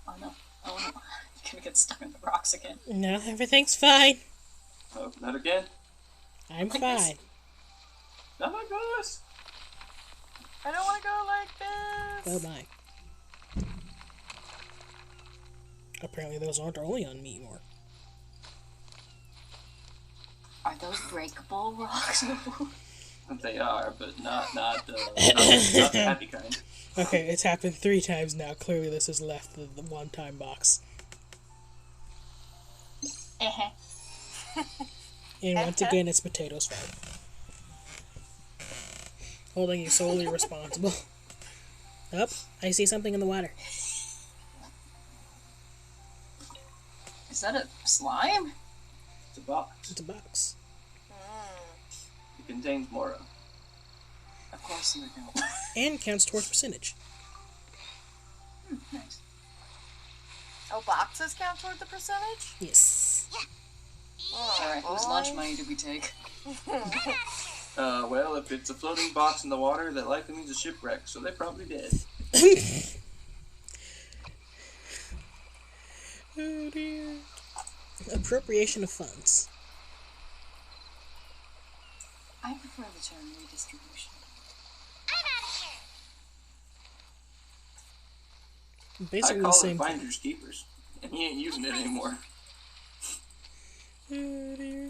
Oh no. Oh no. You're gonna get stuck in the rocks again. No, everything's fine. Oh, not again. I'm Like fine. this? Not like this. I don't want to go like this. Oh my. Apparently those aren't only on me more. Are those breakable rocks? They are, but not the happy kind. Okay, it's happened 3 times now. Clearly this is left the one-time box. And once again, it's Potato's fault. Holding you solely responsible. Up, I see something in the water. Is that a slime? It's a box. It's a box. It contains Mora. Of course you don't. And counts towards percentage. Nice. Oh, boxes count toward the percentage? Yes. Oh, Alright, whose lunch money did we take? Well, if it's a floating box in the water, that likely means a shipwreck, so they probably did. Oh dear. Appropriation of funds. I prefer the term redistribution. Basically I the call it same thing. finders keepers, and he ain't using it anymore. Oh dear.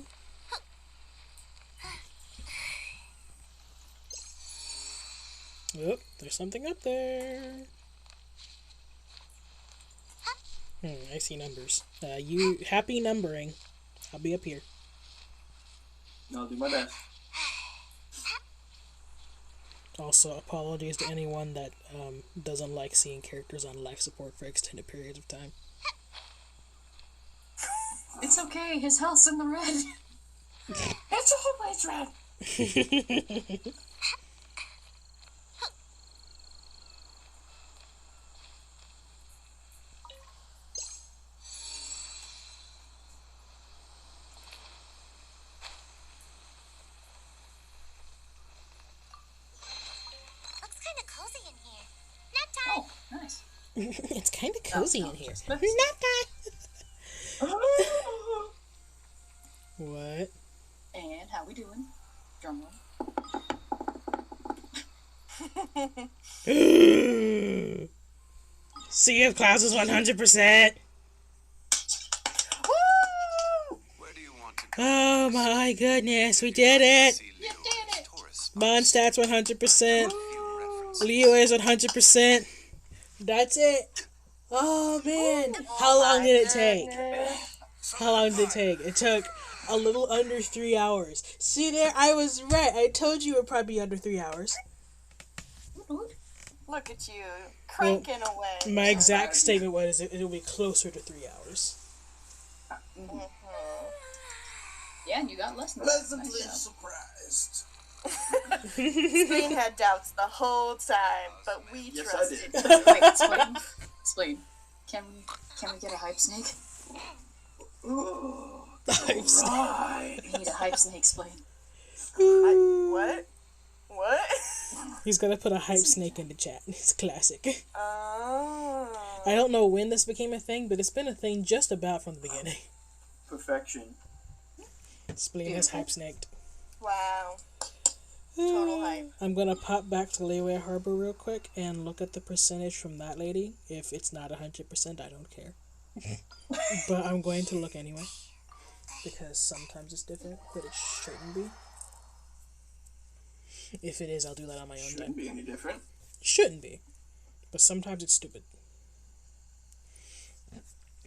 Oh, there's something up there. I see numbers. You happy numbering. I'll be up here. I'll do my best. Also, apologies to anyone that doesn't like seeing characters on life support for extended periods of time. It's okay, his health's in the red. It's always red. Looks kind of cozy in here. Nap time. Oh, nice. It's kind of cozy in here. That's- What? And how we doing? Drum roll. Sea of Clouds is 100%. Where do you want to go? Oh my goodness, we did it. See Liyue's tourist spot. Mondstadt's 100%. Few references. Liyue is 100%. That's it. Oh man, how long did it take? How long did it take? It took a little under 3 hours. See there, I was right. I told you it would probably be under 3 hours. Look at you, cranking away. My exact statement was it'll be closer to 3 hours. Yeah, and you got less than that. Pleasantly Nice job. surprised. Green had doubts the whole time, but we Yes, I trusted. did. Wait, explain. Explain. Can we get a hype snake? Right. We need a hype snake. Explain. What? What? He's gonna put a hype snake in the chat. It's classic. Oh. I don't know when this became a thing, but it's been a thing just about from the beginning. Perfection. Spleen has hype snaked. Wow. Total hype. I'm gonna pop back to Liyue Harbor real quick and look at the percentage from that lady. If it's not 100%, I don't care. But I'm going to look anyway. Because sometimes it's different, but it shouldn't be. If it is, I'll do that on my own time. Shouldn't be any different. Shouldn't be. But sometimes it's stupid.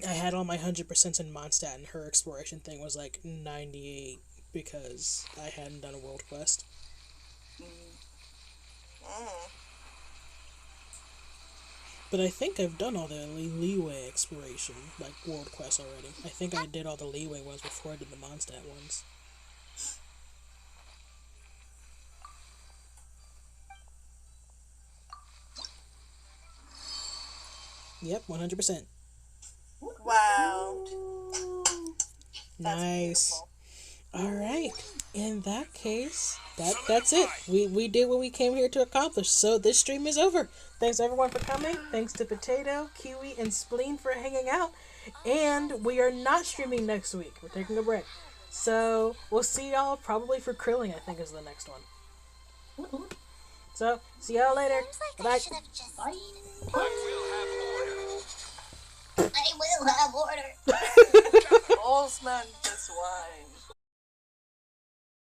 I had all my 100% in Mondstadt, and her exploration thing was like 98 because I hadn't done a world quest. But I think I've done all the Liyue exploration, like world quests already. I think I did all the Liyue ones before I did the Mondstadt ones. Yep, 100%. That's Nice. beautiful. All right. In that case, that's it. We did what we came here to accomplish. So this stream is over. Thanks everyone for coming. Thanks to Potato, Kiwi, and Spleen for hanging out. And we are not streaming next week. We're taking a break. So we'll see y'all probably for Krilling, I think is the next one. So see y'all later. Seems like Bye. I should have just Bye. I will have order. All's man this wine.